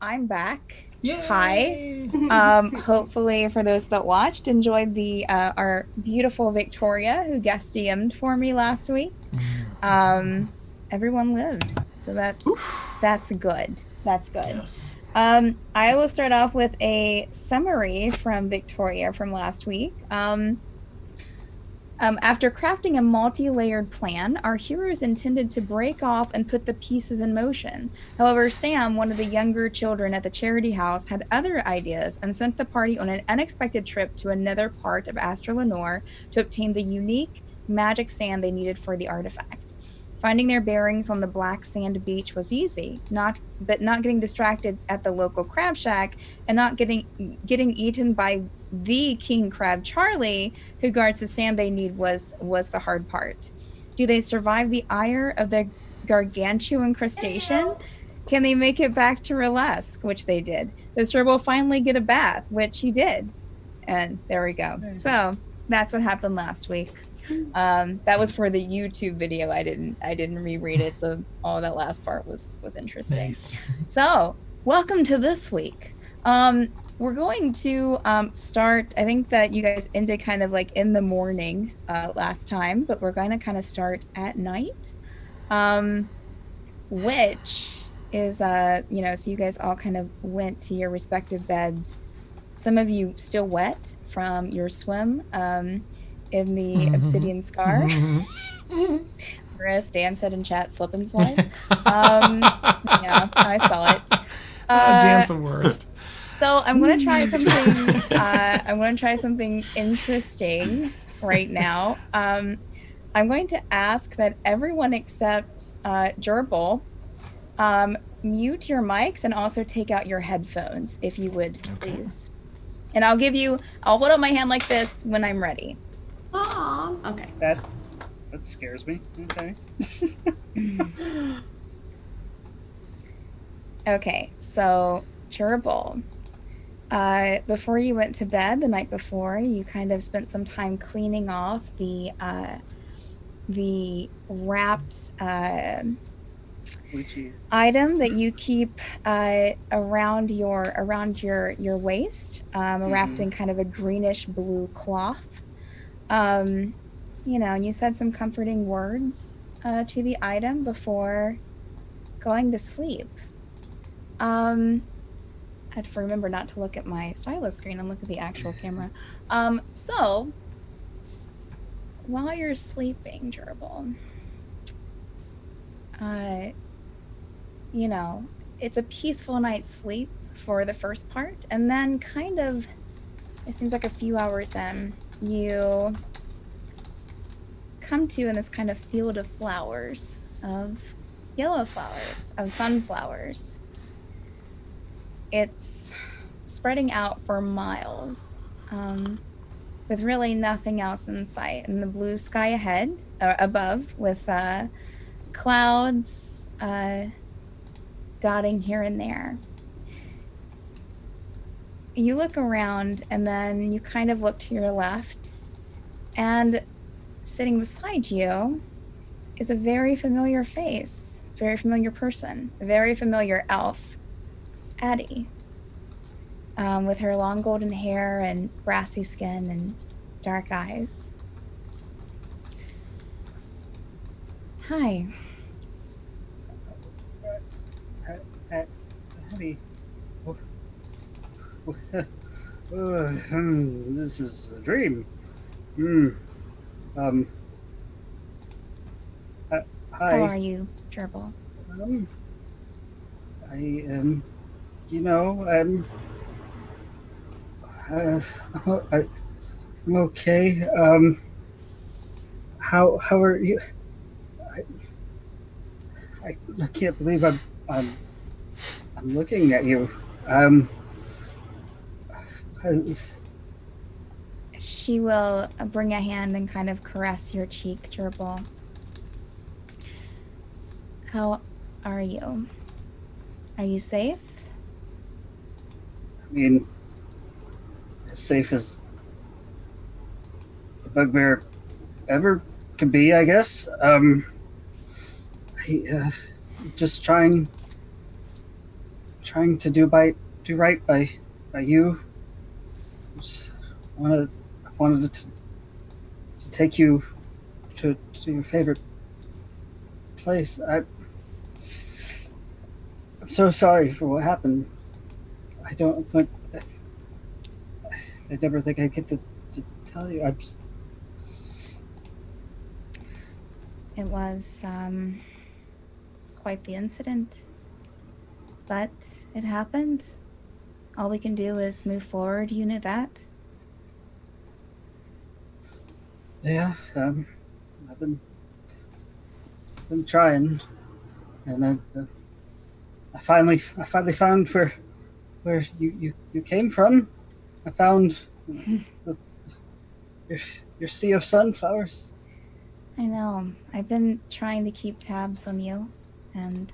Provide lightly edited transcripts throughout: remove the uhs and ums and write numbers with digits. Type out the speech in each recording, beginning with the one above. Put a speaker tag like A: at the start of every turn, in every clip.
A: I'm back.
B: Yay!
A: Hi. Hopefully, for those that watched, enjoyed the our beautiful Victoria who guest DM'd for me last week. Everyone lived, so that's good. That's good.
B: Yes.
A: I will start off with a summary from Victoria from last week. After crafting a multi-layered plan, our heroes intended to break off and put the pieces in motion. However, Sam, one of the younger children at the charity house, had other ideas and sent the party on an unexpected trip to another part of Astra Lenore to obtain the unique magic sand they needed for the artifact. Finding their bearings on the black sand beach was easy, but not getting distracted at the local crab shack and not getting eaten by the king crab Charlie, who guards the sand they need, was the hard part. Do they survive the ire of the gargantuan crustacean? Can they make it back to Relesk, which they did? Does Jurble finally get a bath, which he did? And there we go. So that's what happened last week. That was for the YouTube video. I didn't reread it, so all that last part was interesting.
B: Nice.
A: So welcome to this week. We're going to start. I think that you guys ended kind of like in the morning last time, but we're going to kind of start at night, which is so you guys all kind of went to your respective beds. Some of you still wet from your swim in the obsidian scar. Whereas Dan said in chat, slip and slide. Yeah, I saw it.
B: Dan's the worst.
A: So I'm gonna try something. I'm gonna try something interesting right now. I'm going to ask that everyone except Jurble mute your mics and also take out your headphones, if you would, please. And I'll hold up my hand like this when I'm ready.
C: Oh, okay.
D: That scares me. Okay.
A: Okay, so Jurble, before you went to bed the night before, you kind of spent some time cleaning off the wrapped item that you keep around your waist, wrapped in kind of a greenish blue cloth. And you said some comforting words to the item before going to sleep. I have to remember not to look at my stylus screen and look at the actual camera. So while you're sleeping, Jurble, it's a peaceful night's sleep for the first part, and then kind of, it seems like a few hours in, you come to in this kind of field of flowers, of yellow flowers, of sunflowers. It's spreading out for miles, with really nothing else in sight, and the blue sky ahead, or above, with clouds dotting here and there. You look around, and then you kind of look to your left, and sitting beside you is a very familiar face, very familiar person, a very familiar elf, Addie, with her long golden hair and brassy skin and dark eyes. Hi.
D: Addie. This is a dream. Hi.
A: How are you, Jurble?
D: I am, I'm okay. How are you? I can't believe I'm looking at you.
A: She will bring a hand and kind of caress your cheek, Jurble. How are you? Are you safe?
D: I mean, as safe as a bugbear ever can be, I guess. Just trying trying to do right by you. Just I wanted to take you to your favorite place. I'm so sorry for what happened. I don't think I never think I'd get to tell you.
A: It was quite the incident, but it happened. All we can do is move forward. You knew that.
D: Yeah, I've been trying, and I finally found where you came from. I found the, your your sea of sunflowers.
A: I know. I've been trying to keep tabs on you, and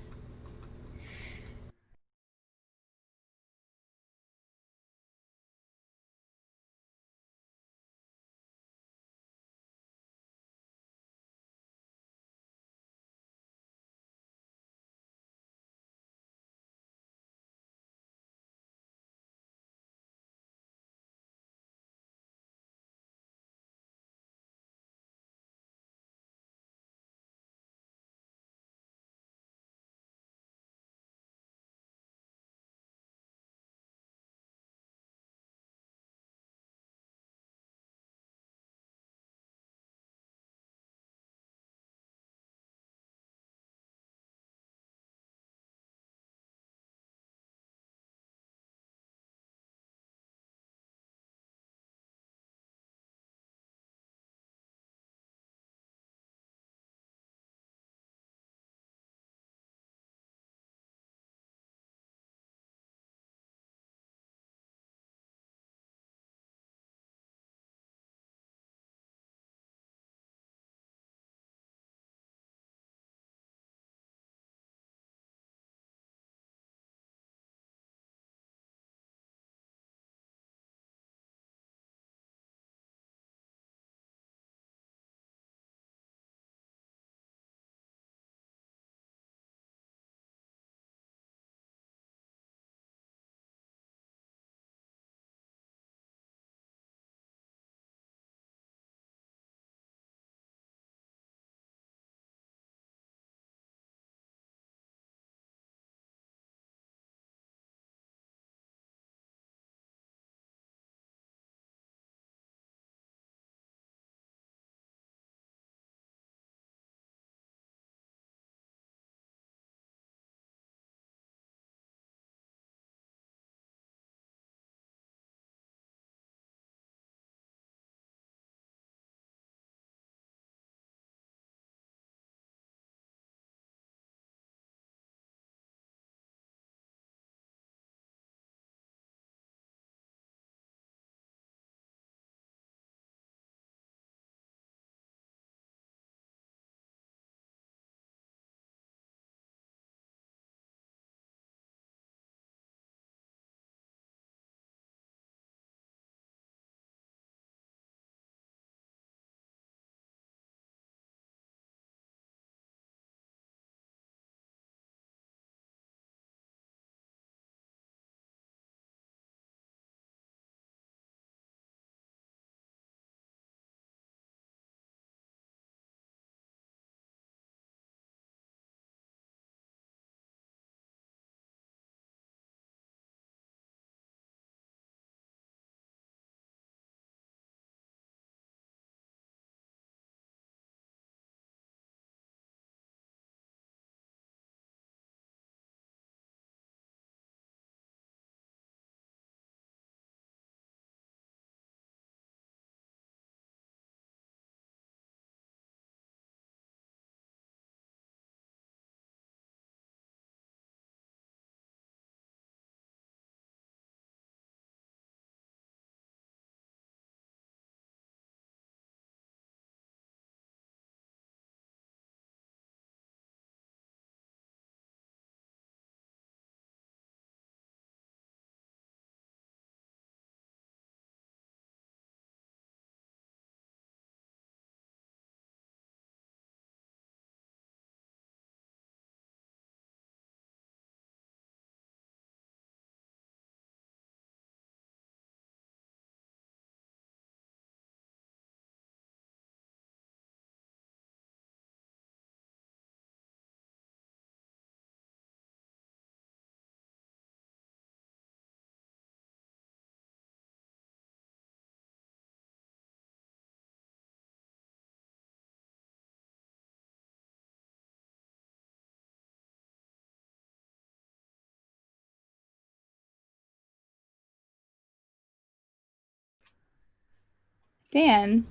A: Dan.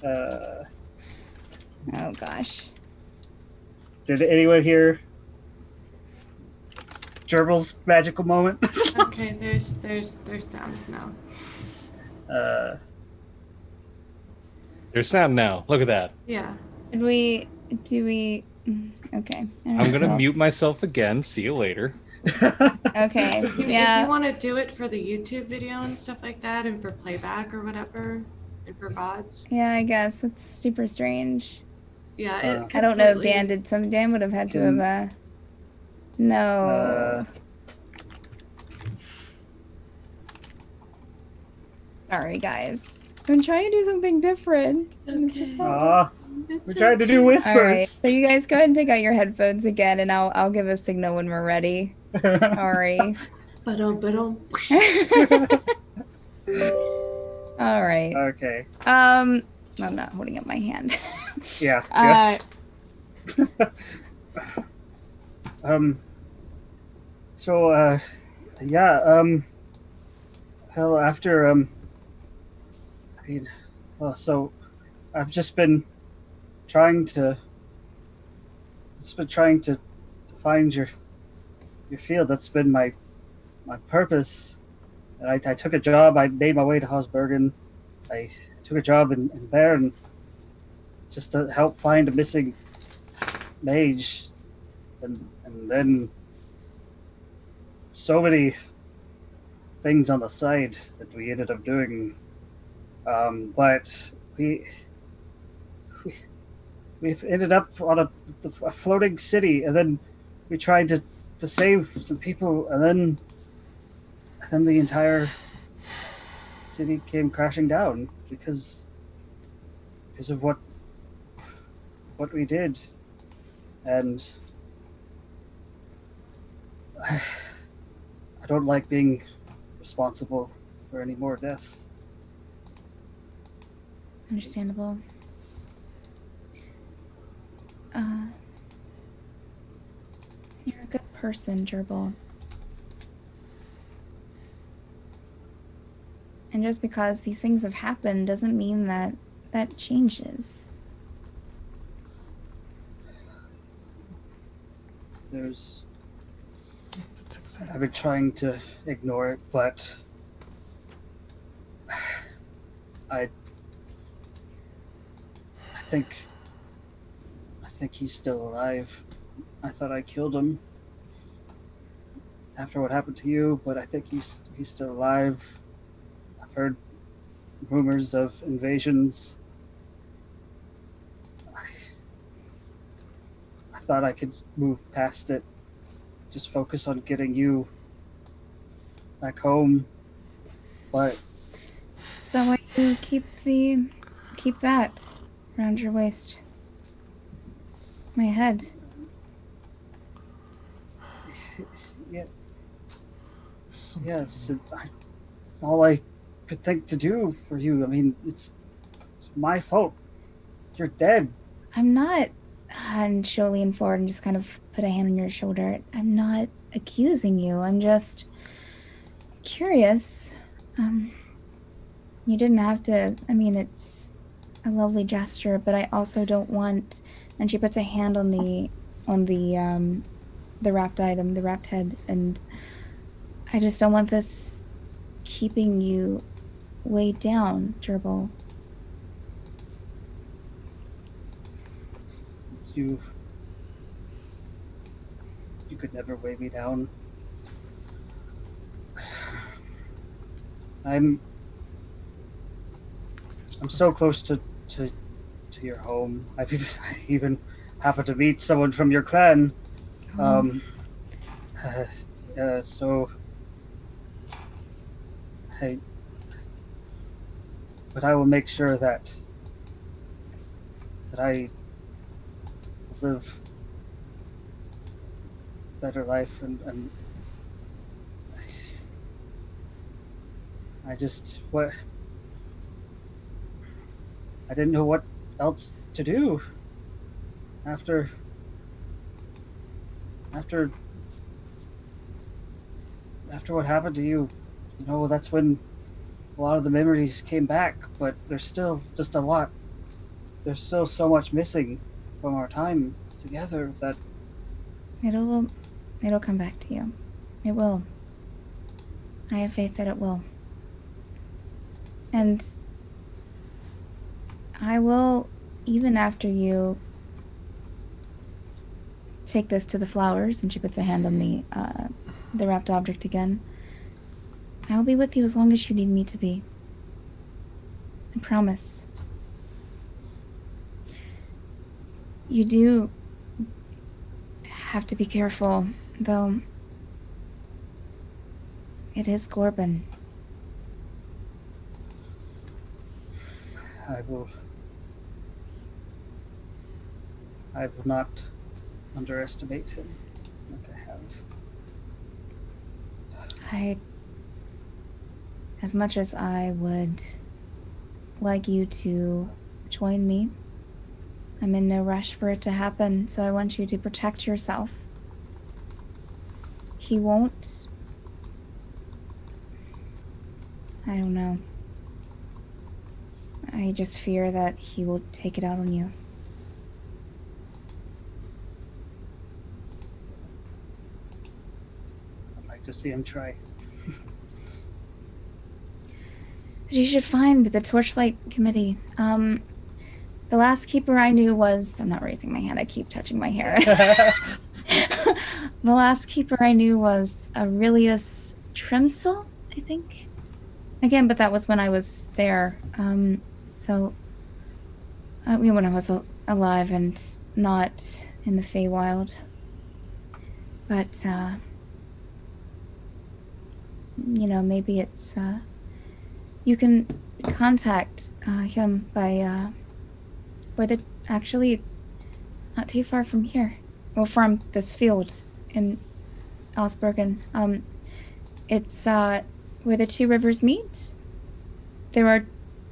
A: Oh gosh.
D: Did anyone hear Jurble's magical moment?
C: Okay, there's sound now.
E: There's sound now. Look at that.
C: Yeah.
A: Do we? Okay.
E: I'm gonna
A: Well,
E: mute myself again. See you later.
A: Okay.
C: If you
A: Yeah.
C: want to do it for the YouTube video and stuff like that, and for playback or whatever, and for VODs,
A: Yeah, I guess it's super strange.
C: yeah, it
A: I don't know if
C: completely-
A: Dan did something. Dan would have had to
D: Can-
A: have. No. Sorry, guys. I'm trying to do something different. and It's just
C: Okay.
A: not.
C: It's
D: we tried to do
C: okay.
D: whispers.
A: All right. So you guys go ahead and take out your headphones again, and I'll give a signal when we're ready. Sorry.
C: Ba-dum.
A: All right.
D: Okay.
A: I'm not holding up my hand.
D: Yeah. Yes. So yeah. Hell, after I mean, well, so I've just been trying to find your field. That's been my purpose. And I took a job. I made my way to Hausbergen. I took a job in Bern just to help find a missing mage, and then so many things on the side that we ended up doing. But we've ended up on a floating city, and then we tried to save some people, and then the entire city came crashing down because of what we did. And I don't like being responsible for any more deaths.
A: Understandable. You're a good person, Jurble. And just because these things have happened doesn't mean that changes.
D: I've been trying to ignore it, but I think he's still alive. I thought I killed him after what happened to you, but I think he's still alive. I've heard rumors of invasions. I thought I could move past it, just focus on getting you back home, but
A: Is that why you keep that around your waist? My head.
D: yeah, yes, it's all I could think to do for you. I mean, it's my fault. You're dead.
A: I'm not. And she'll lean forward and just kind of put a hand on your shoulder. I'm not accusing you. I'm just curious. You didn't have to. I mean, it's a lovely gesture, but I also don't want. And she puts a hand on the wrapped item, the wrapped head, and I just don't want this keeping you weighed down, Jurble.
D: You could never weigh me down. I'm so close to your home. I even happened to meet someone from your clan. So but I will make sure that I live a better life, and I didn't know what else to do after after what happened to you, that's when a lot of the memories came back, but there's still just a lot. There's still so much missing from our time together that
A: It'll come back to you. It will. I have faith that it will. And I will, even after you take this to the flowers, and she puts a hand on the wrapped object again, I will be with you as long as you need me to be. I promise. You do have to be careful, though. It is Gorbin.
D: I will not underestimate him like I have.
A: As much as I would like you to join me, I'm in no rush for it to happen, so I want you to protect yourself. He won't... I don't know. I just fear that he will take it out on you.
D: I'd like to see him try.
A: You should find the Torchlight Committee. The last keeper I knew was... I'm not raising my hand, I keep touching my hair. The last keeper I knew was Aurelius Trimsel, I think. Again, but that was when I was there. When I was alive and not in the Feywild. But, maybe it's... you can contact him by actually not too far from here. Well, from this field in Ausbergen. It's where the two rivers meet. There are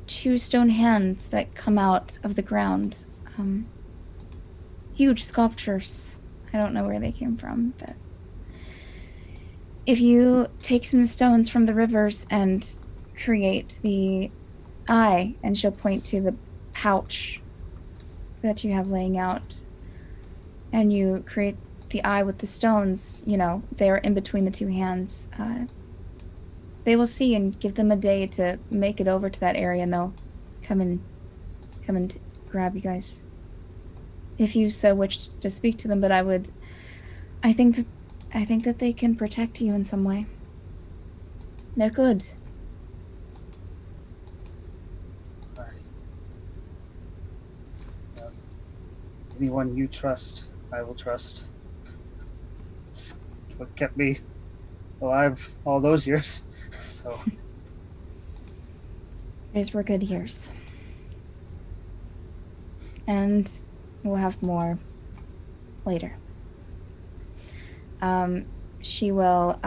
A: two stone hands that come out of the ground. Huge sculptures. I don't know where they came from, but if you take some stones from the rivers and create the eye, and she'll point to the pouch that you have laying out, and you create the eye with the stones, they're in between the two hands. They will see and give them a day to make it over to that area, and they'll come and grab you guys if you so wish to speak to them. But I think that they can protect you in some way. They're good.
D: Anyone you trust, I will trust. It's what kept me alive all those years. So
A: Those were good years. And we'll have more later. She will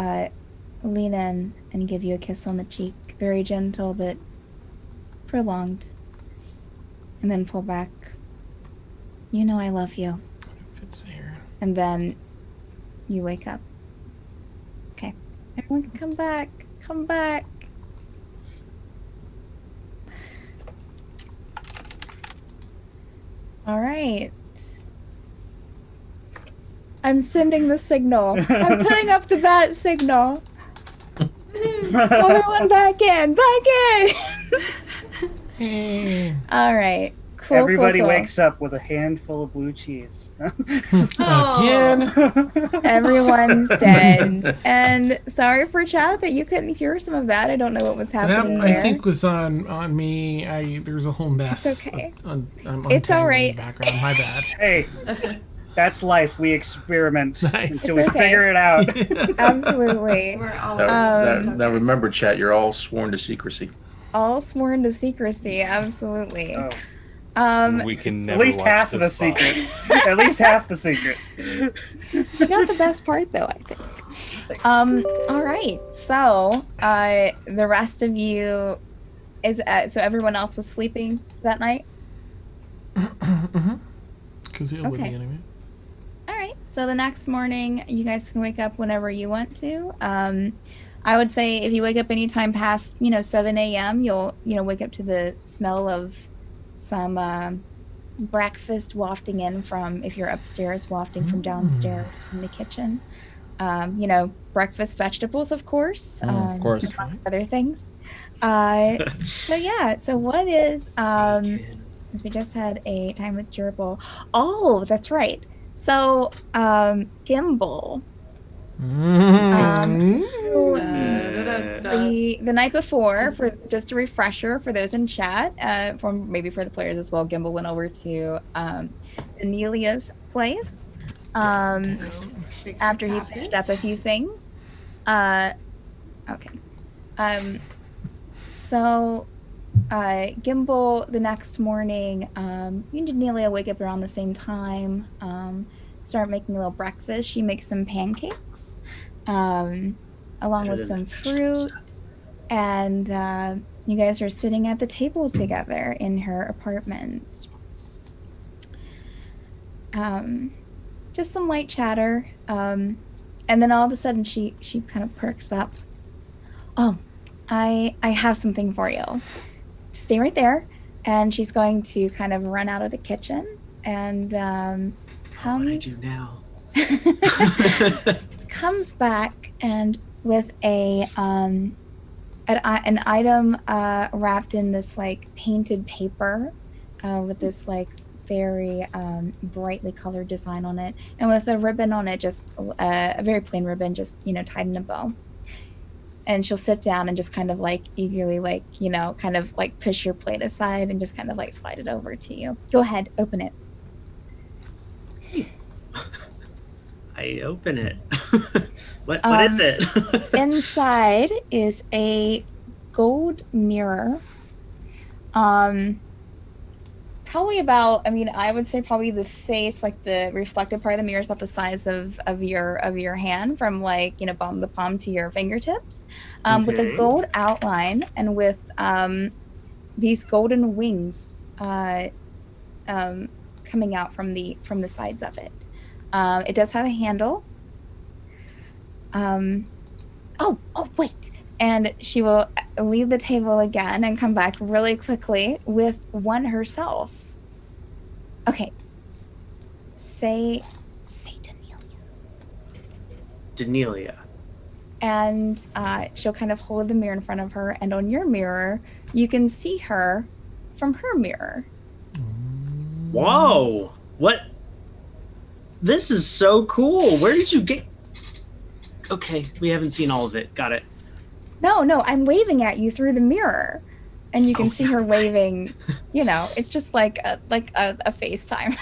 A: lean in and give you a kiss on the cheek. Very gentle, but prolonged. And then pull back. You know I love you.
B: Fits here.
A: And then you wake up. Okay. Everyone come back. Come back. All right. I'm sending the signal. I'm putting up the bat signal. Everyone back in. Back in. All right. Cool,
D: everybody
A: cool.
D: wakes up with a handful of blue cheese.
B: Again.
A: Everyone's dead. And sorry for chat that you couldn't hear some of that. I don't know what was happening
B: That,
A: there.
B: I think, was on me. There's a whole mess.
A: It's okay.
B: I'm
A: It's all right.
B: in the background. My bad.
D: Hey, that's life. We experiment
B: Nice.
D: until
A: It's
D: we
A: okay.
D: figure it out.
A: Absolutely.
C: We're all
F: Now remember, chat, you're all sworn to secrecy.
A: All sworn to secrecy. Absolutely.
D: Oh,
E: We can
D: at
E: never
D: least
E: watch
D: half of the
E: this spot.
D: secret. At least half the secret.
A: You got the best part, though, I think. All right. So, the rest of you is so everyone else was sleeping that night.
B: Caszeel would be
A: Okay.
B: anyway.
A: All right. So the next morning, you guys can wake up whenever you want to. I would say if you wake up anytime past 7 a.m., you'll wake up to the smell of some breakfast wafting in from, if you're upstairs, wafting from downstairs from the kitchen. Breakfast vegetables, of course.
G: Of course.
A: Amongst other things. So what is since we just had a time with Jurble. Oh, that's right. So Gimble. The night before, for just a refresher for those in chat, maybe for the players as well, Gimble went over to Donelia's place after he finished up a few things. So Gimble, the next morning, you and Donelia wake up around the same time, start making a little breakfast. She makes some pancakes, along with some fruit, and you guys are sitting at the table together in her apartment. Just some light chatter, and then all of a sudden she kind of perks up. Oh, I have something for you. Stay right there. And she's going to kind of run out of the kitchen and
H: What I do now?
A: comes back and with an item wrapped in this like painted paper with this like very brightly colored design on it, and with a ribbon on it, just a very plain ribbon, just tied in a bow. And she'll sit down and just kind of like eagerly kind of like push your plate aside and just kind of like slide it over to you. Go ahead, open it.
H: I open it. What is it?
A: Inside is a gold mirror. Probably about, I would say probably the face, like the reflective part of the mirror, is about the size of your hand, from like palm to palm to your fingertips, with a gold outline and with these golden wings coming out from the sides of it. It does have a handle. Oh wait. And she will leave the table again and come back really quickly with one herself. Okay. Say Donelia.
H: Donelia.
A: And she'll kind of hold the mirror in front of her, and on your mirror, you can see her from her mirror.
H: Whoa! What? This is so cool. Where did you get... Okay, we haven't seen all of it. Got it.
A: No, I'm waving at you through the mirror, and you can see her waving. It's just like a FaceTime.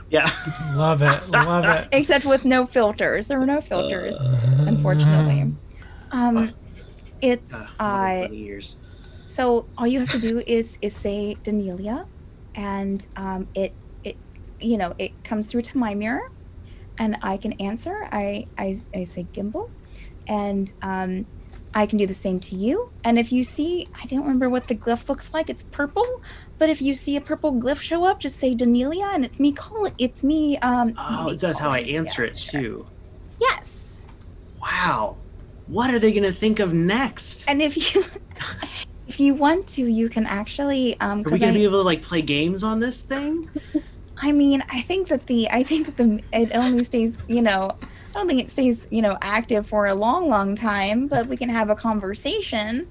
H: Yeah.
B: Love it.
A: Except with no filters. There were no filters, unfortunately. It's so all you have to do is say Donelia, and it comes through to my mirror, and I can answer. I say Gimble, and I can do the same to you. And if you see, I don't remember what the glyph looks like. It's purple, but if you see a purple glyph show up, just say Donelia, and it's me. It's me.
H: That's how I answer it too.
A: Yes.
H: Wow. What are they gonna think of next?
A: And if you want to, you can actually.
H: Are we gonna be able to like play games on this thing?
A: I think that it only stays. I don't think it stays, active for a long, long time, but we can have a conversation.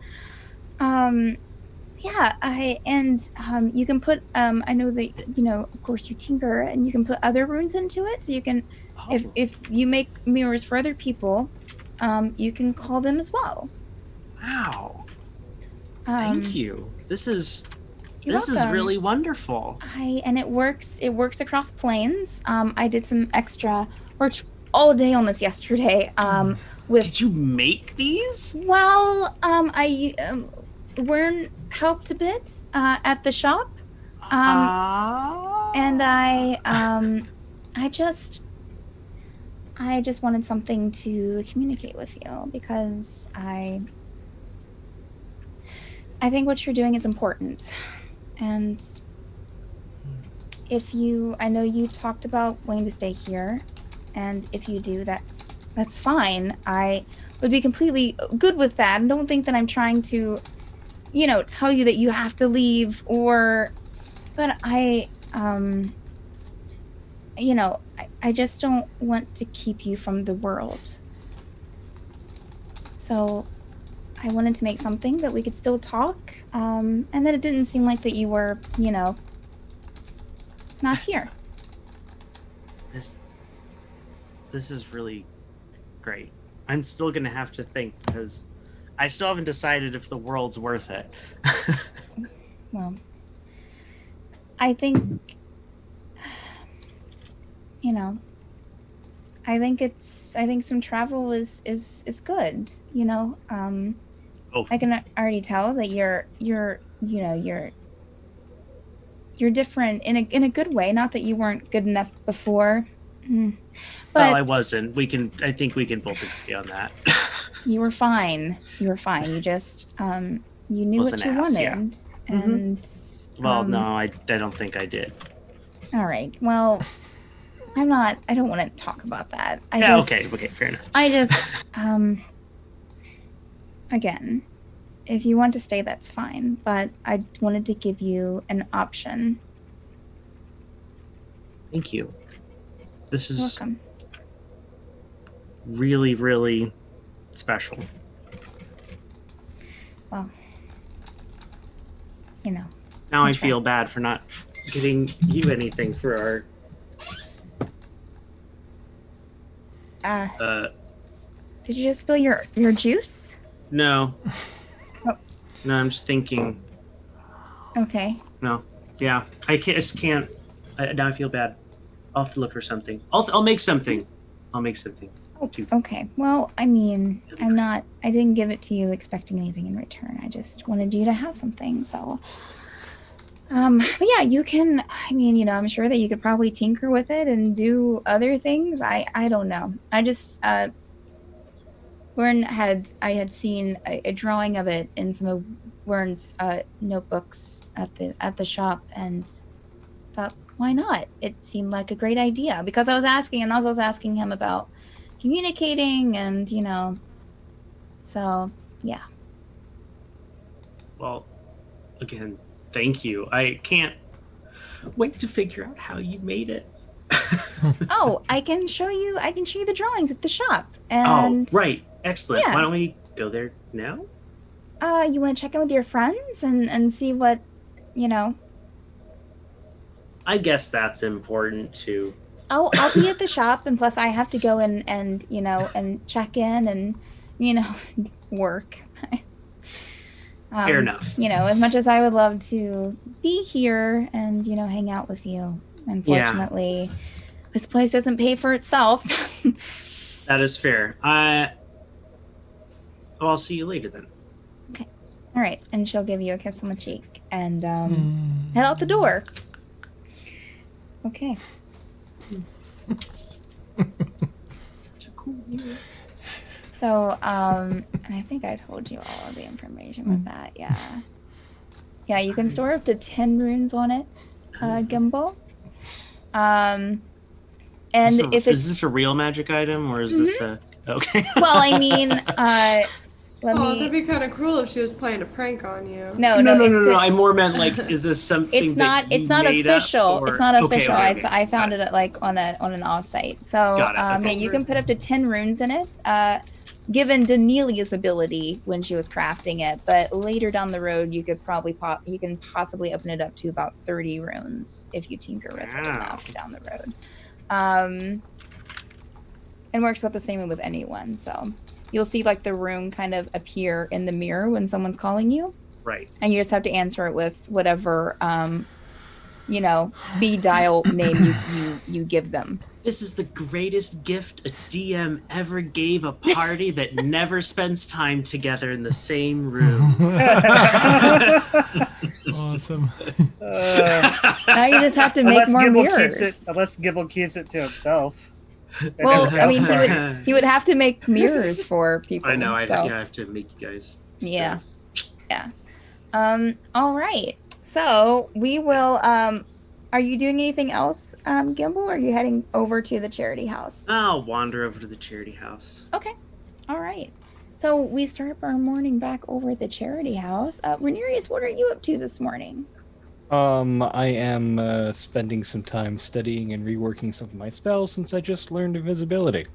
A: You can put, I know that, of course you tinker, and you can put other runes into it. So you can, if you make mirrors for other people, you can call them as well.
H: Wow. Thank you. This is really wonderful.
A: And it works across planes. I did some extra work all day on this yesterday.
H: Did you make these?
A: Well, I Wern helped a bit at the shop, and I just wanted something to communicate with you, because I think what you're doing is important, and I know you talked about wanting to stay here. And if you do, that's that's fine. I would be completely good with that. And don't think that I'm trying to, tell you that you have to leave but I just don't want to keep you from the world. So I wanted to make something that we could still talk, and that it didn't seem like that you were, not here.
H: This is really great. I'm still gonna have to think because I still haven't decided if the world's worth it.
A: Well, I think, I think some travel is good. I can already tell that you're different in a good way. Not that you weren't good enough before. But
H: well, I wasn't. I think we can both agree on that.
A: You were fine. You just you knew what you wanted.
H: Yeah.
A: And
H: well, no, I don't think I did.
A: All right. Well, I don't want to talk about that.
H: Okay, fair enough.
A: I just again, if you want to stay, that's fine. But I wanted to give you an option.
H: Thank you. This is
A: Welcome.
H: really, really special.
A: Well,
H: Now I feel bad for not getting you anything for our.
A: Did you just spill your juice?
H: No.
A: Oh.
H: No, I'm just thinking.
A: Okay.
H: No. Yeah, I can't. Now I feel bad. I'll have to look for something. I'll make something.
A: Okay. Well, I didn't give it to you expecting anything in return. I just wanted you to have something. So, but yeah, you can, I'm sure that you could probably tinker with it and do other things. I don't know. I just, I had seen a drawing of it in some of Wern's notebooks at the shop and thought, why not? It seemed like a great idea because I was asking him about communicating and, so yeah.
H: Well, again, thank you. I can't wait to figure out how you made it.
A: Oh, I can show you the drawings at the shop. And
H: right. Excellent.
A: Yeah.
H: Why don't we go there now?
A: You want to check in with your friends and see what,
H: I guess that's important too.
A: I'll be at the shop, and plus I have to go and and check in and work.
H: Fair enough.
A: As much as I would love to be here and hang out with you, unfortunately, this place doesn't pay for itself.
H: That is fair. I'll see you later then.
A: Okay. All right, and she'll give you a kiss on the cheek and head out the door. Okay.
H: Such a cool year.
A: So, and I think I told you all of the information with that. Yeah. Yeah, you can store up to 10 runes on it, Gimble. And if it's...
H: Is this a real magic item or is this a... Okay.
A: Well,
C: That'd be kind of cruel if she was playing a prank on you.
A: No.
H: I more meant like, is this something
A: It's not official. It's not official.
H: Okay.
A: I found it at, on an offsite. So
H: Got it.
A: yeah, you can put up to 10 runes in it. Given Donelia's ability when she was crafting it, but later down the road you could probably possibly open it up to about 30 runes if you tinker with it enough down the road. And works out the same way with anyone. So you'll see the rune kind of appear in the mirror when someone's calling you.
H: Right.
A: And you just have to answer it with whatever, speed dial name you give them.
H: This is the greatest gift a DM ever gave a party that never spends time together in the same room.
B: Awesome.
A: Now you just have to make more mirrors.
D: Unless Gimble keeps it to himself.
A: Well, he would have to make mirrors for people.
H: I know. I
A: so.
H: have to make you guys.
A: Yeah.
H: Stuff.
A: Yeah. All right. So we will. Are you doing anything else, Gimble, or are you heading over to the charity house?
H: I'll wander over to the charity house.
A: Okay. All right. So we start up our morning back over at the charity house. Ranerius, what are you up to this morning?
E: I am spending some time studying and reworking some of my spells since I just learned invisibility.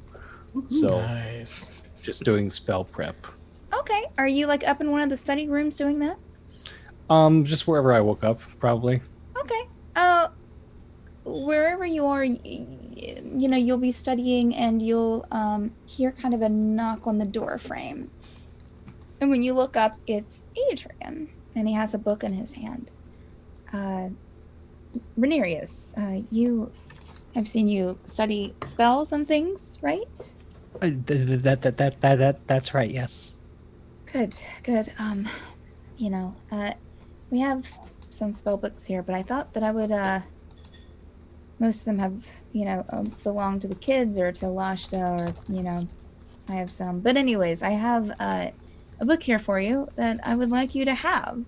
E: So,
B: Nice.
E: just doing spell prep.
A: Okay. Are you like up in one of the study rooms doing that?
E: Just wherever I woke up, probably.
A: Okay. Wherever you are, you know, you'll be studying and you'll hear kind of a knock on the door frame. And when you look up, it's Adrian, and he has a book in his hand. Ranerius, I've seen you study spells and things, right?
E: That's right. Yes.
A: Good. You know, we have some spell books here, but I thought that I would, most of them have, you know, belong to the kids or to Lashta, or, you know, I have some. But anyways, I have a book here for you that I would like you to have.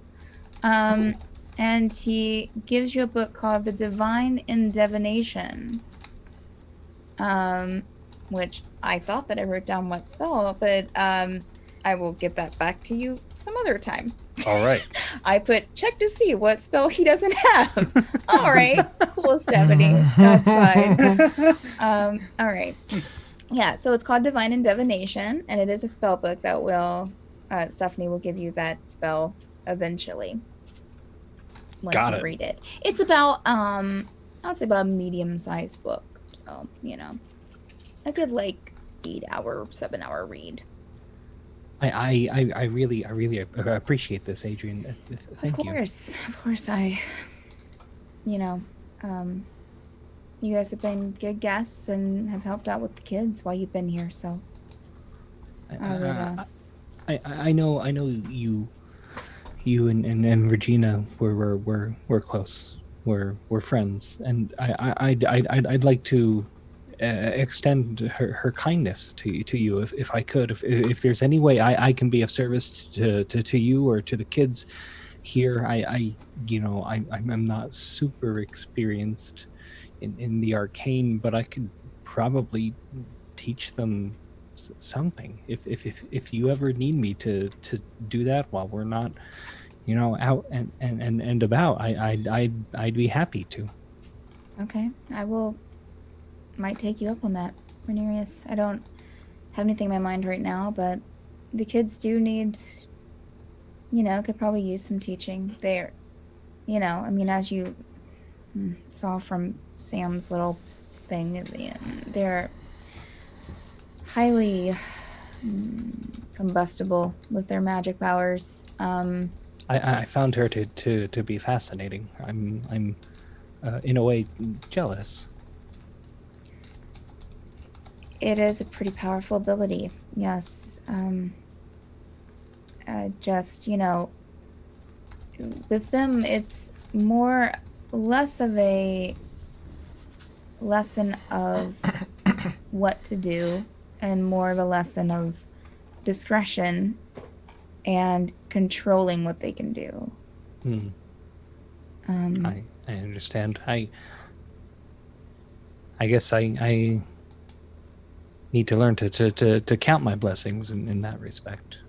A: And he gives you a book called The Divine in Divination, which I thought that I wrote down what spell, but I will get that back to you some other time.
E: All right.
A: I put check to see what spell he doesn't have. All right, cool, Stephanie. That's fine. All right. Yeah, so it's called Divine in Divination, and it is a spell book that will, Stephanie will give you that spell eventually. Once
E: Got
A: you
E: it.
A: read it. It's about, I'd say about a medium-sized book. So, you know, a good like 8-hour, 7-hour read.
E: I really appreciate this, Adrian. Thank you.
A: Of course, you know, you guys have been good guests and have helped out with the kids while you've been here. So
E: I know you and Regina were close. We're friends, and I'd like to extend her kindness to you if I could. If there's any way I can be of service to you or to the kids here. I'm not super experienced in the arcane, but I could probably teach them something if you ever need me to do that while we're not, you know, out and about. I'd be happy to.
A: okay, might take you up on that, Ranerius. I don't have anything in my mind right now, but the kids do need, you know, could probably use some teaching. They're, you know, I mean, as you saw from Sam's little thing at the end, they're highly combustible with their magic powers.
E: I found her to be fascinating. I'm in a way jealous.
A: It is a pretty powerful ability, yes. Just, you know, with them, it's less of a lesson of what to do and more of a lesson of discretion and controlling what they can do.
E: I understand. I guess I need to learn to count my blessings in that respect.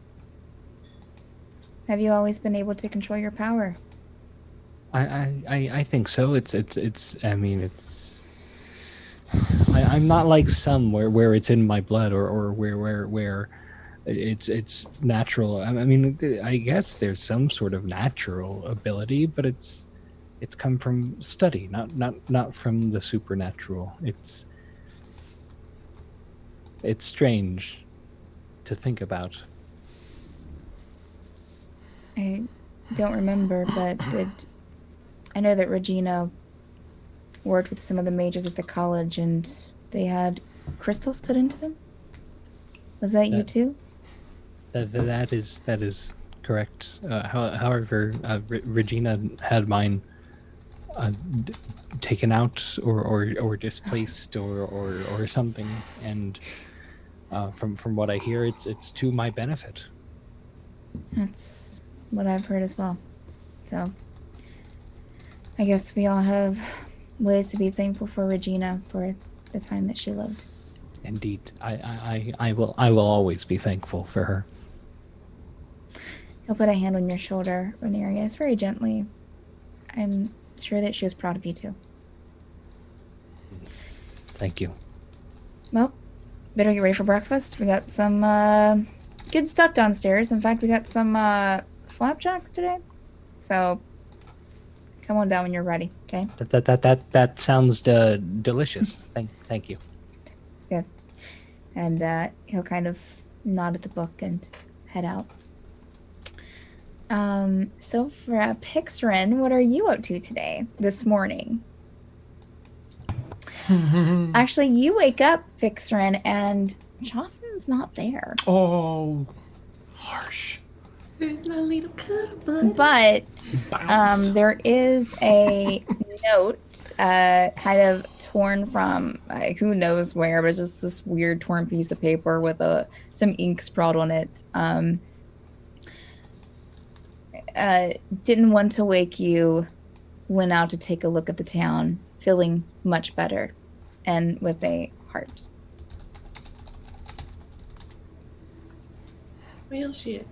A: Have you always been able to control your power?
E: I think so. I'm not like some where it's in my blood or where it's natural. I mean, I guess there's some sort of natural ability, but it's come from study, not from the supernatural. It's strange to think about.
A: I don't remember, but I know that Regina worked with some of the mages at the college, and they had crystals put into them. Was that you too?
E: That is correct. However, Regina had mine taken out or displaced or something, and from what I hear, it's to my benefit.
A: That's what I've heard as well. So I guess we all have ways to be thankful for Regina for the time that she lived.
E: Indeed, I will always be thankful for her.
A: He'll put a hand on your shoulder, Ranerius, very gently. I'm sure that she was proud of you too.
E: Thank you.
A: Well, better get ready for breakfast. We got some good stuff downstairs. In fact, we got some flapjacks today. So come on down when you're ready, okay?
E: That sounds delicious. Thank you.
A: Good. And he'll kind of nod at the book and head out. So for Pixrin, what are you up to today, this morning? Actually, you wake up, Pixrin, and Jocyn's not there.
B: Oh, harsh.
C: Where's my little cuddle
A: But
B: Bounce.
A: there is a note kind of torn from who knows where, but it's just this weird torn piece of paper with some ink sprawled on it. Didn't want to wake you, went out to take a look at the town, feeling much better, and with a heart.
C: Well, shit.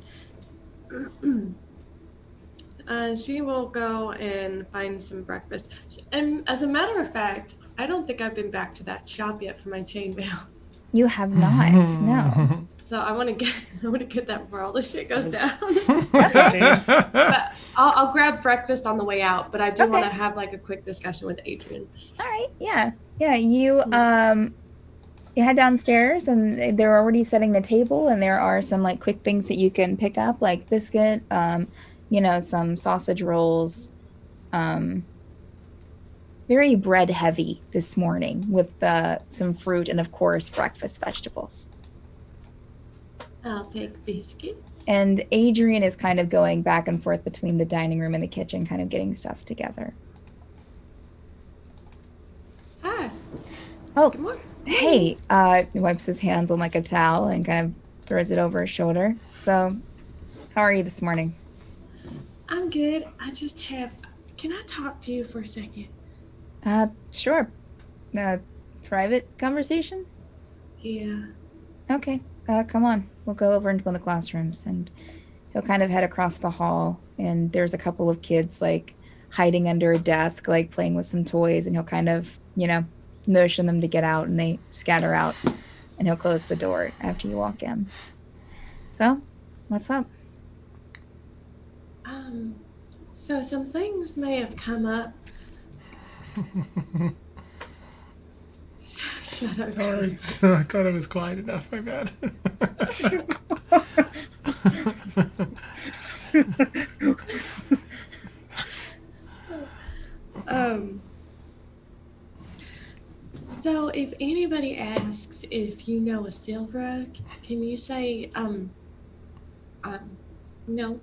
C: She will go and find some breakfast. And as a matter of fact, I don't think I've been back to that shop yet for my chainmail.
A: You have not, no.
C: So I want to get that before all this shit goes down.
D: That's a shame.
C: But I'll grab breakfast on the way out. But I do
A: Okay.
C: want to have like a quick discussion with Adrian.
A: All right, yeah. You head downstairs, and they're already setting the table, and there are some like quick things that you can pick up, like biscuit, some sausage rolls, very bread heavy this morning with some fruit and of course breakfast vegetables.
C: I'll take biscuit.
A: And Adrian is kind of going back and forth between the dining room and the kitchen, kind of getting stuff together.
C: Hi.
A: Oh,
C: Good morning.
A: hey, he wipes his hands on like a towel and kind of throws it over his shoulder. So, how are you this morning?
C: I'm good. Can I talk to you for a second?
A: Sure. Private conversation?
C: Yeah.
A: Okay. Come on. We'll go over into one of the classrooms, and he'll kind of head across the hall, and there's a couple of kids like hiding under a desk, like playing with some toys, and he'll kind of, motion them to get out, and they scatter out, and he'll close the door after you walk in. So, what's up?
C: So some things may have come up. Shut up.
B: Sorry. I thought it was quiet enough. My bad.
C: So if anybody asks if you know a Silvra, can you say no?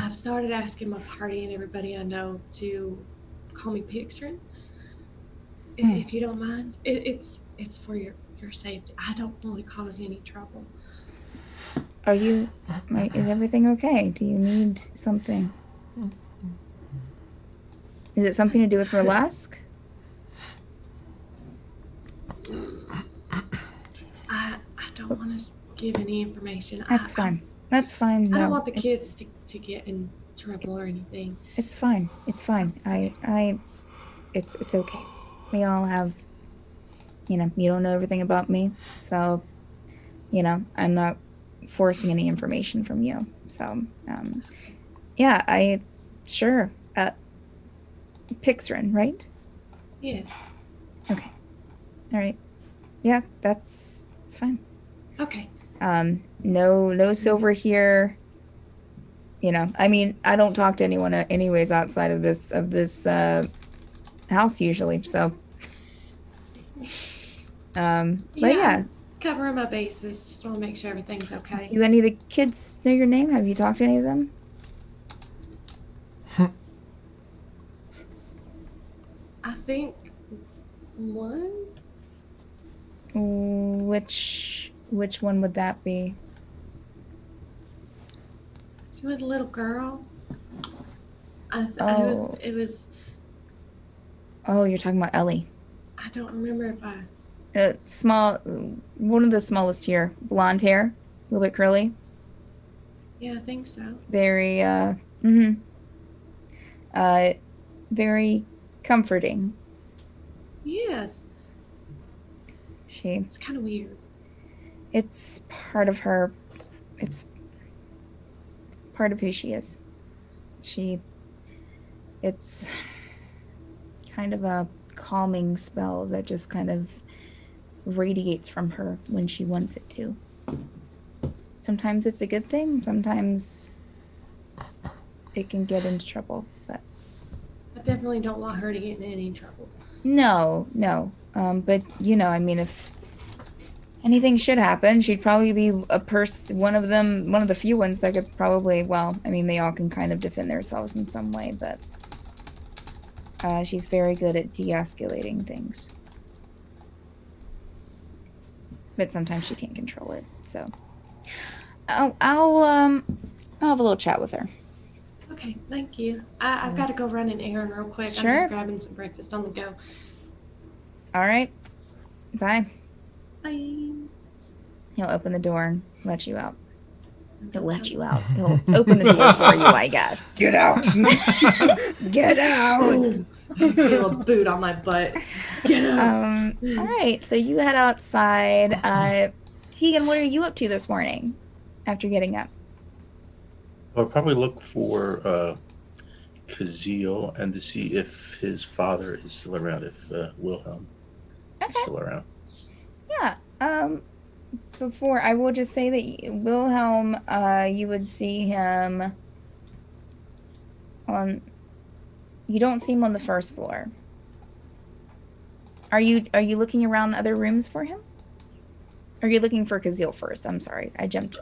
C: I've started asking my party and everybody I know to call me Pixrin, if you don't mind. It's for your safety. I don't want to cause any trouble.
A: Is everything okay? Do you need something? Is it something to do with Relesk?
C: I don't want to give any information.
A: That's fine. That's fine.
C: I
A: No,
C: don't want the kids to get in trouble or anything.
A: It's fine. It's fine. It's okay. We all have, you don't know everything about me, so, I'm not forcing any information from you. So, sure. Pixrin, right?
C: Yes.
A: Okay. All right. Yeah, it's fine.
C: Okay.
A: No silver here. I don't talk to anyone anyways outside of this house usually, so but yeah.
C: Covering my bases. Just want to make sure everything's okay.
A: Do any of the kids know your name? Have you talked to any of them?
C: I think one.
A: Which one would that be?
C: She was a little girl. It was.
A: Oh, you're talking about Ellie.
C: I don't remember if I.
A: One of the smallest here. Blonde hair, a little bit curly.
C: Yeah, I think so.
A: Very, very comforting.
C: Yes. It's kind of weird.
A: It's part of her. It's part of who she is. It's kind of a calming spell that just kind of radiates from her when she wants it to. Sometimes it's a good thing, sometimes it can get into trouble, but
C: I definitely don't want her to get in any trouble.
A: no. But if anything should happen, she'd probably be one of the few ones that could probably, they all can kind of defend themselves in some way, but she's very good at de-escalating things. But sometimes she can't control it, so I'll have a little chat with her.
C: Okay, thank you. I've got to go run an errand real quick.
A: Sure.
C: I'm just grabbing some breakfast on the go.
A: All right, bye.
C: Bye.
A: He'll open the door and let you out. He'll let you out. He'll open the door for you, I guess.
D: Get out!
A: Get out!
C: I feel a boot on my butt. Get out.
A: All right, so you head outside. Teagan, what are you up to this morning after getting up?
F: I'll probably look for Caszeel and to see if his father is still around, if Wilhelm is still around.
A: Yeah. Before, I will just say that Wilhelm, you would see him on... You don't see him on the first floor. Are you looking around the other rooms for him? Or are you looking for Caszeel first? I'm sorry. I jumped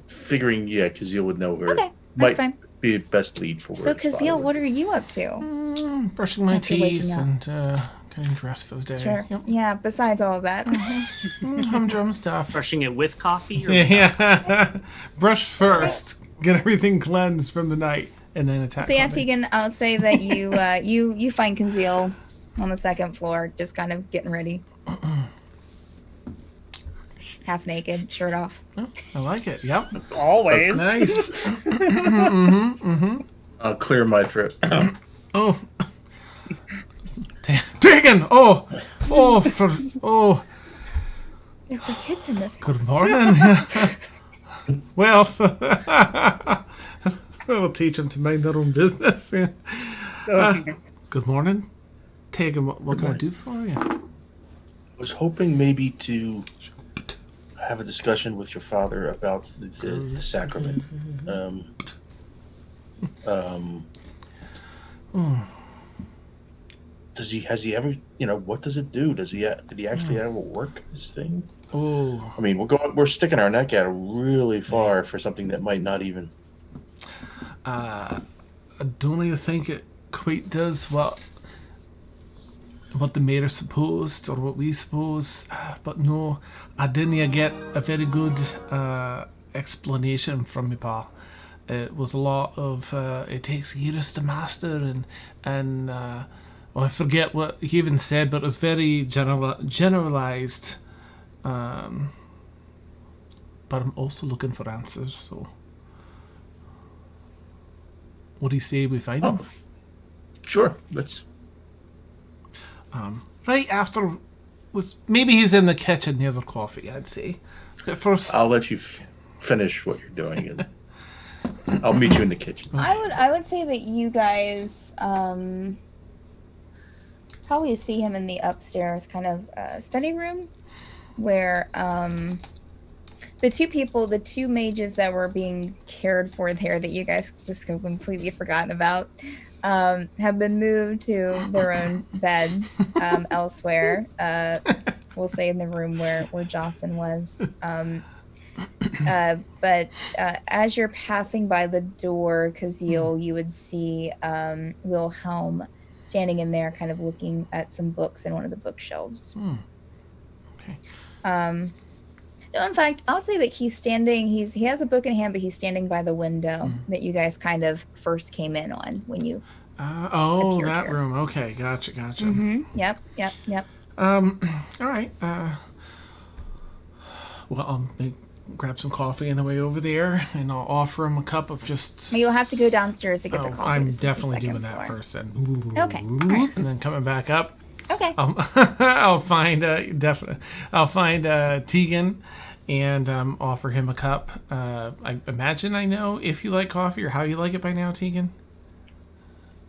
F: Figuring, yeah, Caszeel would know where.
A: Okay, that's fine.
F: Be the best lead for where.
A: So Caszeel, what are you up to?
B: Brushing my
A: After waking
B: teeth
A: up.
B: and getting dressed for the day.
A: Sure.
B: Yep.
A: Yeah, besides all of that.
B: Humdrum stuff.
H: Brushing it with coffee or
B: Yeah. Brush first. Get everything cleansed from the night, and then attack.
A: So yeah,
B: Monday.
A: Teagan, I'll say that you find Caszeel on the second floor, just kind of getting ready. Half naked, shirt off.
B: Oh, I like it. Yep.
D: Always.
B: Nice.
F: I'll clear my throat.
B: Oh. Teagan! Oh!
A: There were kids in this
B: Good
A: house.
B: morning. Well, we'll teach them to mind their own business. Good morning. Teagan, what can I do for you?
F: I was hoping maybe to have a discussion with your father about the sacrament. Has he ever, what does it do? Did he actually ever work this thing?
B: Oh.
F: I mean, we're sticking our neck out really far for something that might not even.
B: I don't really think it quite does what the mayor supposed or what we suppose, but no, I didn't get a very good explanation from me pa. It was a lot of it takes years to master and I forget what he even said, but it was very generalized. But I'm also looking for answers, so what do you say we find him?
F: Sure, let's.
B: Right after, maybe he's in the kitchen near the coffee, I'd say. But first,
F: I'll let you finish what you're doing, and I'll meet you in the kitchen.
A: I would say that you guys probably see him in the upstairs kind of study room, where the two mages that were being cared for there that you guys just completely forgotten about, have been moved to their own beds elsewhere. We'll say in the room where Jocyn was. But as you're passing by the door, Caszeel, you would see Wilhelm standing in there kind of looking at some books in one of the bookshelves.
B: Okay.
A: No, No, in fact, I would say that he's standing. He has a book in hand, but he's standing by the window that you guys kind of first came in on when you. Appeared
B: that
A: here.
B: room. Okay, gotcha.
A: Yep.
B: All right. Well, I'll grab some coffee on the way over there, and I'll offer him a cup of just.
A: You'll have to go downstairs to get the coffee.
B: I'm
A: This is the
B: definitely
A: second
B: doing that
A: floor.
B: first, then.
A: Okay, all right.
B: And then coming back up.
A: Okay.
B: I'll find Teagan, and offer him a cup. I imagine I know if you like coffee or how you like it by now, Teagan.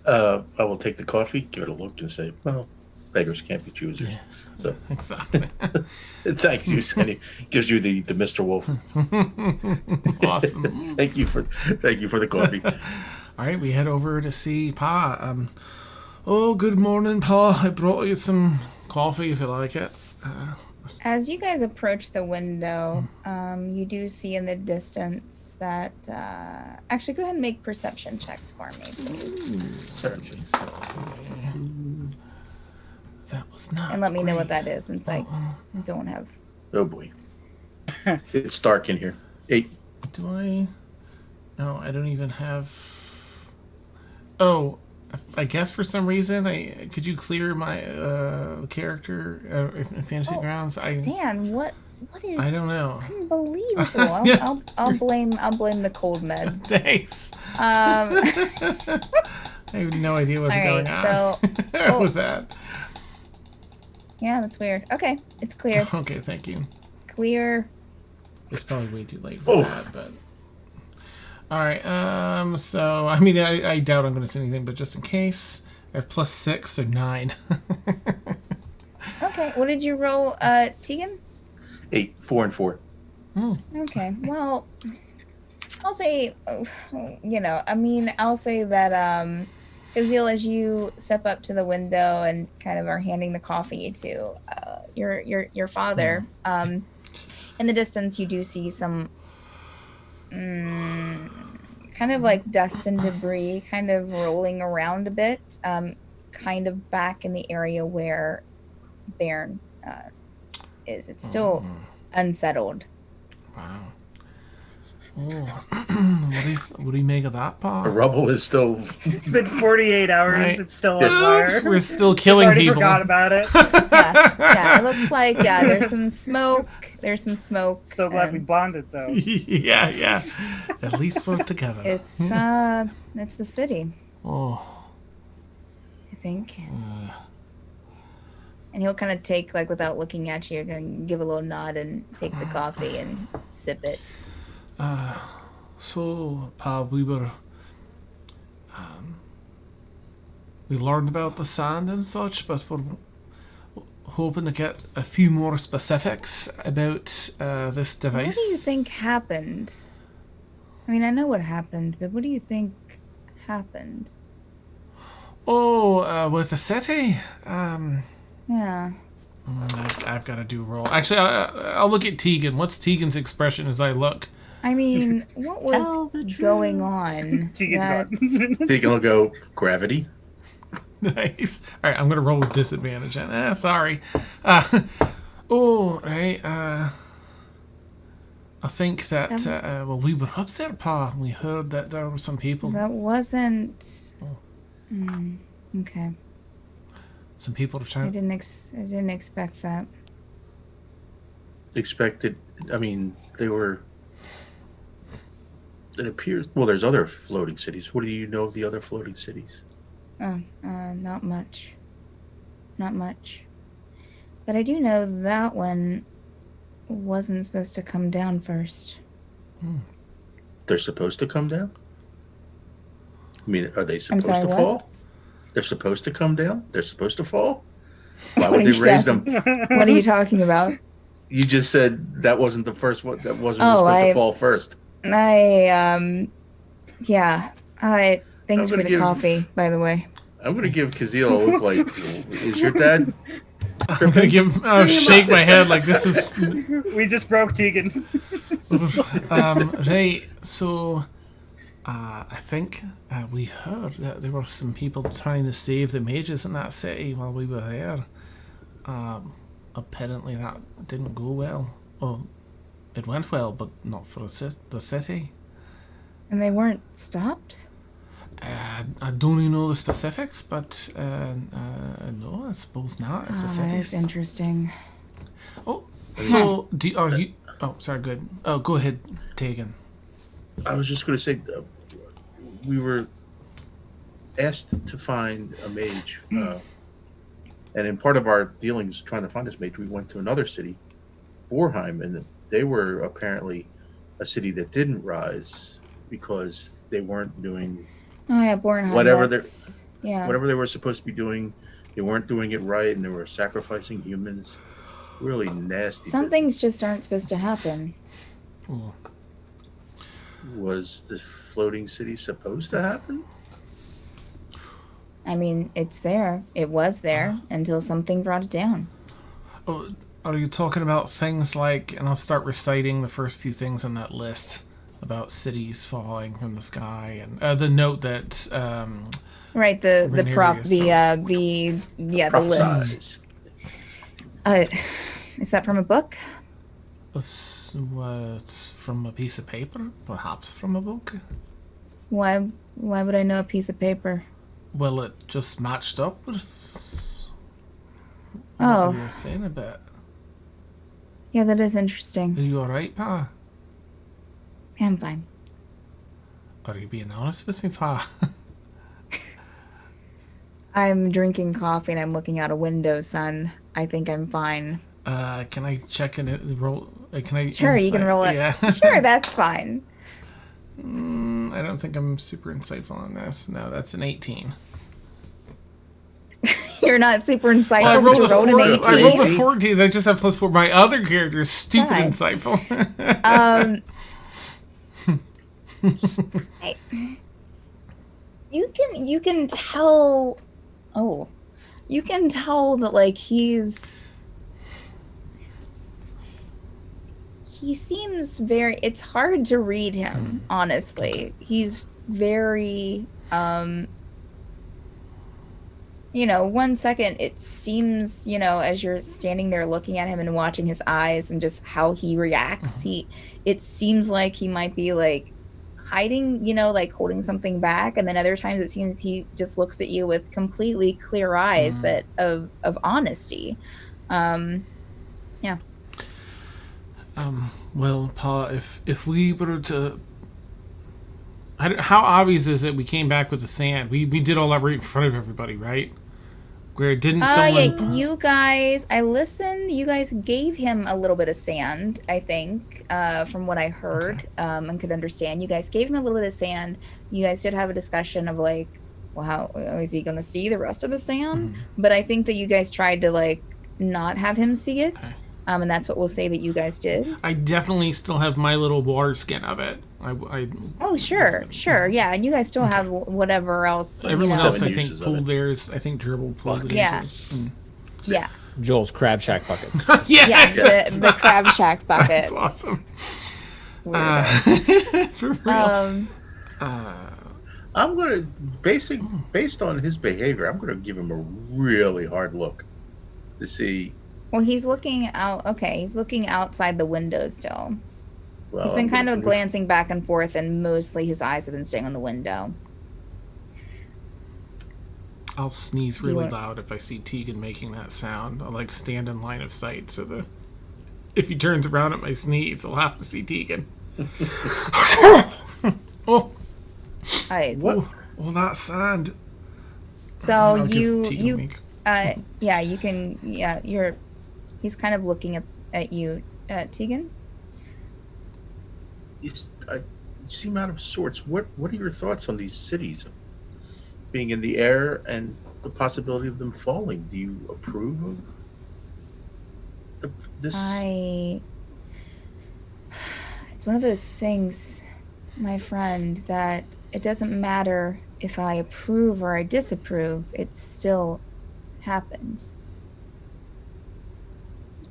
F: I will take the coffee, give it a look, and say, "Well, beggars can't be choosers."
B: Yeah.
F: So
B: Exactly.
F: thanks you, Sandy. Gives you the Mr. Wolf.
B: Awesome.
F: Thank you for the coffee.
B: All right, we head over to see Pa. Oh, good morning, Pa. I brought you some coffee if you like it.
A: As you guys approach the window, you do see in the distance that. Actually, go ahead and make perception checks for me, please.
F: Certainly.
B: That was not.
A: And let me know what
B: great.
A: that is, since I don't have.
F: Oh boy, it's dark in here. 8.
B: Do I? No, I don't even have. Oh, I guess for some reason, could you clear my character in Fantasy Grounds?
A: Dan, what is?
B: I don't know.
A: Unbelievable. I'll blame the cold meds.
B: Thanks.
A: Um,
B: I have no idea what's
A: all right,
B: going on with that.
A: Yeah, that's weird. Okay, it's clear.
B: Okay, thank you.
A: Clear.
B: It's probably way too late for that, but. All right. So I mean, I doubt I'm going to say anything, but just in case, I have +6, so 9.
A: Okay, what did you roll, Teagan?
F: 8, 4, and 4.
A: Okay, well, I'll say, I'll say that, Caszeel, as you step up to the window and kind of are handing the coffee to your father, in the distance you do see some kind of like dust and debris kind of rolling around a bit, kind of back in the area where Bairn is. It's still unsettled.
B: Wow. Oh. What do you make of that, Pa?
F: The rubble is still.
D: It's been 48 hours.
B: Right.
D: It's still on fire.
B: We're still
D: I've
B: killing
D: already
B: people.
D: forgot about it.
A: Yeah, it looks like there's some smoke.
D: So glad we
A: and
D: bonded, though.
B: yeah. At least we're together.
A: It's the city,
B: Oh.
A: I think. And he'll kind of take, like, without looking at you, and give a little nod and take the coffee and sip it.
B: So, Pa, we were. We learned about the sand and such, but we're hoping to get a few more specifics about this device.
A: What do you think happened? I mean, I know what happened, but what do you think happened?
B: Oh, with the city?
A: Yeah.
B: I've got to do a roll. Actually, I'll look at Teagan. What's Teagan's expression as I look?
A: I mean, what was going on?
F: Teagan will go gravity.
B: Nice. All right, I'm gonna roll with disadvantage. Sorry. Right. I think that well, we were up there, Pa. We heard that there were some people.
A: That wasn't. Okay.
B: Some people are
A: I
B: trying.
A: didn't expect that.
F: Expected. I mean, they were. It appears. Well, there's other floating cities. What do you know of the other floating cities?
A: Not much. Not much. But I do know that one wasn't supposed to come down first.
F: They're supposed to come down? I mean, are they supposed to
A: what?
F: fall? They're supposed to come down? They're supposed to fall? Why would they raise them?
A: What are you talking about?
F: You just said that wasn't the first one. That wasn't
A: Oh,
F: supposed to fall first.
A: Thanks for the coffee, by the way.
F: I'm going to give Caszeel a look like, is your dad?
B: I'm gonna shake my head like this is.
D: We just broke Teagan.
B: Right. So, I think we heard that there were some people trying to save the mages in that city while we were there. Apparently that didn't go well. Oh, it went well, but not for the city.
A: And they weren't stopped?
B: I don't even know the specifics, but no, I suppose not. If the
A: That's
B: city's...
A: interesting.
B: Oh, so are you? Oh, sorry. Good. Oh, go ahead, Teagan.
F: I was just going to say, we were asked to find a mage, and in part of our dealings trying to find this mage, we went to another city, Borheim, and they were apparently a city that didn't rise because they weren't doing
A: Oh yeah, Bornholm.
F: whatever they were supposed to be doing. They weren't doing it right, and they were sacrificing humans. Really nasty.
A: Some things just aren't supposed to happen.
B: Oh.
F: Was the floating city supposed to happen?
A: I mean, it's there. It was there until something brought it down.
B: Oh, are you talking about things like? And I'll start reciting the first few things on that list about cities falling from the sky, and the note that.
A: Right. The
B: Ranerius
A: list. Is that from a book?
B: It's from a piece of paper, perhaps from a book.
A: Why would I know a piece of paper?
B: Well, it just matched up with
A: Oh.
B: what you were saying a bit.
A: Yeah, that is interesting.
B: Are you alright, Pa?
A: Yeah, I'm fine.
B: Are you being honest with me, Pa?
A: I'm drinking coffee and I'm looking out a window, son. I think I'm fine.
B: Can I check in roll? Can I?
A: Sure, you can roll it.
B: Yeah.
A: Sure, that's fine.
B: I don't think I'm super insightful on this. No, that's an 18.
A: You're not super insightful,
B: Well, I rolled
A: but you rolled an 18.
B: I rolled a 14. I just have +4. My other character is stupid
A: Fine.
B: insightful.
A: You can tell. Oh, you can tell that like he seems very. It's hard to read him, honestly. He's very. 1 second it seems, as you're standing there looking at him and watching his eyes and just how he reacts, it seems like he might be like hiding, like holding something back, and then other times it seems he just looks at you with completely clear eyes that of honesty. Yeah.
B: Well, Pa, if we were to, how obvious is it we came back with the sand? We did all that right in front of everybody, right? Where didn't someone?
A: Yeah, you guys, I listened. You guys gave him a little bit of sand, I think, from what I heard, and could understand. You guys gave him a little bit of sand. You guys did have a discussion of like, well, how is he going to see the rest of the sand? But I think that you guys tried to like not have him see it.
B: Okay.
A: And that's what we'll say that you guys did.
B: I definitely still have my little water skin of it.
A: Oh, sure. Yeah, and you guys still have whatever else.
B: Everyone else, I
F: Uses
B: think,
F: of
B: pulled
F: it.
B: theirs. I think Jurble pulled it.
A: Yeah. Yeah.
G: Joel's Crab Shack buckets.
B: Yes,
A: Yes, the Crab Shack bucket.
B: That's awesome.
A: Weirdo.
B: For real.
F: I'm gonna based on his behavior, I'm gonna give him a really hard look to see.
A: Well, he's looking out. Okay, he's looking outside the window still.
F: Well,
A: He's been
F: I'm
A: kind
F: gonna-
A: of glancing back and forth, and mostly his eyes have been staying on the window.
B: I'll sneeze
A: Do you
B: really
A: want-
B: loud if I see Teagan making that sound. I'll like stand in line of sight so if he turns around at my sneeze, I'll have to see Teagan. Oh,
F: What?
B: oh, that sand.
A: So
B: I'll give
A: you
B: Teagan make-
A: yeah, you can, yeah, he's kind of looking at you, Teagan.
F: You seem out of sorts. What are your thoughts on these cities being in the air and the possibility of them falling? Do you approve of this?
A: It's one of those things, my friend, that it doesn't matter if I approve or I disapprove, it's still happened.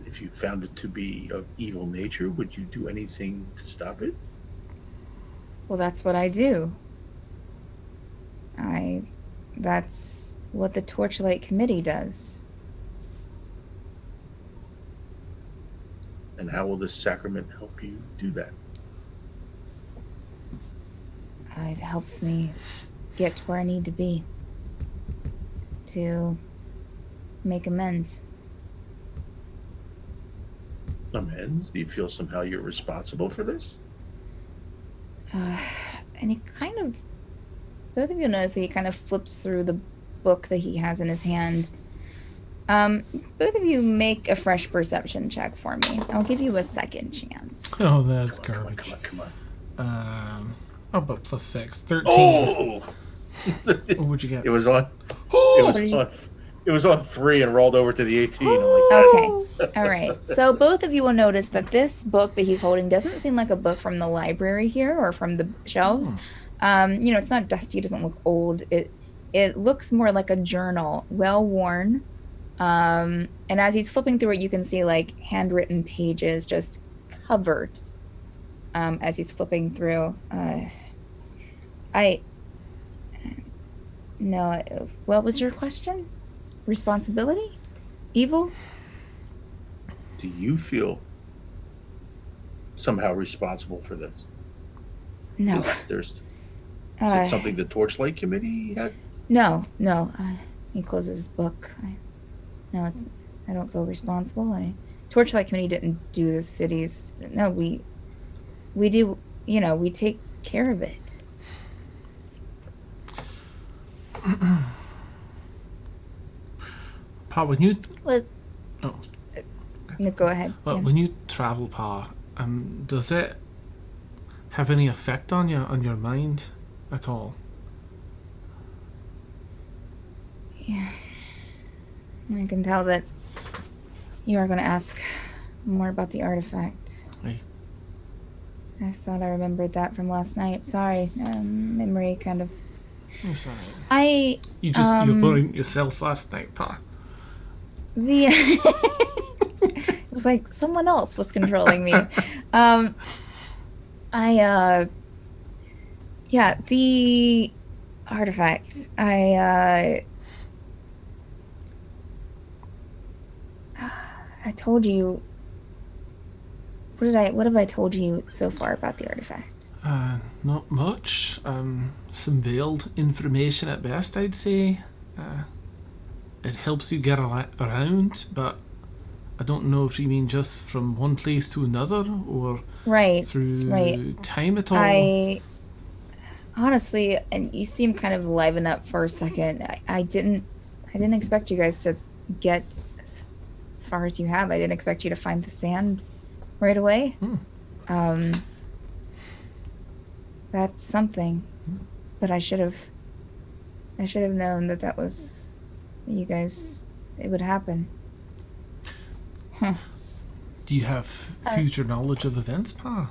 F: If you found it to be of evil nature, would you do anything to stop it?
A: Well, that's what I do. That's what the Torchlight Committee does.
F: And how will this sacrament help you do that?
A: It helps me get to where I need to be. To make amends.
F: Amends? Do you feel somehow you're responsible for this?
A: And he kind of, both of you notice that he kind of flips through the book that he has in his hand. Both of you make a fresh perception check for me. I'll give you a second chance.
B: Oh, that's
F: Come on,
B: garbage.
F: come on.
B: How about +6? 13.
F: Oh!
B: What would you get?
F: It was on. It was on 3 and rolled over to the 18. I'm like,
A: Okay. All right. So both of you will notice that this book that he's holding doesn't seem like a book from the library here or from the shelves. It's not dusty. It doesn't look old. It looks more like a journal, well worn. And as he's flipping through it, you can see like handwritten pages just covered as he's flipping through. No. What was your question? Responsibility? Evil?
F: do you feel somehow responsible for this?
A: No.
F: Is it something the Torchlight Committee had?
A: No. He closes his book. I don't feel responsible. Torchlight Committee didn't do the cities. No, we do. We take care of it.
B: Pa, when you
A: No, go ahead.
B: well,
A: Dan.
B: when you travel, Pa, does it have any effect on your mind at all?
A: Yeah. I can tell that you are going to ask more about the artifact.
B: Hey.
A: I thought I remembered that from last night. Sorry, memory kind of.
B: I'm sorry. You bullied yourself last night, Pa.
A: It was like someone else was controlling me. The artifact. I told you. What have I told you so far about the artifact?
B: Not much. Some veiled information at best, I'd say. It helps you get around, but I don't know if you mean just from one place to another or through time at all.
A: Honestly, and you seem kind of liven up for a second. I didn't expect you guys to get as far as you have. I didn't expect you to find the sand right away. That's something, but I should have known that was you guys. It would happen. Huh.
B: Do you have future knowledge of events, Pa?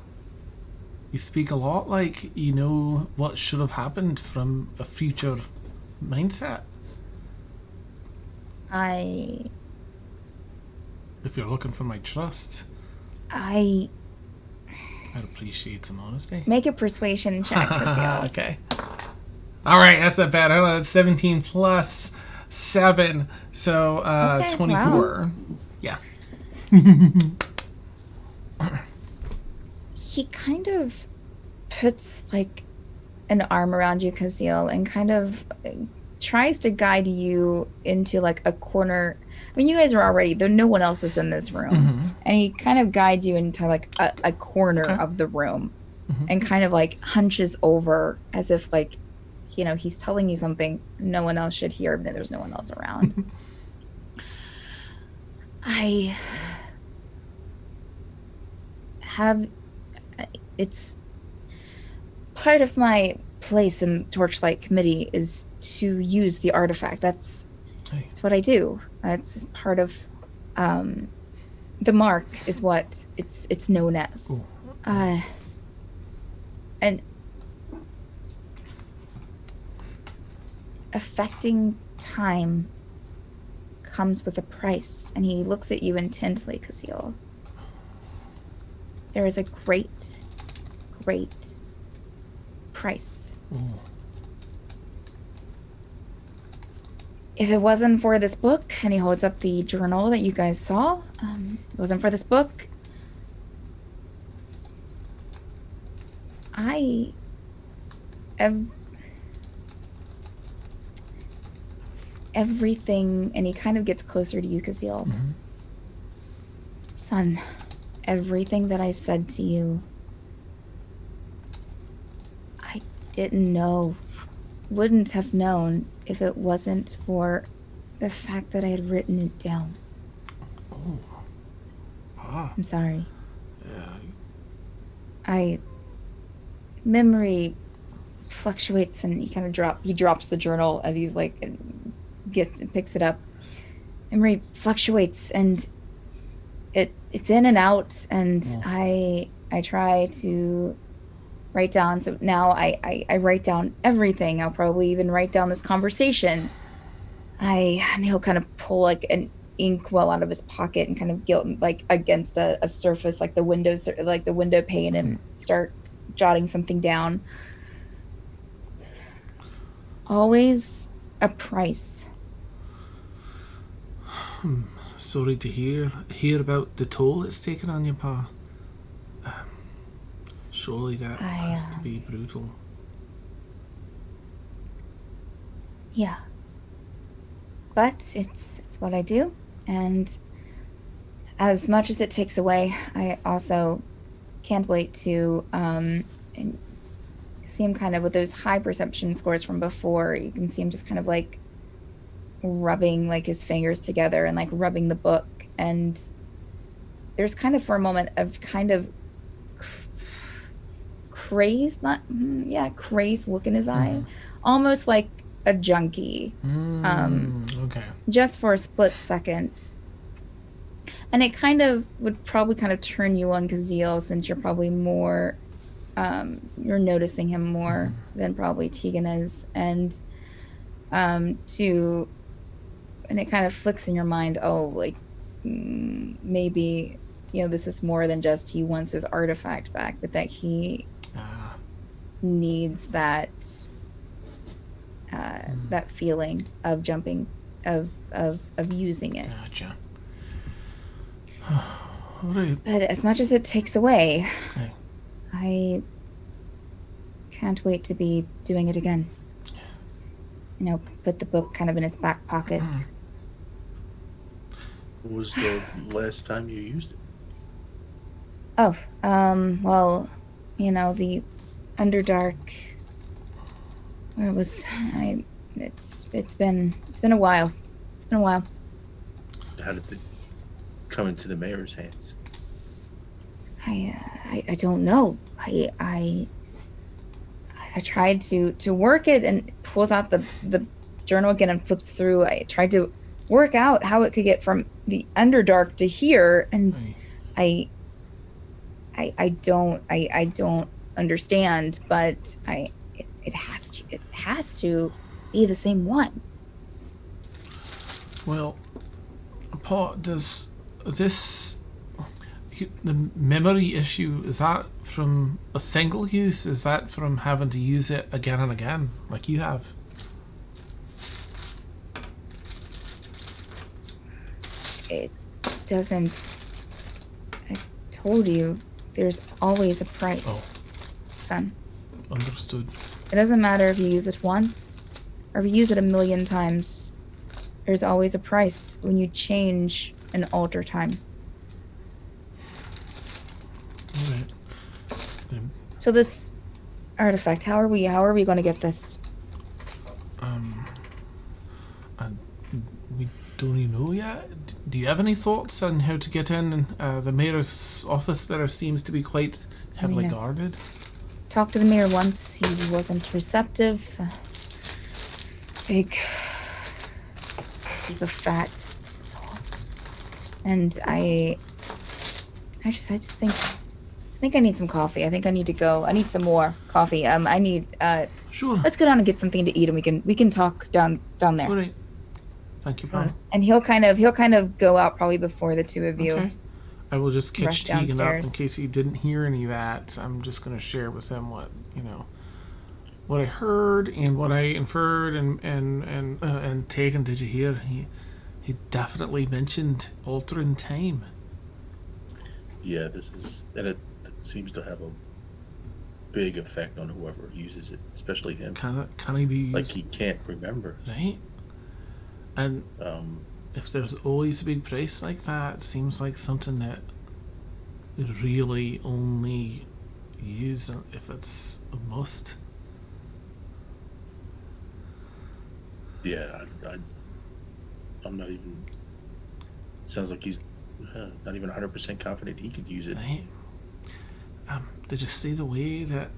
B: You speak a lot like you know what should have happened from a future mindset. If you're looking for my trust, I'd appreciate some honesty.
A: Make a persuasion check, Caszeel.
B: Okay. All right, that's not bad. Oh, that's 17 plus 7, so 24.
A: Wow.
B: Yeah.
A: He kind of puts like an arm around you, Caszeel, and kind of tries to guide you into like a corner. I mean, you guys are already there. No one else is in this room, and he kind of guides you into like a corner of the room, and kind of like hunches over as if like, he's telling you something no one else should hear, but there's no one else around. It's part of my place in Torchlight Committee is to use the artifact. That's what I do. It's part of the mark is what it's known as. And affecting time comes with a price, and he looks at you intently, Caszeel. There is a great price. If it wasn't for this book, and he holds up the journal that you guys saw, it wasn't for this book, everything, and he kind of gets closer to you, Caszeel.
B: Mm-hmm.
A: Son, everything that I said to you, I didn't know, wouldn't have known if it wasn't for the fact that I had written it down.
B: Oh. Ah.
A: I'm sorry.
B: Yeah.
A: Memory fluctuates, and he drops the journal as he's like picks it up. Memory fluctuates, and it's in and out, and I try to write down. So now I write down everything. I'll probably even write down this conversation. And he'll kind of pull like an inkwell out of his pocket and kind of get like against a surface, like the window pane, and start jotting something down. Always a price.
B: Sorry to hear about the toll it's taken on you, Pa. Surely that has to be brutal.
A: Yeah. But it's what I do, and as much as it takes away, I also can't wait to see him kind of with those high perception scores from before. You can see him just kind of like rubbing like his fingers together and like rubbing the book, and there's kind of for a moment of kind of crazed look in his eye, almost like a junkie.
B: Okay.
A: Just for a split second. And it kind of would probably kind of turn you on Caszeel, since you're probably more you're noticing him more than probably Teagan is, and it kind of flicks in your mind, maybe this is more than just he wants his artifact back, but that he needs that that feeling of jumping, of using it.
B: Gotcha. All right.
A: But as much as it takes away,
B: Hey.
A: I can't wait to be doing it again. Put the book kind of in his back pocket.
F: When was the last time you used it?
A: Oh, well, the Underdark. Where was I? It's been a while. It's been a while.
F: How did it come into the mayor's hands?
A: I don't know. I tried to work it, and pulls out the journal again and flips through. I tried to work out how it could get from the Underdark to here, and I don't understand, but it has to be the same one.
B: Well, Paul, does this the memory issue, is that from a single use? Is that from having to use it again and again, like you have?
A: It doesn't. I told you, there's always a price, son.
B: Understood.
A: It doesn't matter if you use it once or if you use it 1,000,000 times. There's always a price when you change and alter time.
B: All right.
A: So this artifact, how are we going to get this?
B: We don't even know yet. Do you have any thoughts on how to get in? The mayor's office there seems to be quite heavily guarded.
A: Talked to the mayor once. He wasn't receptive. Big heap of fat. That's all. And I just think I need some coffee. I think I need to go. I need some more coffee. I need.
B: Sure.
A: Let's go down and get something to eat, and we can talk down there.
B: All right. Thank you, Paul.
A: And he'll kind of go out probably before the two of you.
B: Okay. I will just
A: Rush
B: catch Teagan up in
A: downstairs.
B: case he didn't hear any of that. I'm just going to share with him what I heard and what I inferred, and Teagan, did you hear? He definitely mentioned altering time.
F: Yeah, this is, and it seems to have big effect on whoever uses it, especially him.
B: Can he be used?
F: Like he can't remember.
B: Right? And if there's always a big price like that, it seems like something that you really only use if it's a must.
F: Yeah, I'm not even. Sounds like he's not even 100% confident he could use it.
B: Right? Did you see the way that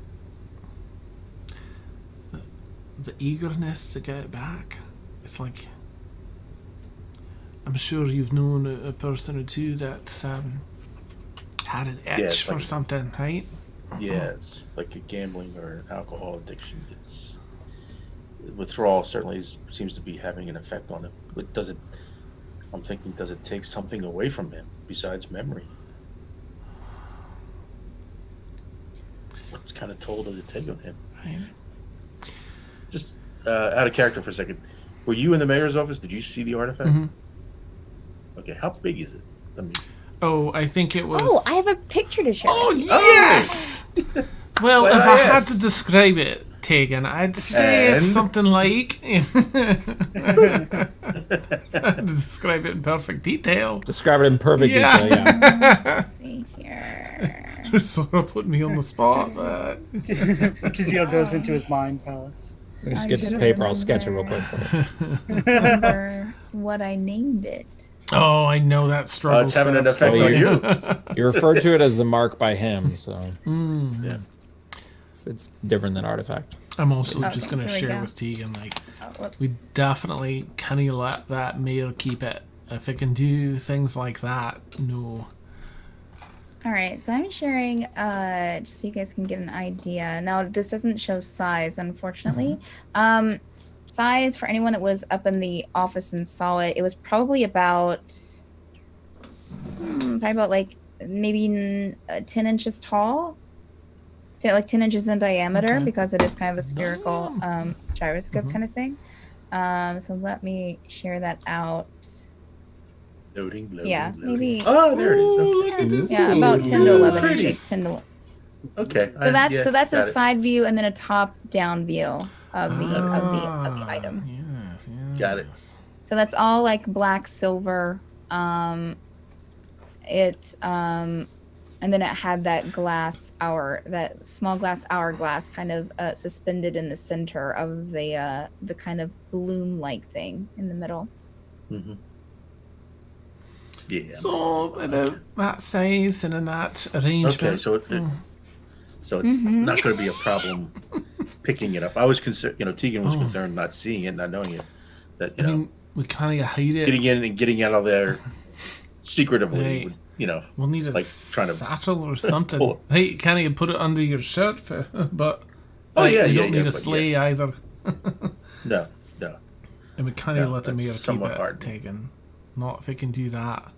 B: the eagerness to get it back? It's like, I'm sure you've known a person or two that's had an itch for
F: like,
B: something, right?
F: Yeah, it's like a gambling or an alcohol addiction. It's withdrawal certainly seems to be having an effect on him. But does it? I'm thinking, does it take something away from him besides memory? What kind of toll does it take on him?
B: Right.
F: Just out of character for a second. Were you in the mayor's office? Did you see the artifact?
B: Mhm.
F: Okay, how big is it? I mean,
B: Oh, I think it was.
A: Oh, I have a picture to share.
B: Oh, yes! Well,
F: Glad
B: if
F: I
B: I had
F: asked.
B: to describe it, Teagan, I'd say it's
F: And?
B: something like. I'd describe it in perfect detail.
G: Describe it in perfect detail, yeah.
A: Let's see here.
B: Sort of put me on the spot, but.
D: Caszeel goes into his mind palace.
G: Let me just
A: I
G: get this
A: don't
G: paper. I'll sketch it real
A: remember.
G: quick for you.
A: Remember what I named it.
B: Oh, I know that struggle.
F: it's having an
B: stuff.
F: effect
G: on
F: you.
G: You referred to it as the mark by him, so
B: Mm.
F: Yeah.
G: it's different than artifact.
B: I'm also
A: Okay,
B: just going to
A: here we
B: share
A: go.
B: with Teagan, like,
A: Oh, whoops.
B: we definitely can't let that mayor keep it. If it can do things like that, no.
A: All right, so I'm sharing just so you guys can get an idea. Now, this doesn't show size, unfortunately. Size, for anyone that was up in the office and saw it, it was probably about like maybe 10 inches tall, like 10 inches in diameter,
B: Okay.
A: because it is kind of a spherical gyroscope kind of thing. So let me share that out.
F: Loading,
A: Yeah,
F: loading.
A: maybe.
F: Oh, there it is.
B: Ooh,
F: Okay.
B: look at this.
A: Yeah, about 10 to
B: Ooh,
A: 11
F: pretty.
A: inches. 10 to
F: Okay.
A: So that's a
F: got it.
A: side view and then a top down view of the item.
B: Yes, yes.
F: Got it.
A: So that's all like black silver. And then it had that that small glass hourglass kind of suspended in the center of the kind of bloom like thing in the middle.
F: Mm-hmm. Yeah.
B: So about that size and in that arrangement.
F: Okay, so it's
A: Mhm.
F: not going to be a problem picking it up. I was concerned, Teagan was
B: Oh.
F: concerned not seeing it, not knowing it, that
B: I mean, we kind of hide it.
F: getting in and getting out of there secretively,
B: Right.
F: would,
B: We'll need a
F: like trying to
B: satchel or something.
F: pull
B: Hey, can't you put it under your shirt? But
F: Oh,
B: like,
F: yeah,
B: we
F: yeah,
B: don't
F: yeah,
B: need a
F: but
B: sleigh either.
F: no.
B: And we can't
F: No,
B: let the
F: that's
B: mayor keep
F: somewhat
B: it
F: hard.
B: taken. Not if it can do that.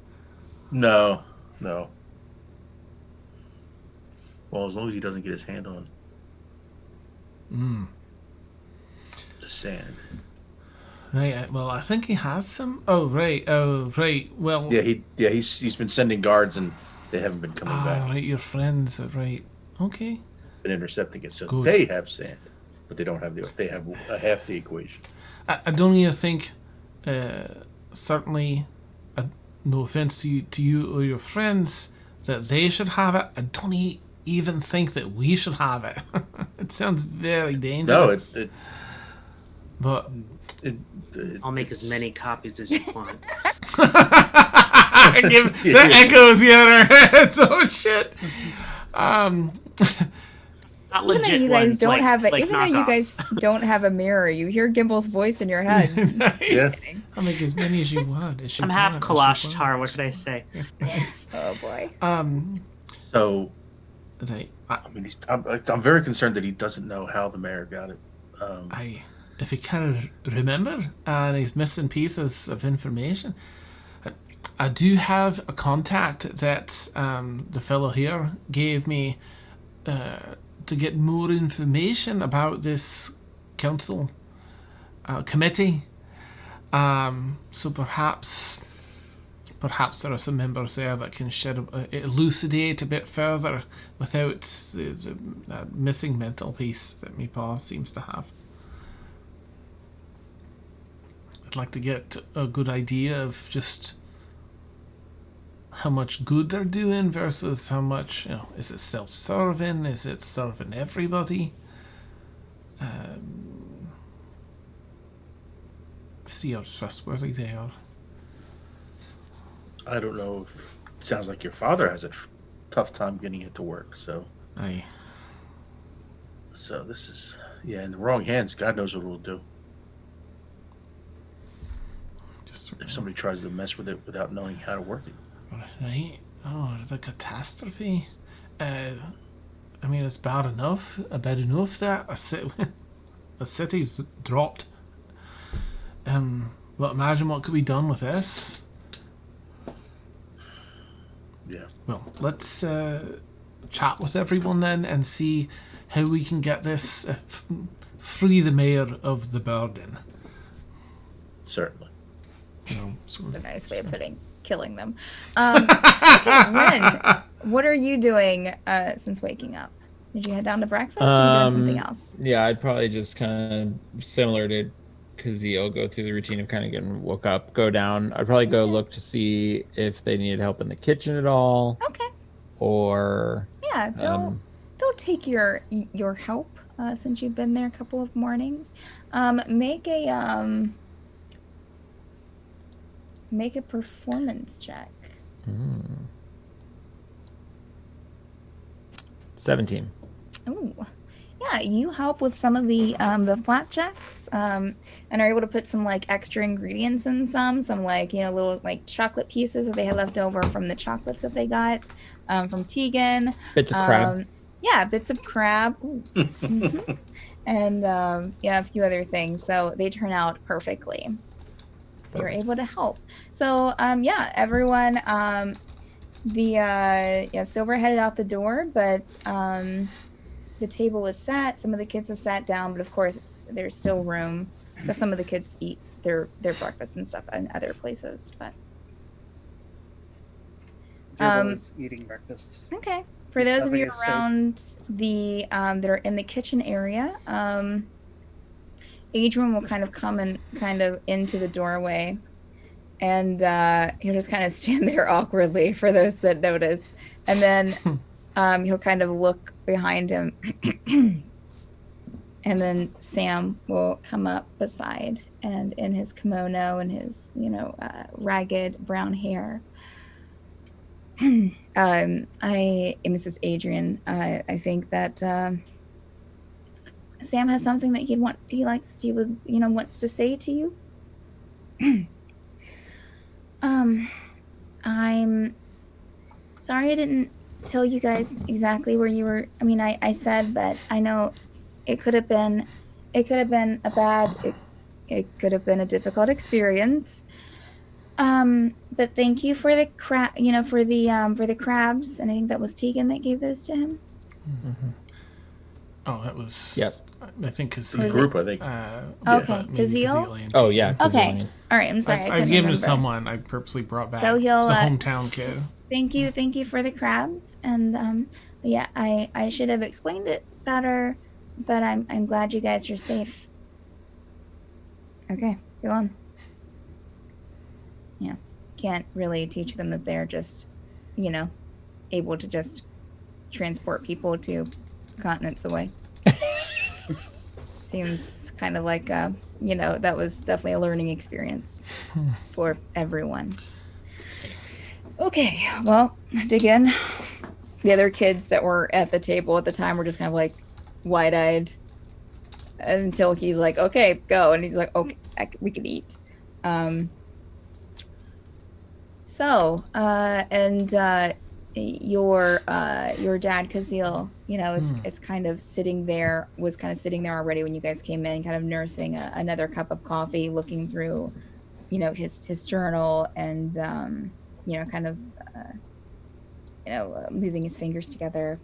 F: No. Well, as long as he doesn't get his hand on the sand.
B: Right. Well, I think he has some. Oh, right. Well.
F: Yeah, he's been sending guards and they haven't been coming back.
B: Right. Your friends. Right. Okay.
F: Been intercepting it, so
B: Good.
F: they have sand, but they don't have they have half the equation.
B: I don't even think. Certainly, no offense to you or your friends, that they should have it. I don't even think that we should have it. It sounds very dangerous.
F: No,
B: But
H: I'll make as many copies as you want.
B: give the echoes here. Oh shit.
H: Not
A: Even though
H: legit
A: you guys
H: ones,
A: don't
H: like,
A: have it,
H: like
A: even though you guys
H: knockoffs.
A: don't have a mirror, you hear Gimble's voice in your head.
F: Yes.
B: I'll make as many as you want.
H: I'm half Kalashtar. What could I say?
A: Oh boy.
F: So,
B: Right.
F: I mean, I'm very concerned that he doesn't know how the mayor got it.
B: If he can't remember and he's missing pieces of information, I do have a contact that the fellow here gave me to get more information about this council committee. So perhaps perhaps there are some members there that can elucidate a bit further without that missing mental piece that me pa seems to have. I'd like to get a good idea of just how much good they're doing versus how much, is it self-serving? Is it serving everybody? See how trustworthy they are.
F: I don't know. It sounds like your father has a tough time getting it to work. So
B: Aye.
F: So this is, in the wrong hands, God knows what it'll do.
B: Just
F: If somebody tries to mess with it without knowing how to work it.
B: right. Oh, the catastrophe. I mean, it's bad enough that a city's dropped. Well, imagine what could be done with this.
F: Yeah.
B: Well, let's chat with everyone then and see how we can get this, free the mayor of the burden.
F: Certainly.
A: It's a nice way of putting killing them. Okay, Ren, what are you doing since waking up? Did you head down to breakfast or are you doing something else?
G: Yeah, I'd probably just kind of similar to Caszeel, go through the routine of kind of getting woke up, go down. I'd probably go look to see if they needed help in the kitchen at all.
A: Okay.
G: Or
A: Yeah, they'll take your help since you've been there a couple of mornings. Make a performance check.
G: 17.
A: Ooh. Yeah, you help with some of the flat checks, and are able to put some like extra ingredients in some like little like chocolate pieces that they had left over from the chocolates that they got from Teagan.
G: Bits of crab.
A: Yeah, bits of crab. Ooh. Mhm. And a few other things. So they turn out perfectly. So you're able to help. So everyone. Silvra headed out the door, but the table is set. Some of the kids have sat down, but of course there's still room because some of the kids eat their breakfast and stuff in other places. But
D: Jurble is eating breakfast.
A: okay, for those of you around the that are in the kitchen area, Adrian will kind of come and kind of into the doorway, and he'll just kind of stand there awkwardly for those that notice, and then he'll kind of look behind him, and then Sam will come up beside, and in his kimono and his ragged brown hair. This is Adrian. I think that Sam has something that wants to say to you. I'm sorry I didn't tell you guys exactly where you were. I mean, I said, but I know it could have been a difficult experience. But thank you for the for the crabs, and I think that was Teagan that gave those to him.
G: Mm-hmm.
B: Oh, that was
G: yes.
B: I think
F: the group. I think.
A: Okay, Caszeel.
G: Oh yeah.
A: Okay. All right. I'm sorry.
B: I gave him to someone. I purposely brought back.
A: So he'll
B: the hometown kid.
A: Thank you for the crabs, and I should have explained it better, but I'm glad you guys are safe. Okay, go on. Yeah, can't really teach them that they're just, able to just transport people to continents away. Seems kind of like, that was definitely a learning experience for everyone. Okay, well, again, the other kids that were at the table at the time were just kind of like wide-eyed until he's like, okay, go. And he's like, okay, we can eat. Your dad, Caszeel, is kind of sitting there already when you guys came in, kind of nursing another cup of coffee, looking through, his journal and, moving his fingers together.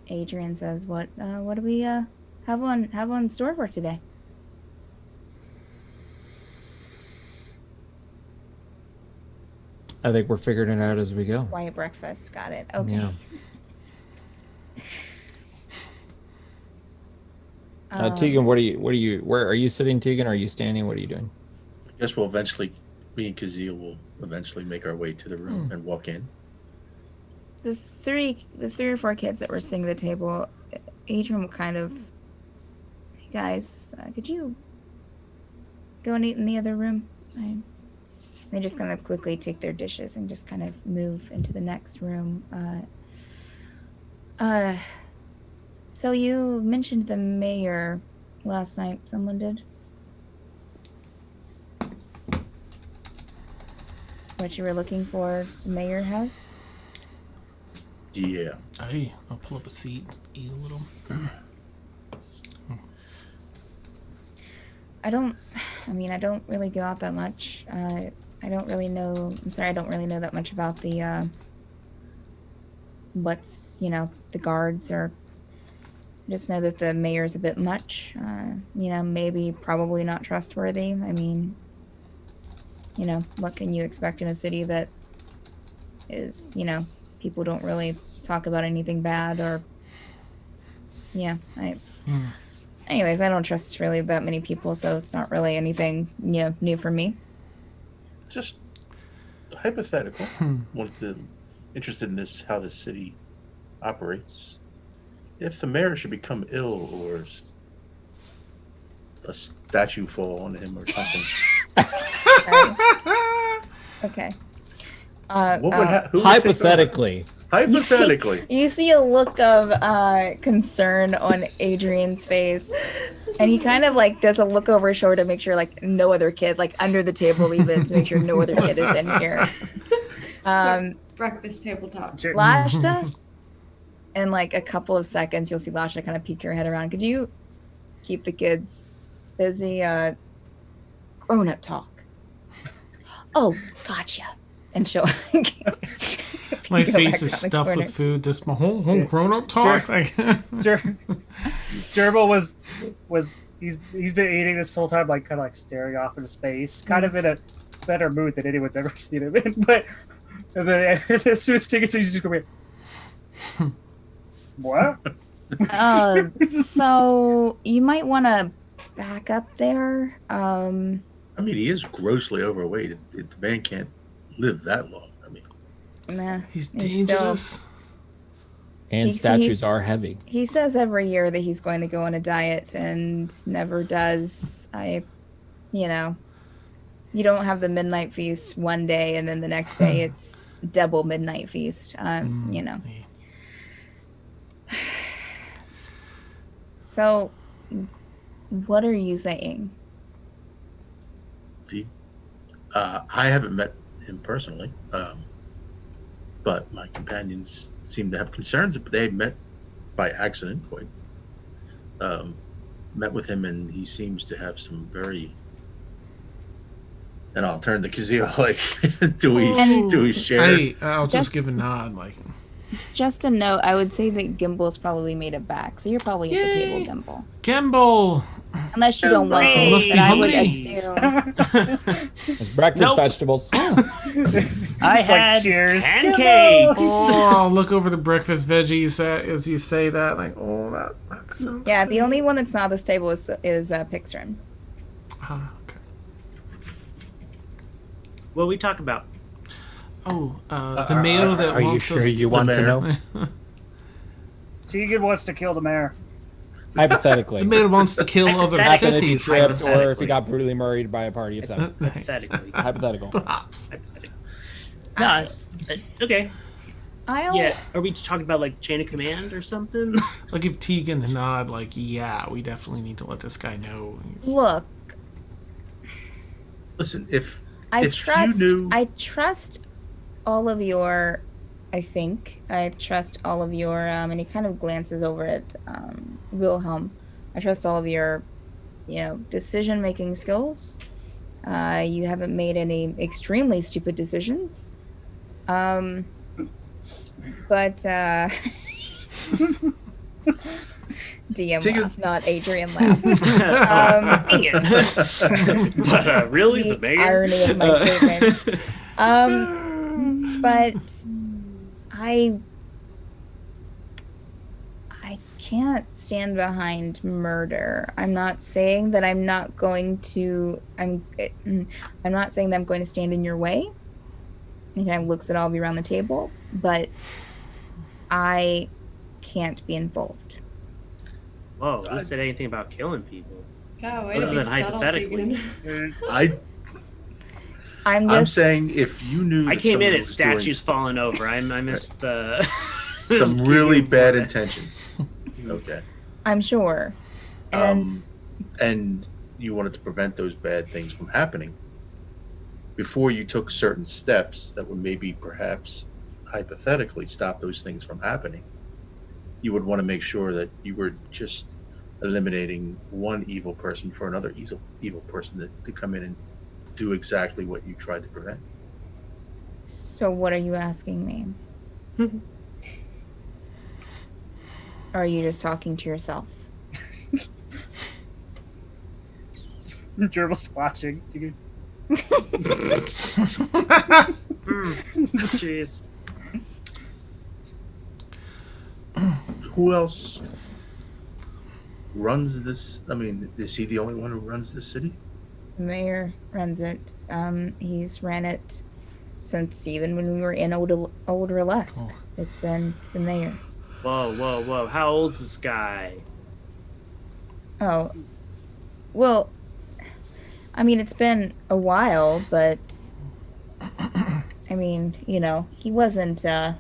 A: Adrian says, what do we have on store for today?
G: I think we're figuring it out as we go.
A: Quiet breakfast. Got it. Okay.
G: Yeah. Teagan, where are you sitting, Teagan? Or are you standing? What are you doing?
F: I guess we'll eventually, me and Caszeel will eventually make our way to the room and walk in.
A: The three or four kids that were sitting at the table, Adrian will kind of, hey guys, could you go and eat in the other room? They just kind of quickly take their dishes and just kind of move into the next room. So you mentioned the mayor last night. Someone did? What you were looking for, the mayor house?
F: Yeah.
B: Hey, I'll pull up a seat, eat a little. I don't really go out that much. I don't really know that much about the, the guards, or just know that the mayor's a bit much. Maybe probably not trustworthy. I mean, what can you expect in a city that is, people don't really talk about anything bad, or, anyways, I don't trust really that many people, so it's not really anything, new for me.
F: Just hypothetical. Interested in this, how this city operates. If the mayor should become ill, or a statue fall on him or something.
A: Okay.
G: Hypothetically.
F: Hypothetically.
A: You see a look of concern on Adrian's face, and he kind of does a look over his shoulder to make sure no other kid, under the table even, to make sure no other kid is in here.
C: Breakfast table talk.
A: Lashta, in a couple of seconds, you'll see Lashta kind of peek her head around. Could you keep the kids busy? Grown-up talk. Oh, gotcha. And she'll...
B: My face is stuffed with food. Just my whole grown-up talk.
D: Jurble was he's been eating this whole time, kind of staring off into space, kind of in a better mood than anyone's ever seen him in. But and then as soon as tickets, he's just going to be, what?
A: So you might want to back up there.
F: I mean, he is grossly overweight. The man can't live that long. I mean,
A: nah,
B: he's dangerous.
G: And statues are heavy.
A: He says every year that he's going to go on a diet and never does. You don't have the midnight feast one day and then the next day it's double midnight feast. So, what are you saying?
F: I haven't met him personally, but my companions seem to have concerns. But they met by accident, quite. Met with him, and he seems to have some very. And I'll turn to Caszeel. Do we share?
B: Hey, I'll just give a nod,
A: Just a note, I would say that Gimble's probably made it back, so you're probably at the table, Gimble.
B: Gimble!
A: Unless you don't want to,
B: Must be
A: but I would
B: hungry.
A: assume.
G: It's breakfast vegetables.
H: I had
D: cheers.
H: pancakes.
B: Oh, look over the breakfast veggies as you say that. That sounds
A: Yeah, the only one that's not at this table is Pixrin.
B: okay.
H: What we talk about?
B: Oh, the mayor that
E: Are you
B: wants
E: sure
B: us
E: you want to know?
D: Teagan wants to kill the mayor.
G: Hypothetically.
B: The mayor wants to kill other
G: Happen if he
B: cities.
G: tripped or if he got brutally murdered by a party of seven.
H: Hypothetically.
G: Hypothetical.
B: Perhaps.
H: No, okay.
A: I'll
H: Yeah, are we talking about the chain of command or something?
B: I'll give Teagan the nod, yeah, we definitely need to let this guy know.
A: look.
F: Listen, if
A: I trust all of your. I trust all of your. And he kind of glances over at Wilhelm. I trust all of your, decision-making skills. You haven't made any extremely stupid decisions. But DM laugh, not Adrian laugh.
H: Dang it. But really, the mayor?
A: Irony of my statement. but I can't stand behind murder. I'm not saying that I'm not going to. I'm not saying that I'm going to stand in your way. He kind of looks at all of you around the table, but I can't be involved.
H: Whoa, who said anything about killing people?
C: God, way
H: Other
C: to be
H: than
C: subtle,
H: hypothetically.
C: Teagan.
A: I'm
F: I'm
A: just
F: saying if you knew
H: I
F: that
H: came
F: someone
H: in at
F: was
H: statues falling over. I missed the
F: doing some really bad intentions. Okay.
A: I'm sure. And
F: And you wanted to prevent those bad things from happening before you took certain steps that would maybe perhaps hypothetically stop those things from happening. You would want to make sure that you were just eliminating one evil person for another evil person to come in and do exactly what you tried to prevent.
A: so what are you asking me? Or are you just talking to yourself?
D: Jurble's watching.
H: Jeez.
F: Who else runs this? I mean, is he the only one who runs this city?
A: The mayor runs it. He's ran it since even when we were in old Relesk.
B: Oh.
A: It's been the mayor.
H: Whoa. How old's this guy?
A: Oh, well, I mean, it's been a while, but I mean, you know, he wasn't, I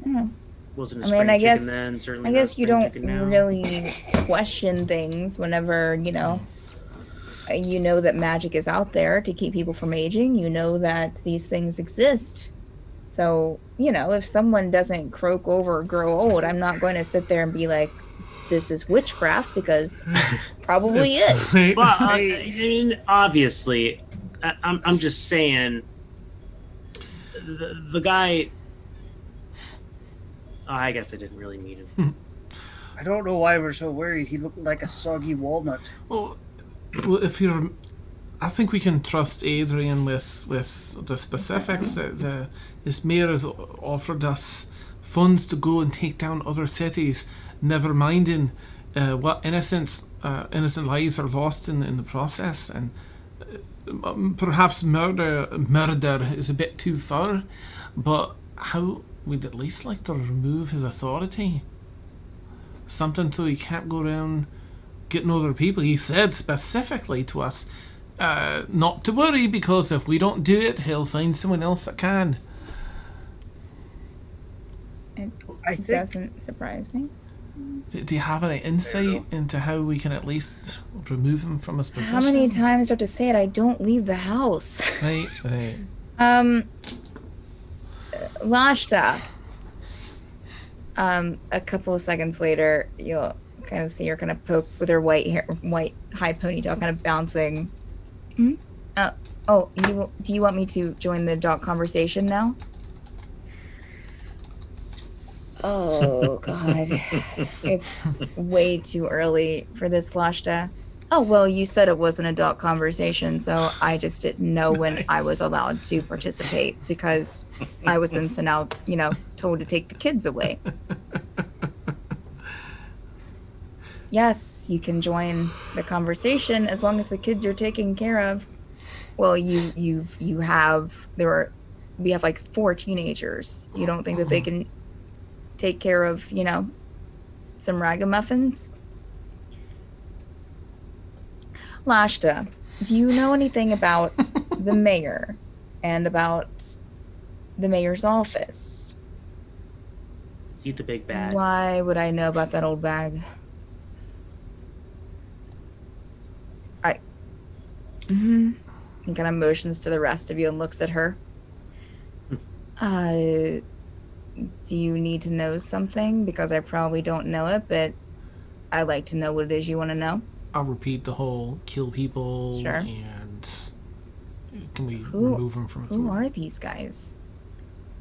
A: don't know.
H: Wasn't a
A: I
H: spring
A: mean, I
H: chicken
A: guess,
H: then, certainly
A: I
H: not a
A: guess you
H: spring
A: don't
H: chicken now.
A: really question things whenever, you know that magic is out there to keep people from aging. You know that these things exist. So, you know, if someone doesn't croak over or grow old, I'm not going to sit there and be like, this is witchcraft, because probably is.
H: Well, I mean, obviously, I'm just saying, the guy. Oh, I guess I didn't really meet him.
D: I don't know why we're so worried. He looked like a soggy walnut.
B: Well, if you're, I think we can trust Adrian with the specifics. This mayor has offered us funds to go and take down other cities, never minding what innocent lives are lost in the process. And perhaps murder is a bit too far, but how we'd at least like to remove his authority. Something so he can't go around getting other people. He said specifically to us not to worry, because if we don't do it, he'll find someone else that can.
A: It
D: I think
A: doesn't surprise me.
B: Do you have any insight into how we can at least remove him from his position?
A: How many times do I have to say it? I don't leave the house.
B: Right.
A: Lashta. A couple of seconds later, you'll kind of see her kind of poke with her white high ponytail kind of bouncing. Do you want me to join the dog conversation now? Oh, God. It's way too early for this, Lashta. Oh, well, you said it wasn't a dog conversation, so I just didn't know when I was allowed to participate, because I was then now, told to take the kids away. Yes, you can join the conversation as long as the kids are taken care of. Well, we have like 4 teenagers. You don't think that they can take care of, some ragamuffins? Lashta, do you know anything about the mayor and about the mayor's office?
H: Eat the big bad.
A: Why would I know about that old bag? He kind of motions to the rest of you and looks at her. Do you need to know something? Because I probably don't know it, but I'd like to know what it is you want to know.
B: I'll repeat the whole kill people.
A: Sure.
B: And can we remove them from
A: Who are these guys?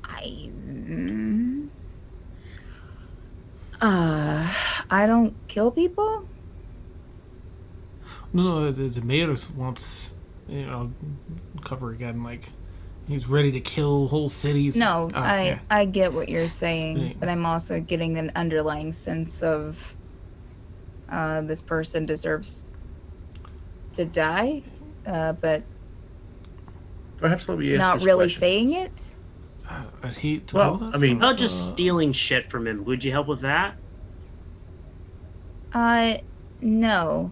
A: I don't kill people?
B: No, the mayor wants, cover again, like, He's ready to kill whole cities.
A: No,
B: Yeah.
A: I get what you're saying,
B: Right.
A: but I'm also getting an underlying sense of this person deserves to die, but
F: Perhaps let me ask
A: not
F: this
A: really
F: question.
A: saying it.
B: I'd hate to
F: Well,
B: know that
F: I mean-
B: from-
H: About just stealing shit from him. Would you help with that?
A: No.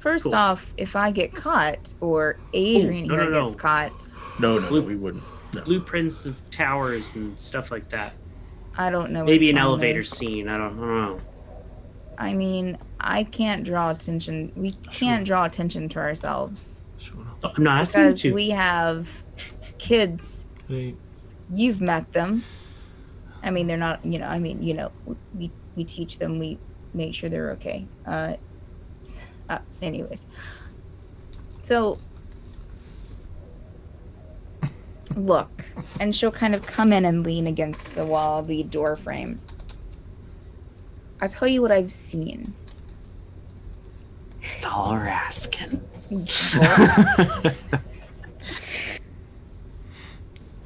A: First
H: Cool.
A: off, if I get caught or Adrian
H: no,
A: here
H: no,
A: gets
H: no.
A: caught,
F: No,
H: Blue-
F: we wouldn't. No.
H: Blueprints of towers and stuff like that.
A: I don't know.
H: Maybe
A: where
H: an
A: to find
H: elevator
A: those.
H: scene. I don't know.
A: I mean, I can't draw attention. We can't draw attention to ourselves
B: Sure.
H: I'm not asking you
A: because
H: to.
A: we have kids.
B: Right.
A: You've met them. I mean, they're not. We teach them. We make sure they're okay. Anyways, so look, and she'll kind of come in and lean against the wall, the door frame. I'll tell you what I've seen.
H: That's all we're asking.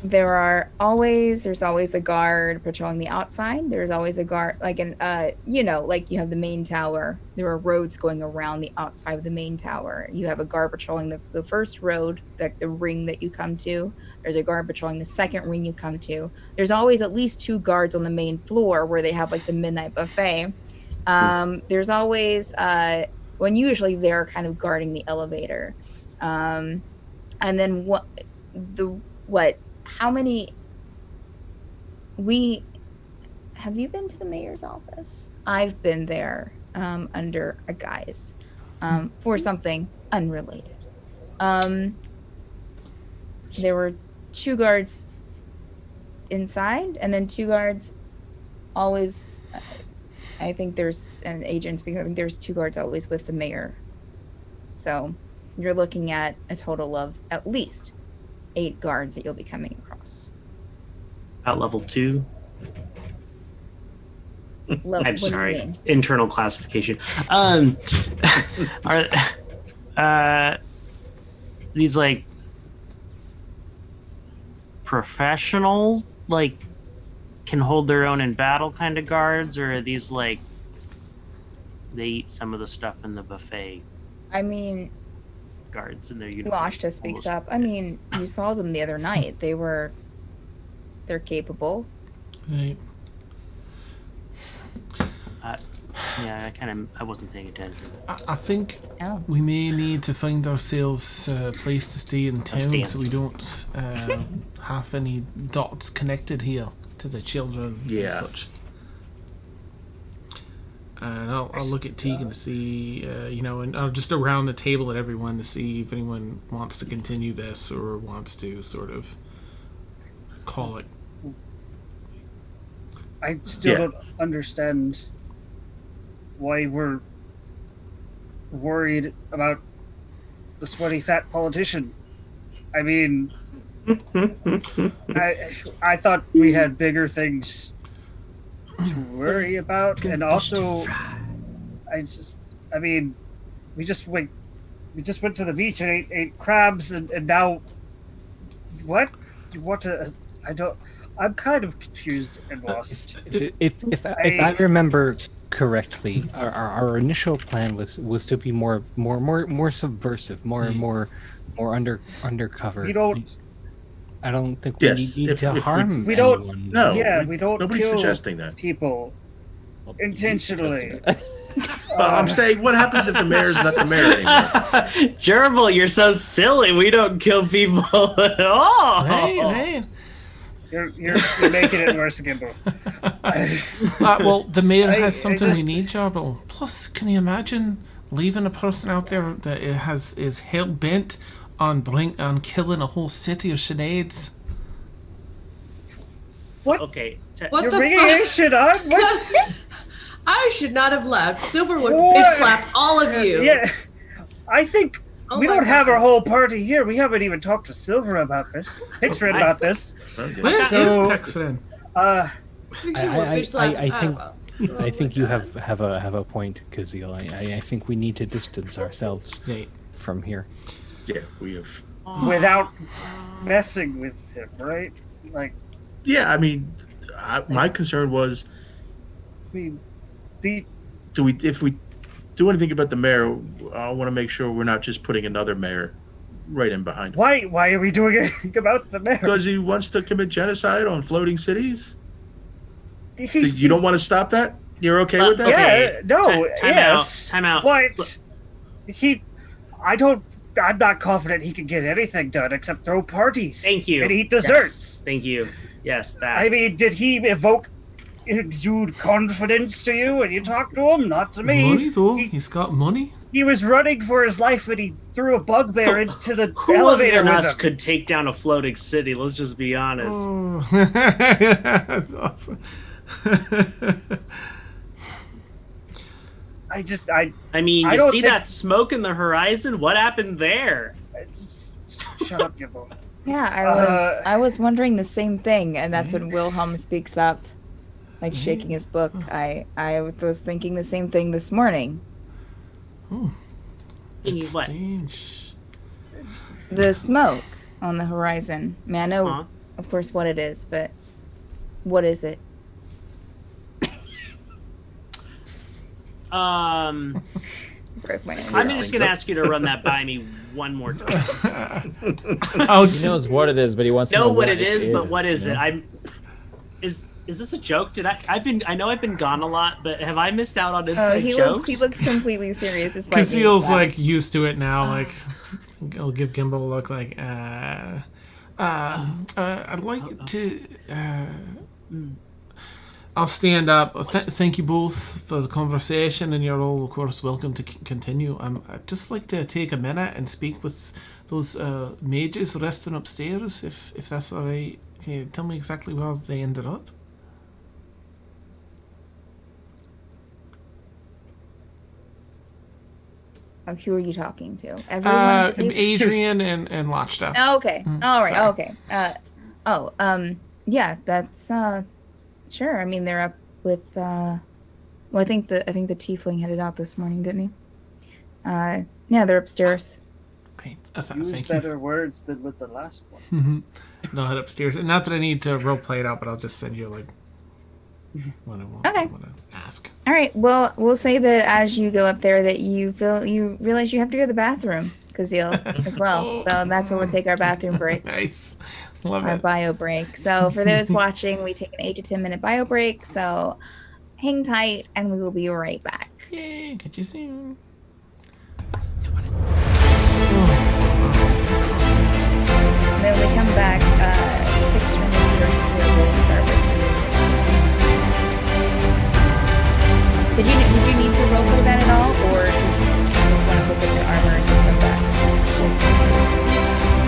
A: There's always a guard patrolling the outside. There's always a guard, like like you have the main tower. There are roads going around the outside of the main tower. You have a guard patrolling the first road, like the ring that you come to. There's a guard patrolling the second ring you come to. There's always at least 2 guards on the main floor where they have like the midnight buffet. There's always when usually they're kind of guarding the elevator. And then how many have you been to the mayor's office? I've been there under a guise for something unrelated. There were 2 guards inside and then 2 guards always I think there's an agent because I think there's 2 guards always with the mayor. So you're looking at a total of at least 8 guards that you'll be coming across.
H: At level 2.
A: What
H: I'm
A: do you
H: sorry.
A: mean?
H: Internal classification. Are these like professional, like can hold their own in battle kind of guards, or are these like they eat some of the stuff in the buffet
A: I mean,
H: guards in their uniform?
A: Washta speaks up. I mean, you saw them the other night. They're capable.
B: Right.
H: Yeah, I wasn't paying attention.
B: I think
A: Oh.
B: we may need to find ourselves a place to stay in town
H: stands.
B: so we don't have any dots connected here to the children
F: Yeah.
B: and such. And I'll look at Teagan to see, and I'll just around the table at everyone to see if anyone wants to continue this or wants to sort of call it.
D: I still
F: Yeah.
D: don't understand why we're worried about the sweaty fat politician. I mean, I thought we had bigger things to worry about, and also, we just went to the beach and ate crabs, and now, what? You want to? I'm kind of confused and lost.
E: If I remember correctly, our initial plan was to be more subversive, more undercover.
D: We don't.
E: I don't think
F: Yes,
E: we need
F: if
E: to
F: we-
E: harm
D: we don't-
E: anyone.
F: No.
D: Yeah, we don't
F: Nobody's
D: kill
F: suggesting that.
D: people intentionally.
F: Well, I'm saying, what happens if the mayor's not the mayor anymore?
H: Jurble, you're so silly. We don't kill people at all.
B: Hey.
D: You're making it worse, Gimble.
B: Well, the mayor
D: I
B: has something
D: just-
B: we need, Jurble. Plus, can you imagine leaving a person out there that is hell bent on killing a whole city of Sineads?
H: Okay.
C: What
D: You're
C: the
D: bringing
C: fuck?
D: this shit up? What?
C: I should not have left. Silver would
D: What?
C: bitch slap all of you.
D: Yeah, I think
C: Oh
D: we
C: my
D: don't have
C: God.
D: our whole party here. We haven't even talked to Silvra about this. Pixred about this.
F: Okay.
B: Where is
D: So-
B: Pexrin?
C: She would bitch slap-
E: I think you have a point, Caszeel. I think we need to distance ourselves
B: Right.
E: from here.
F: Yeah, we have.
D: without messing with him, right? Like,
F: Yeah, I mean, my concern was,
D: I mean,
F: if we do anything about the mayor, I want to make sure we're not just putting another mayor right in behind him.
D: why are we doing anything about the mayor?
F: Because he wants to commit genocide on floating cities?
D: He's,
F: You don't want to stop that? You're okay with that?
H: Okay.
D: Yeah, no,
H: Time out.
D: but I'm not confident he can get anything done except throw parties.
H: Thank you.
D: And eat desserts.
H: Yes, thank you. Yes, that.
D: I mean, did he exude confidence to you when you talked to him? Not to me.
B: Money though. He's got money.
D: He was running for his life when he threw a bugbear into the
H: Who other
D: elevator
H: than
D: with
H: us
D: him.
H: could take down a floating city? Let's just be honest.
B: Oh. That's awesome.
D: I
H: mean,
D: I
H: you
D: don't
H: see
D: think-
H: that smoke in the horizon? What happened there?
D: Shut up, Gimble.
A: Yeah, I was wondering the same thing, and that's when Wilhelm speaks up, like shaking his book. I was thinking the same thing this morning.
B: Oh,
H: Thinking
B: that's
H: what?
B: strange.
A: The smoke on the horizon. I mean, I know,
H: Huh?
A: of course, what it is, but what is it? Broke my own
H: I'm
A: drawing.
H: just gonna ask you to run that by me one more time.
B: Oh,
G: He knows what it is, but he wants to
H: Know
G: know
H: what it is, but what is
G: you
H: it?
G: know?
H: Is this a joke? I know I've been gone a lot, but have I missed out on
A: Oh,
H: inside
A: he
H: jokes?
A: looks completely serious. Despite being
B: Cazeel's
A: laughing.
B: like used to it now. Like, I'll give Gimble a look. Like, I'd like to. I'll stand up. Thank you both for the conversation, and you're all, of course, welcome to continue. I'd just like to take a minute and speak with those mages resting upstairs, if that's all right. Can you tell me exactly where they ended up?
A: Oh, who are you talking to? Everyone at the table?
B: Adrian and Lachta.
A: Oh, okay. All right.
B: Sorry.
A: Okay. Yeah, that's sure. I mean, they're up with well, I think the tiefling headed out this morning, didn't he? Yeah, they're upstairs.
B: Great.
D: Use
B: Thank you.
D: better words than with the last one.
B: Mhm. No, head upstairs. And not that I need to roleplay it out, but I'll just send you like what I want.
A: Okay.
B: I want to ask.
A: All right. Well, we'll say that as you go up there, that you realize you have to go to the bathroom, Caszeel, as well. So that's when we'll take our bathroom break.
B: Nice. Love
A: Our
B: it.
A: bio break. So for those watching, we take an 8 to 10 minute bio break. So hang tight, and we will be right back.
B: Yay, catch you soon.
A: And then when we come back, Pixar and Adrian will start with you. Did you need to roll for that at all, or did you just want to look at your armor and just come back?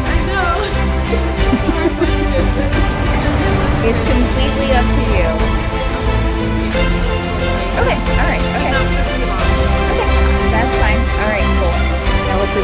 C: I know.
A: It's completely up to you. Okay, all right, okay. Okay, that's fine. All right, cool. Now let's do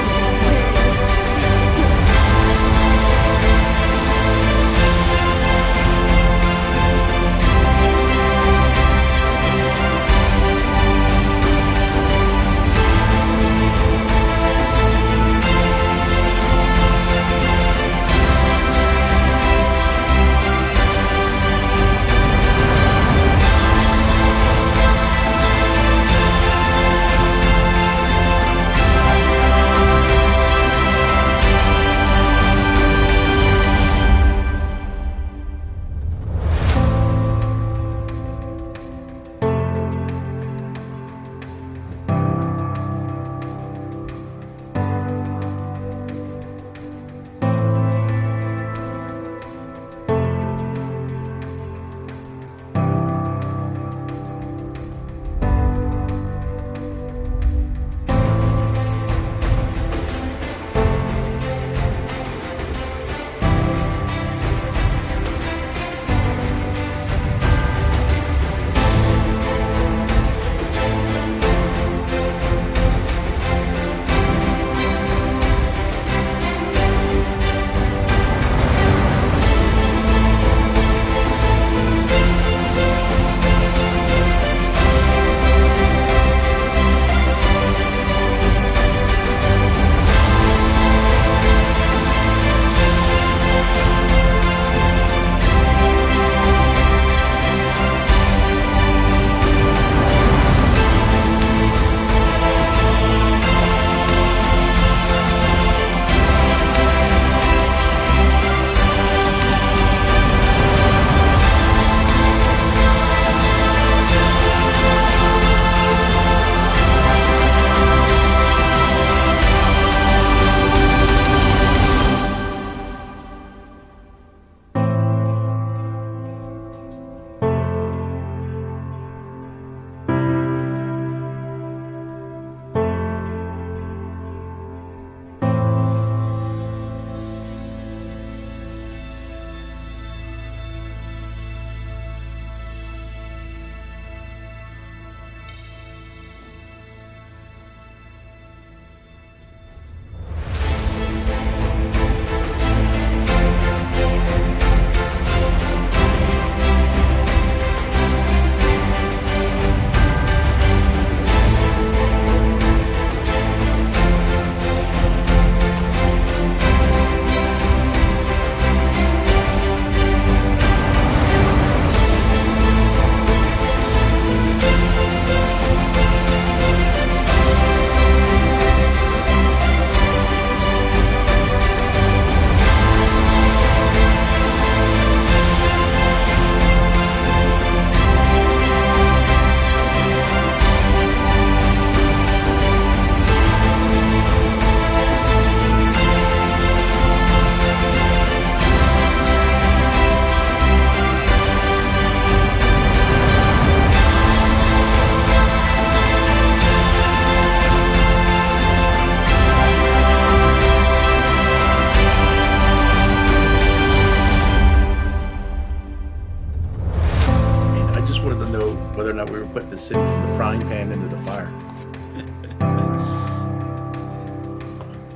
F: putting the city from the frying pan into the fire.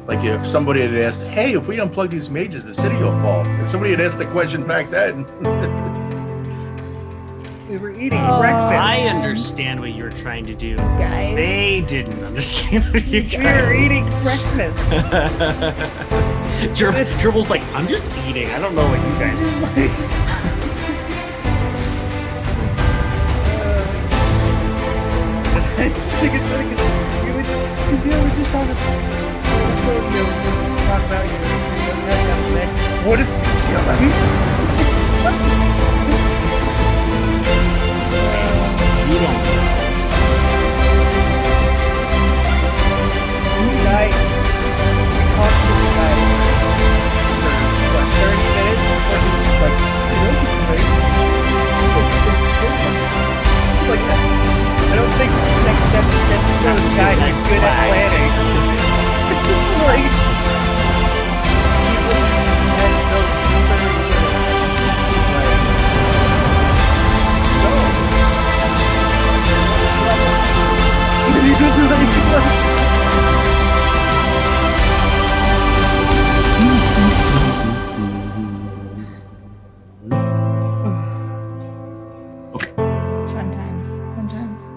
F: Like if somebody had asked, "Hey, if we unplug these mages, the city will fall." If somebody had asked the question back then.
D: We were eating breakfast.
H: I understand what you were trying to do.
A: Guys.
H: They didn't understand what you were
D: We
H: trying
D: were
H: to
D: eating breakfast.
H: do. Jurble's like, I'm just eating. I don't know what you guys
D: Just like. I just think it's funny because we were just talking about your what if
H: You don't.
D: guy, we talked to the guy for what, 30 minutes before he was just like, like that. I don't think the next step is to the guy who's good at planning. Like,
A: Fun times. Fun times.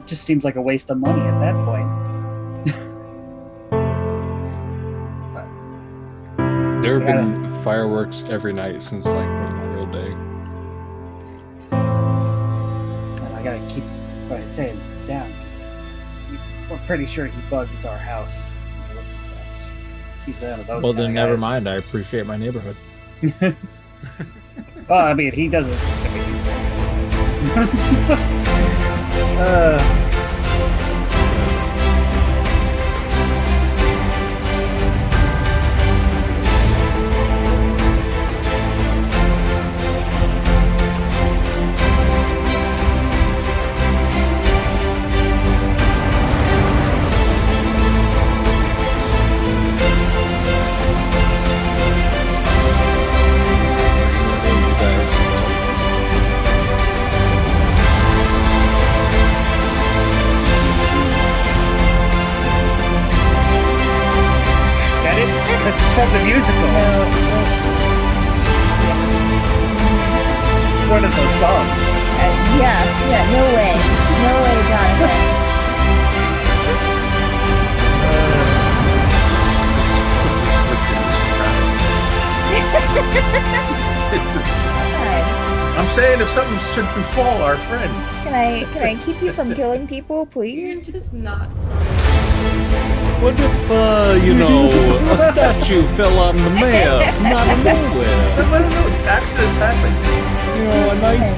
D: just seems like a waste of money at that point.
E: There have been fireworks every night since like Memorial Day.
D: And I gotta keep what I say down. We're pretty sure he bugged our house. He listens to us. He's one of those
G: Well,
D: kind
G: then
D: of
G: never
D: guys.
G: mind. I appreciate my neighborhood.
D: Well, I mean, he doesn't. musical. One of those songs.
A: Yeah, no way. No way, Jonathan.
F: I'm saying if something should befall our friend.
A: Can I keep you from killing people,
C: You're
A: please?
C: just not
I: What if, a statue fell on the mayor, not of nowhere?
F: I don't know. Accidents happen.
I: A nice,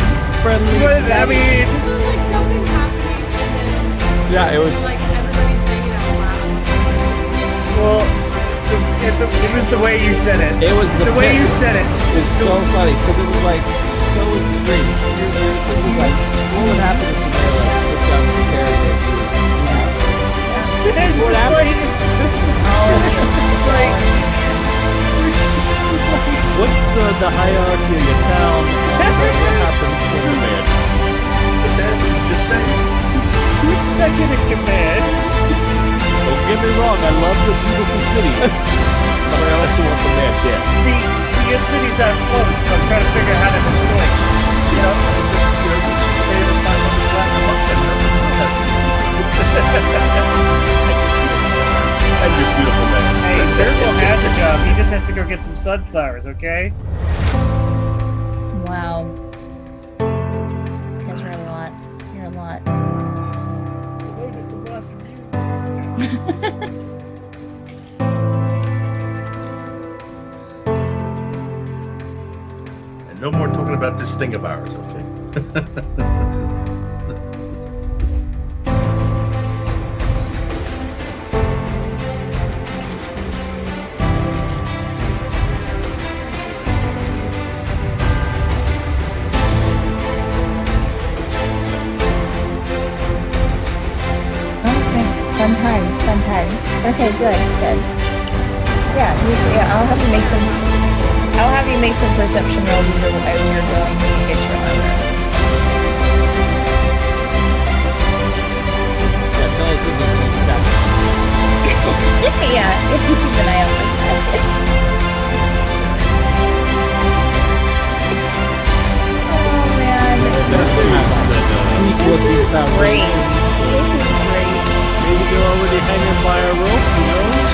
I: friendly
D: I
I: statue.
D: mean,
C: So like something happening and then
G: Yeah, it was.
C: like everybody's saying it out loud.
D: well, it was the way you said it.
G: It was
D: The way you said it.
G: It's so funny because it was like so extreme. It was like, what would happen if the mayor like put down the stairs and
D: What happened?
I: What's the hierarchy of your town? What happens when the mayor
F: Just saying.
D: Who's second in command?
I: Don't get me wrong, I love the beautiful city. But I also want the mayor dead.
D: See, your city's not full, so I'm trying to figure out how to destroy it.
F: You know, say this time on the left and look and you're beautiful man.
D: Hey, Jurble has a job. He just has to go get some sunflowers, okay?
A: Wow. That's really a lot. You're a lot.
F: And no more talking about this thing of ours, okay?
A: Fun times. Okay, good. Yeah, I'll have you make some perception rolls as you're going to get your armor.
G: Yeah, tell us if it's stuff.
A: Yeah, if you keep an eye out for that. Oh man,
G: This is
A: great. This is great.
I: Maybe they're already hanging by a rope, who knows?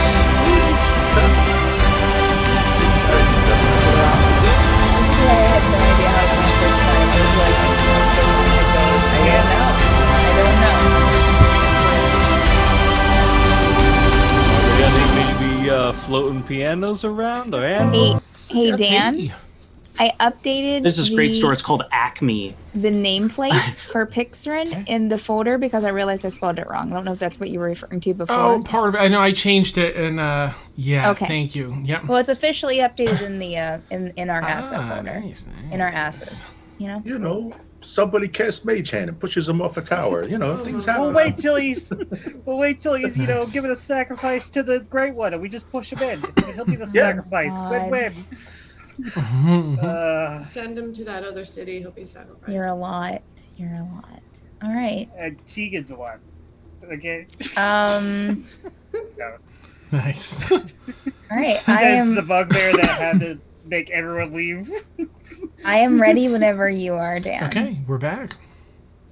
A: I had no idea how it went this time. I was like, I don't know.
I: Maybe floating pianos around or animals?
A: Hey Dan, I updated
H: There's this great store. It's called Acme.
A: the nameplate for Pixrin in the folder because I realized I spelled it wrong. I don't know if that's what you were referring to before.
B: Oh, part of it. I know I changed it, and yeah.
A: Okay.
B: Thank you. Yep.
A: Well, it's officially updated in the in our asset folder.
B: Nice.
A: In our asses. You know?
F: You know, somebody casts Mage Hand and pushes him off a tower. You know, things happen.
D: We'll wait till he's, giving a sacrifice to the Great One, and we just push him in. He'll be the sacrifice.
A: God.
D: Win-win.
C: Send him to that other city. He'll be sacrificed.
A: You're a lot. All right.
D: And Teagan's the one. Okay.
B: Nice.
A: All right.
D: Says the bugbear that had to make everyone leave.
A: I am ready whenever you are, Dan.
B: Okay, we're back.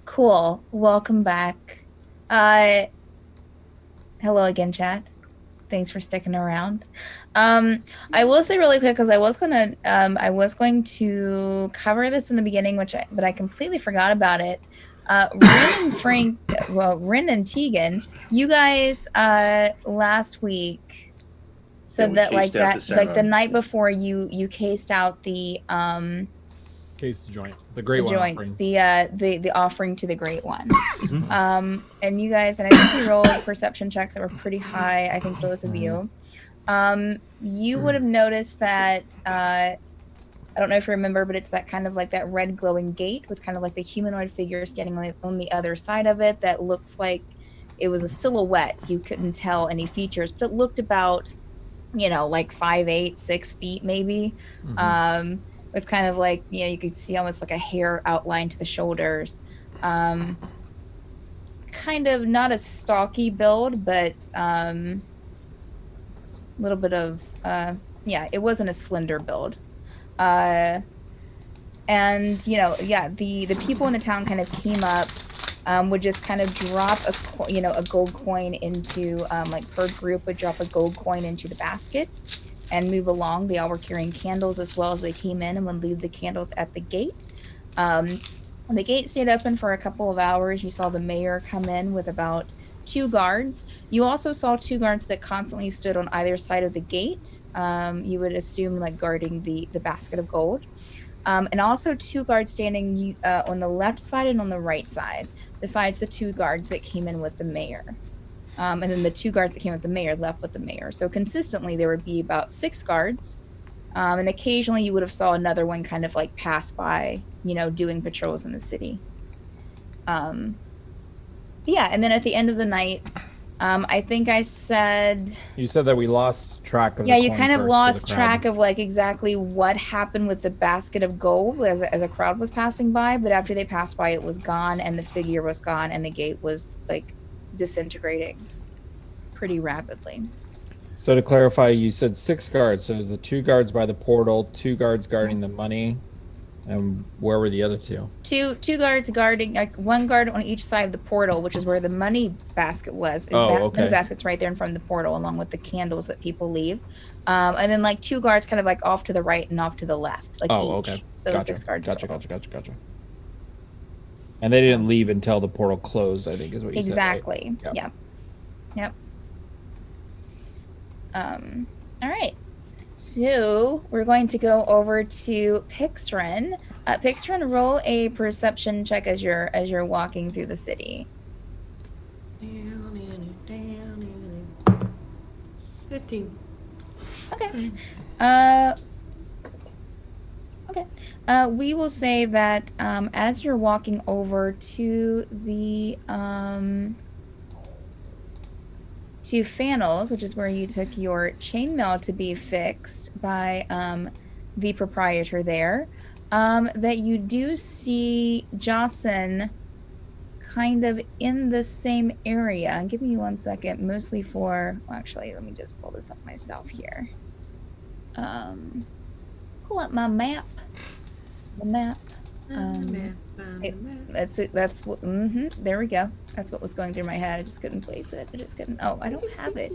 A: Cool. Welcome back. Hello again, chat. Thanks for sticking around. I will say really quick because I was going to cover this in the beginning, but I completely forgot about it. Rin and Teagan, you guys last week said that like the night before you cased out the
G: Case the joint. The Great One
A: joint,
G: offering.
A: the offering to the Great One. And you guys, and I think you rolled perception checks that were pretty high. I think both of you. You would have noticed that. I don't know if you remember, but it's that kind of like that red glowing gate with kind of like the humanoid figure standing on the other side of it. That looks like it was a silhouette. You couldn't tell any features, but it looked about, like 5'8", 6 feet maybe. With kind of like, you could see almost like a hair outline to the shoulders. Kind of not a stocky build, but a little bit of it wasn't a slender build. And the people in the town kind of came up, would just kind of drop a gold coin into per group would drop a gold coin into the basket and move along. They all were carrying candles as well as they came in, and would leave the candles at the gate. The gate stayed open for a couple of hours. You saw the mayor come in with about 2 guards. You also saw 2 guards that constantly stood on either side of the gate. You would assume guarding the basket of gold. And also 2 guards standing on the left side and on the right side, besides the 2 guards that came in with the mayor. And then the 2 guards that came with the mayor left with the mayor. So consistently there would be about 6 guards. And occasionally you would have saw another one kind of pass by, doing patrols in the city. And then at the end of the night, I think I said...
G: You said that we lost track of
A: Yeah, you kind of lost track of exactly what happened with the basket of gold as a crowd was passing by, but after they passed by, it was gone, and the figure was gone, and the gate was disintegrating pretty rapidly.
G: So to clarify, you said 6 guards. So it was the 2 guards by the portal, 2 guards guarding the money, and where were the other 2?
A: Two guards guarding, 1 guard on each side of the portal, which is where the money basket was.
G: Oh, okay.
A: The basket's right there in front of the portal, along with the candles that people leave. And then 2 guards kind of off to the right and off to the left, each.
G: Okay.
A: So
G: Gotcha.
A: 6 guards.
G: Gotcha. And they didn't leave until the portal closed, I think is what you
A: exactly.
G: said. Right?
A: Yep. All right. So we're going to go over to Pixrin. Pixrin, roll a perception check as you're walking through the city.
C: 15.
A: Okay. Okay. We will say that as you're walking over to the to Fanne'ls, which is where you took your chainmail to be fixed by the proprietor there, that you do see Jocyn kind of in the same area. And give me 1 second, mostly for, well, actually, let me just pull this up myself here. Pull up my map. The map. That's it. That's what. There we go. That's what was going through my head. I just couldn't place it. Oh, I don't have it.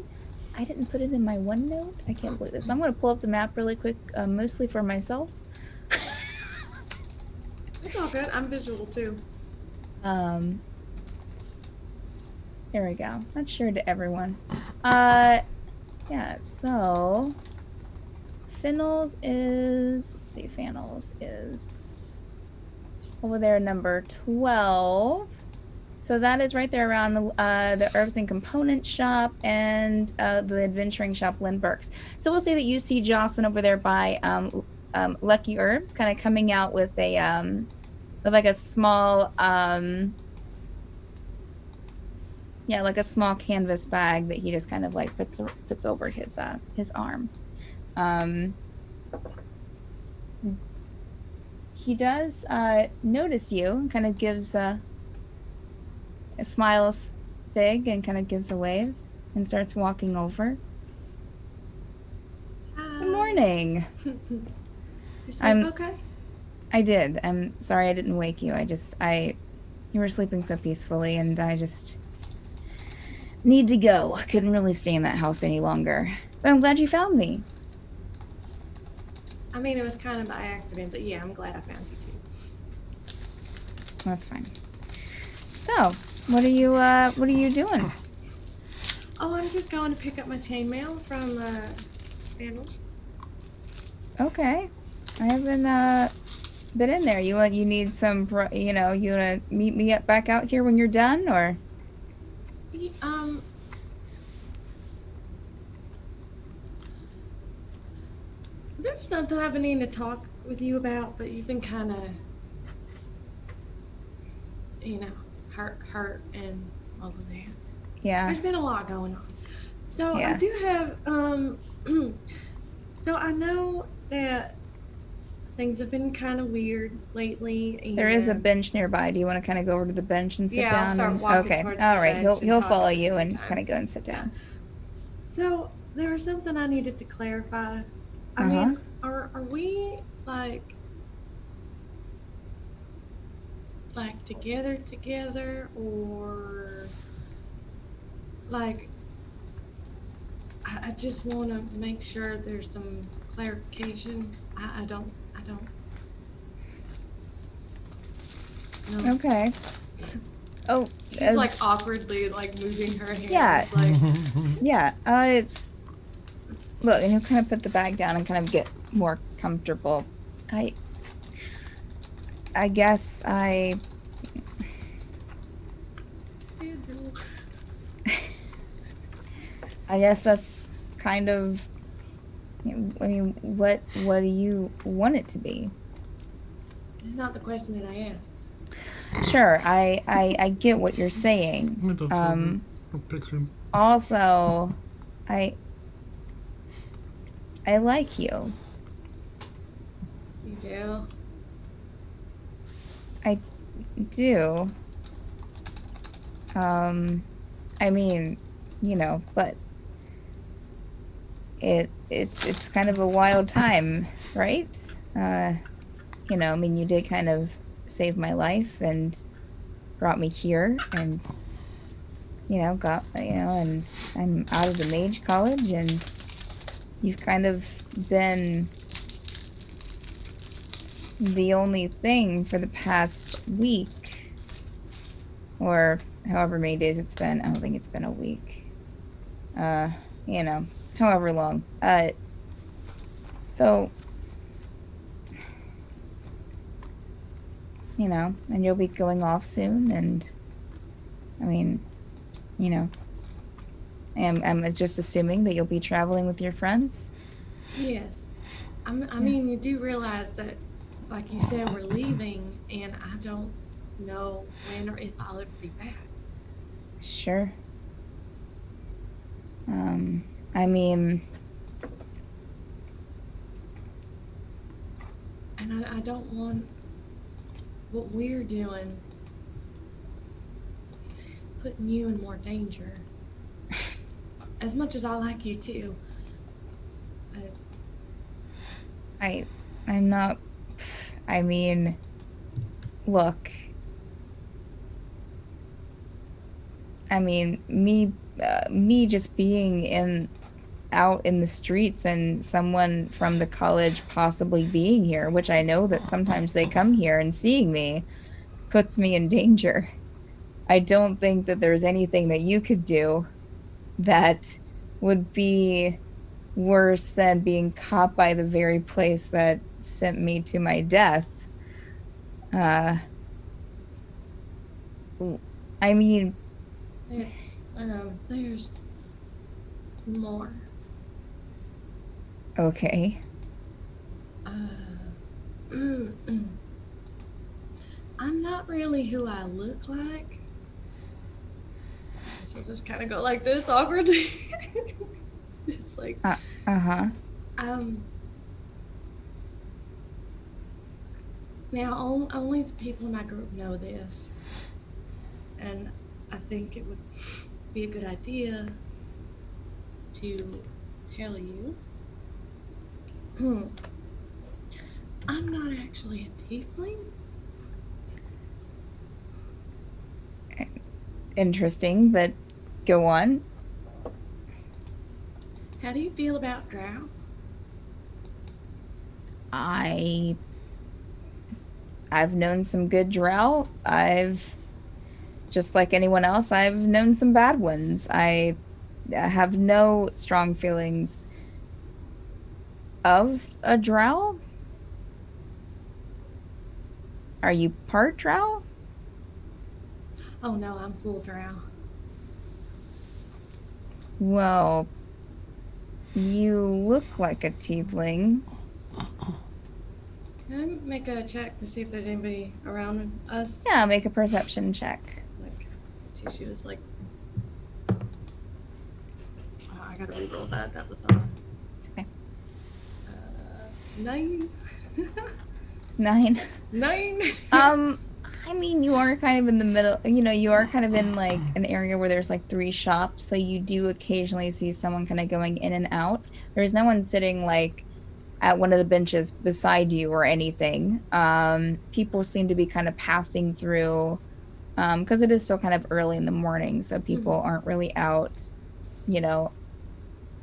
A: I didn't put it in my OneNote. I can't believe this. I'm going to pull up the map really quick, mostly for myself.
C: It's all good. I'm visual too.
A: There we go. That's shared to everyone. Yeah. So, Fanne'ls is. Let's see. Fanne'ls is over there, number 12. So that is right there around the Herbs and Component Shop and the Adventuring Shop, Lindbergh's. So we'll say that you see Jocyn over there by Lucky Herbs, kind of coming out with a small like a small canvas bag that he just kind of puts over his arm. He does notice you and kind of gives smiles big and kind of gives a wave and starts walking over.
C: Hi.
A: Good morning.
C: Did you sleep okay?
A: I did. I'm sorry I didn't wake you. You were sleeping so peacefully and I just need to go. I couldn't really stay in that house any longer. But I'm glad you found me.
C: I mean, it was kind of by accident, but yeah, I'm glad I found you too.
A: That's fine. So, what are you doing?
C: Oh, I'm just going to pick up my chainmail from Fanne'ls.
A: Okay. I haven't been in there. You need some, you want to meet me back out here when you're done, or?
C: There's something I've been needing to talk with you about, but you've been kind of, hurt and all of that.
A: Yeah.
C: There's been a lot going on. So
A: Yeah.
C: I do have, so I know that things have been kind of weird lately. And
A: There is a bench nearby. Do you want to kind of go over to the bench and sit
C: Yeah,
A: down?
C: I'll start walking
A: okay.
C: towards
A: All
C: the
A: right.
C: bench and
A: He'll
C: talk
A: follow
C: at the
A: you
C: same
A: and
C: time.
A: kind of go and sit down.
C: So there was something I needed to clarify I mean, are we like together, or like I just want to make sure there's some clarification. I don't know.
A: Okay. Oh,
C: She's like awkwardly like moving her hands.
A: Yeah.
C: Like,
A: yeah. Look, and you'll kind of put the bag down and kind of get more comfortable. I guess I guess that's kind of. I mean, what do you want it to be?
C: it's not the question that I asked.
A: Sure, I get what you're saying. Also, I like you.
C: You do?
A: I do. I mean, you know, but it's kind of a wild time, right? You know, I mean, you did kind of save my life and brought me here, and and I'm out of the mage college, and you've kind of been the only thing for the past week, or however many days it's been. I don't think it's been a week. However long. So, and you'll be going off soon, and I mean, I'm just assuming that you'll be traveling with your friends.
C: Yes. I mean, you do realize that, like you said, we're leaving, and I don't know when or if I'll ever be back.
A: Sure. I mean,
C: and I don't want what we're doing putting you in more danger. As much as I like you too.
A: I'm not. I mean, look. I mean, me just being out in the streets, and someone from the college possibly being here, which I know that sometimes they come here, and seeing me puts me in danger. I don't think that there's anything that you could do that would be worse than being caught by the very place that sent me to my death. I mean,
C: there's more.
A: Okay.
C: I'm not really who I look like. So just kind of go like this awkwardly. It's like now only the people in my group know this, and I think it would be a good idea to tell you. I'm not actually a tiefling.
A: Interesting, but go on.
C: How do you feel about drow?
A: I've known some good drow. Just like anyone else, I've known some bad ones. I have no strong feelings of a drow. Are you part drow?
C: Oh no, I'm full drow.
A: Well, you look like a tiefling.
C: Can I make a check to see if there's anybody around us?
A: Yeah, make a perception check.
C: Like, she was like, oh, I gotta reroll that. That was on.
A: Okay.
C: 9.
A: 9.
C: 9.
A: I mean, you are kind of in the middle, you are kind of in like an area where there's like 3 shops, so you do occasionally see someone kind of going in and out. There's no one sitting like at one of the benches beside you or anything. People seem to be kind of passing through because it is still kind of early in the morning, so people aren't really out, you know,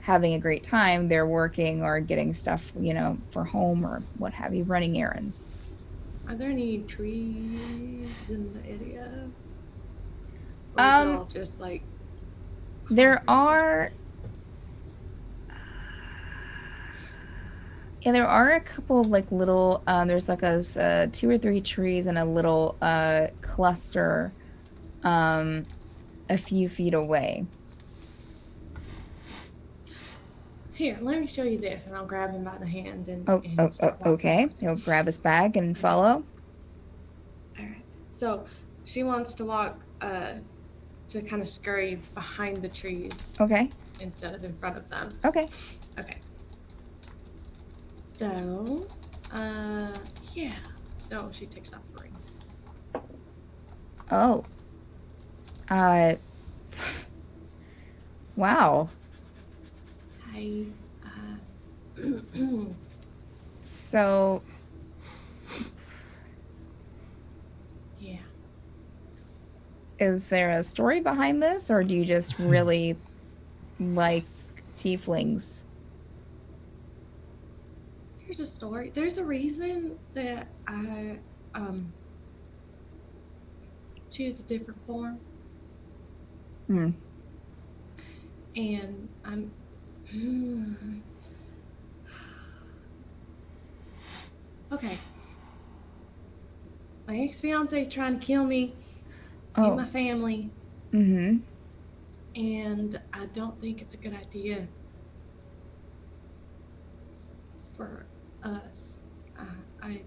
A: having a great time. They're working or getting stuff, you know, for home or what have you, running errands.
C: Are there any trees in the area? Or is it all just like
A: there
C: concrete?
A: are Yeah, there are a couple of like little there's like a 2 or 3 trees and a little cluster a few feet away.
C: Here, let me show you this, and I'll grab him by the hand and start walking
A: Okay.
C: towards him.
A: He'll grab his bag and follow.
C: All right. So she wants to walk to kind of scurry behind the trees
A: Okay.
C: instead of in front of them.
A: Okay.
C: Okay. So, yeah. So she takes off the ring.
A: Oh. Wow.
C: Hi.
A: So
C: Yeah.
A: is there a story behind this, or do you just really like tieflings?
C: There's a story. There's a reason that I choose a different form.
A: Hmm.
C: And I'm okay. My ex-fiance is trying to kill me and my family,
A: Mm-hmm.
C: and I don't think it's a good idea for us. I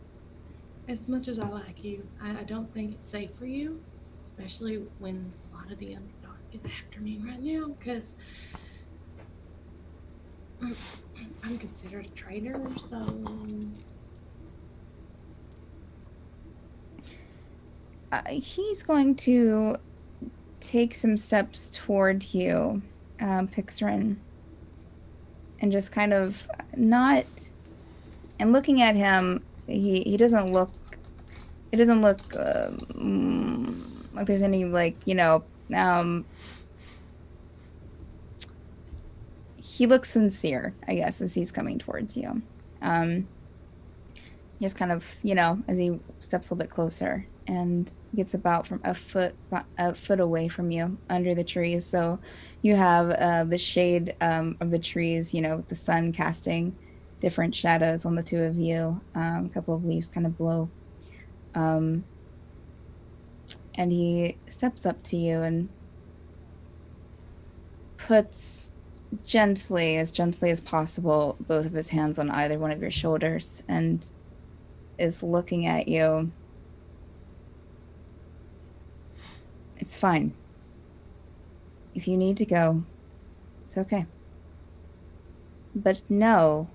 C: as much as I like you, I don't think it's safe for you, especially when a lot of the underdog is after me right now, because I'm considered a traitor, so
A: He's going to take some steps toward you, Pixrin, and just kind of not. And looking at him, he doesn't look. It doesn't look like there's any like, you know. He looks sincere, I guess, as he's coming towards you. Just kind of, you know, as he steps a little bit closer and gets about from a foot away from you under the trees. So you have the shade of the trees, you know, with the sun casting different shadows on the two of you. A couple of leaves kind of blow. And he steps up to you and puts gently as possible, both of his hands on either one of your shoulders and is looking at you. It's fine. If you need to go, it's okay. But know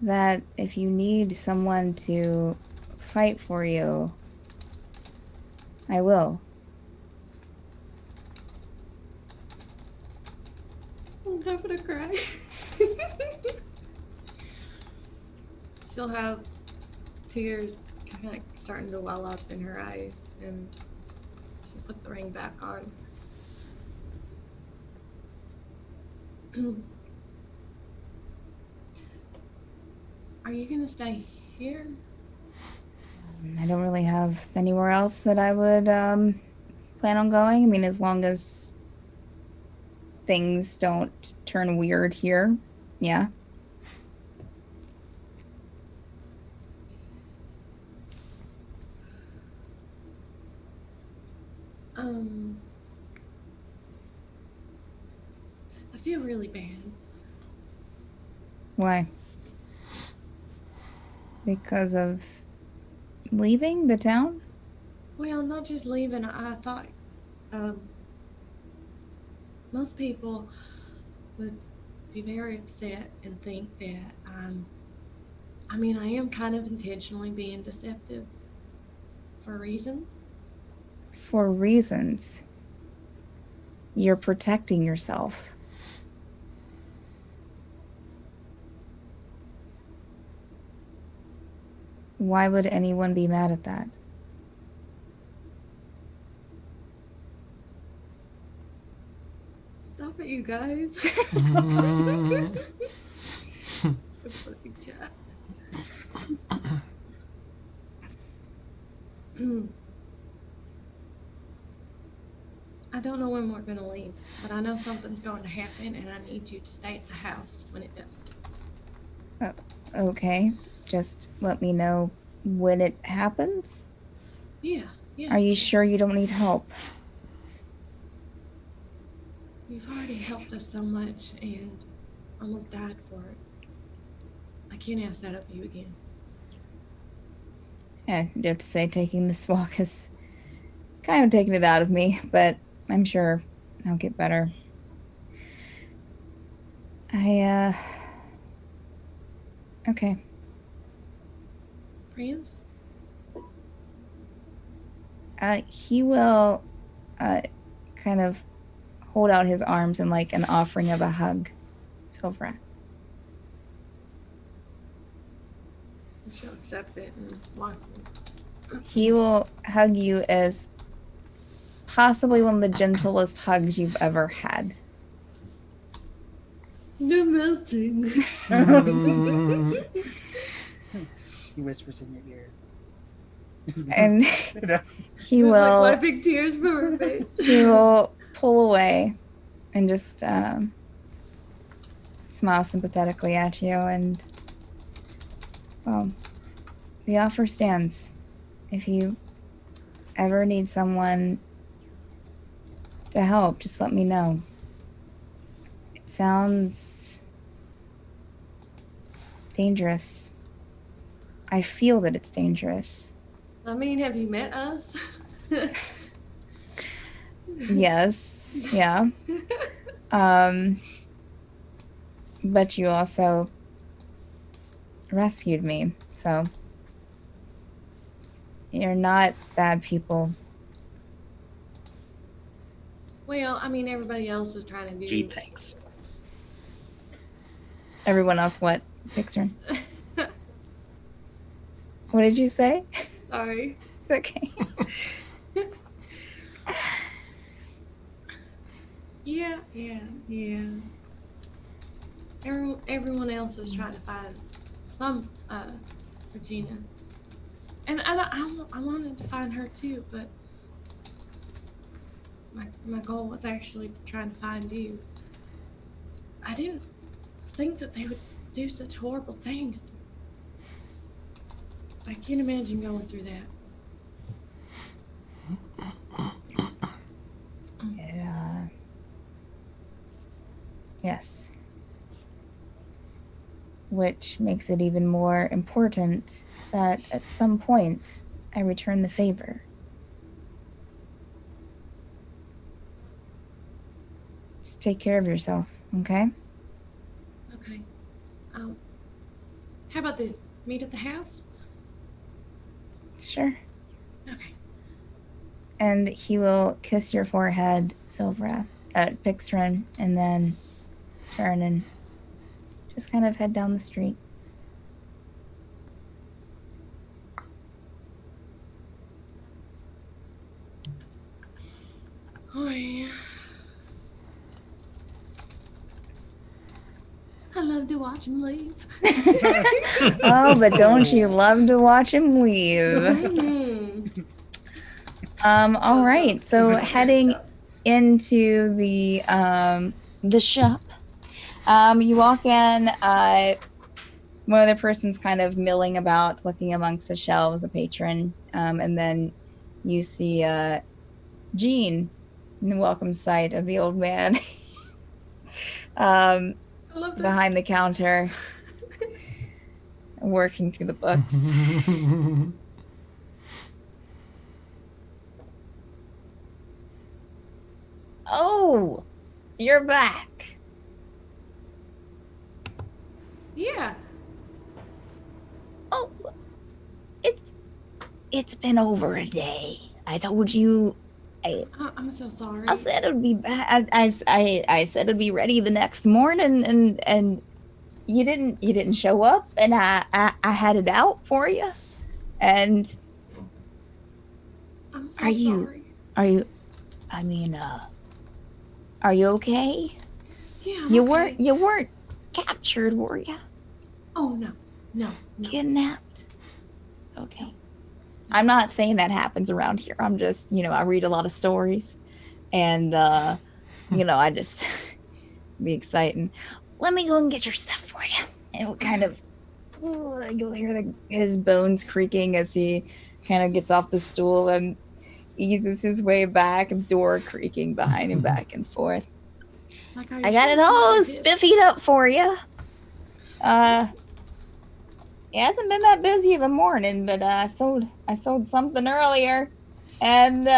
A: that if you need someone to fight for you, I will.
C: I'm gonna cry. She'll have tears kind of starting to well up in her eyes, and she'll put the ring back on. Are you gonna stay here?
A: I don't really have anywhere else that I would plan on going. I mean, as long as things don't turn weird here, yeah.
C: I feel really bad.
A: Why? Because of leaving the town?
C: Well, not just leaving. I thought most people would be very upset and think that I mean, I am kind of intentionally being deceptive for reasons.
A: For reasons. You're protecting yourself. Why would anyone be mad at that?
C: Stop it, you guys.
B: Mm.
C: The pussy chat. I don't know when we're gonna leave, but I know something's going to happen, and I need you to stay at the house when it does.
A: Okay, just let me know when it happens.
C: Yeah.
A: Are you sure you don't need help?
C: You've already helped us so much and almost died for it. I can't ask that of you again.
A: Yeah, you have to say taking this walk has kind of taken it out of me, but I'm sure I'll get better. Okay.
C: Friends?
A: He will kind of hold out his arms in like an offering of a hug. Silvra.
C: She'll accept it and walk.
A: He will hug you as possibly one of the gentlest hugs you've ever had.
C: You're melting.
D: He whispers in your ear.
A: And he
C: She's
A: will
C: like wiping tears from her face.
A: he will pull away and just smile sympathetically at you, and well, the offer stands. If you ever need someone to help, just let me know. It sounds dangerous. I feel that it's dangerous.
C: I mean, have you met us?
A: Yes, yeah. But you also rescued me, so you're not bad people.
C: Well, I mean, everybody else was trying to do.
E: Gee, thanks.
A: Everyone else, what? Pixar. What did you say?
C: Sorry.
A: It's okay.
C: Yeah. Everyone else was trying to find some Regina, and I wanted to find her too, but my goal was actually trying to find you. I didn't think that they would do such horrible things. I can't imagine going through that.
A: Yeah. Yes. Which makes it even more important that at some point I return the favor. Just take care of yourself, okay?
C: Okay. How about this? Meet at the house?
A: Sure.
C: Okay.
A: And he will kiss your forehead, Silvra, at Pixrin, and then turn and just kind of head down the street.
C: Oh, yeah. I love to watch him leave.
A: Oh, but don't you love to watch him leave?
C: Mhm.
A: All right. So heading into the shop, you walk in. One other person's kind of milling about, looking amongst the shelves, a patron, and then you see Jean in the welcome sight of the old man.
C: I love this.
A: Behind the counter, working through the books. Oh, you're back.
C: Yeah.
A: Oh, it's been over a day. I told you.
C: I'm so sorry.
A: I said it would be bad. I said it'd be ready the next morning, and you didn't show up, and I had it out for you. And
C: I'm so
A: Are you-
C: sorry.
A: are you are you okay?
C: Yeah, I'm
A: You
C: okay.
A: weren't captured, were you?
C: Oh no.
A: Kidnapped? Okay. I'm not saying that happens around here. I'm just, I read a lot of stories and I just be exciting. Let me go and get your stuff for you. And it'll kind of you'll hear his bones creaking as he kind of gets off the stool and eases his way back, and door creaking behind him back and forth.
C: Like,
A: I got it all spiffied up for you. It hasn't been that busy of a morning, but I sold something earlier, and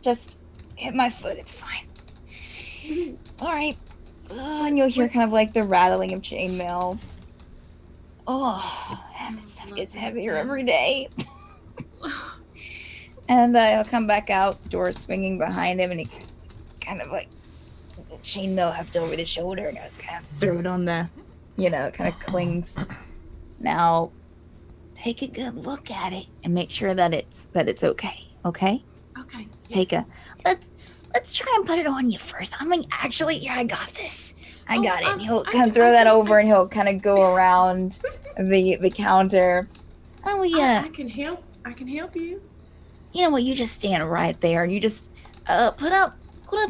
A: just hit my foot. It's fine. All right. And you'll hear kind of like the rattling of chainmail. Oh, and this stuff gets heavier every day. And he'll come back out, door swinging behind him, and he kind of like chainmail heft over the shoulder, and I was kind of throw it on the, it kind of clings. Now, take a good look at it and make sure that it's okay. Okay.
C: Okay.
A: Take a let's try and put it on you first. I mean, actually, yeah, I got this. I got it. And he'll kind of throw that over, and he'll kind of go around the counter. Oh yeah.
C: I can help you.
A: You know what? You just stand right there, and you just put up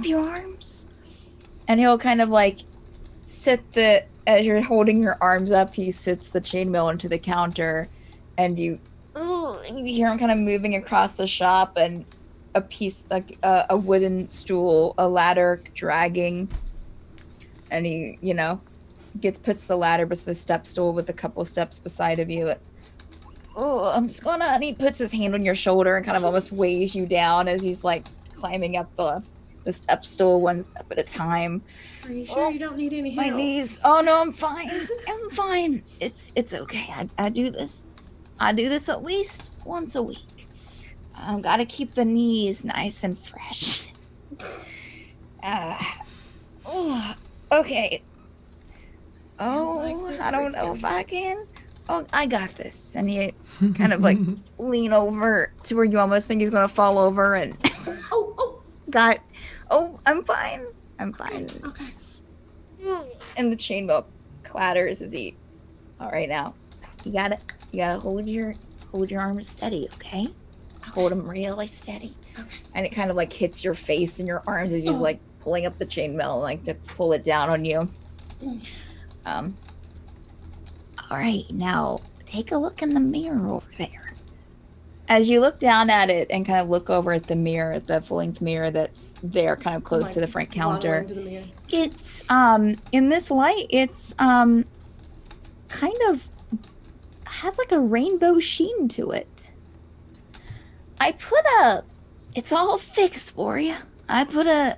A: your arms. And he'll kind of like as you're holding your arms up, he sits the chainmail into the counter, and you hear him kind of moving across the shop, and a piece like a wooden stool, a ladder dragging, and he puts the ladder beside the step stool with a couple steps beside of you. I'm just gonna, and he puts his hand on your shoulder and kind of almost weighs you down as he's like climbing up the step stool one step at a time.
C: Are you sure you don't need any help?
A: My knees. Oh no, I'm fine. I'm fine. It's okay. I do this at least once a week. I've got to keep the knees nice and fresh. Okay. I don't know if I can. Oh, I got this. And he kind of like lean over to where you almost think he's going to fall over, and I'm fine. I'm fine.
C: Okay.
A: And the chainmail clatters as he. All right, now you gotta hold your arms steady, okay? Hold them really steady.
C: Okay.
A: And it kind of like hits your face and your arms as he's like pulling up the chainmail, like to pull it down on you. All right, now take a look in the mirror over there. As you look down at it and kind of look over at the mirror, the full-length mirror that's there, kind of close to the front counter. It's in this light, it's kind of has like a rainbow sheen to it. It's all fixed for you. I put a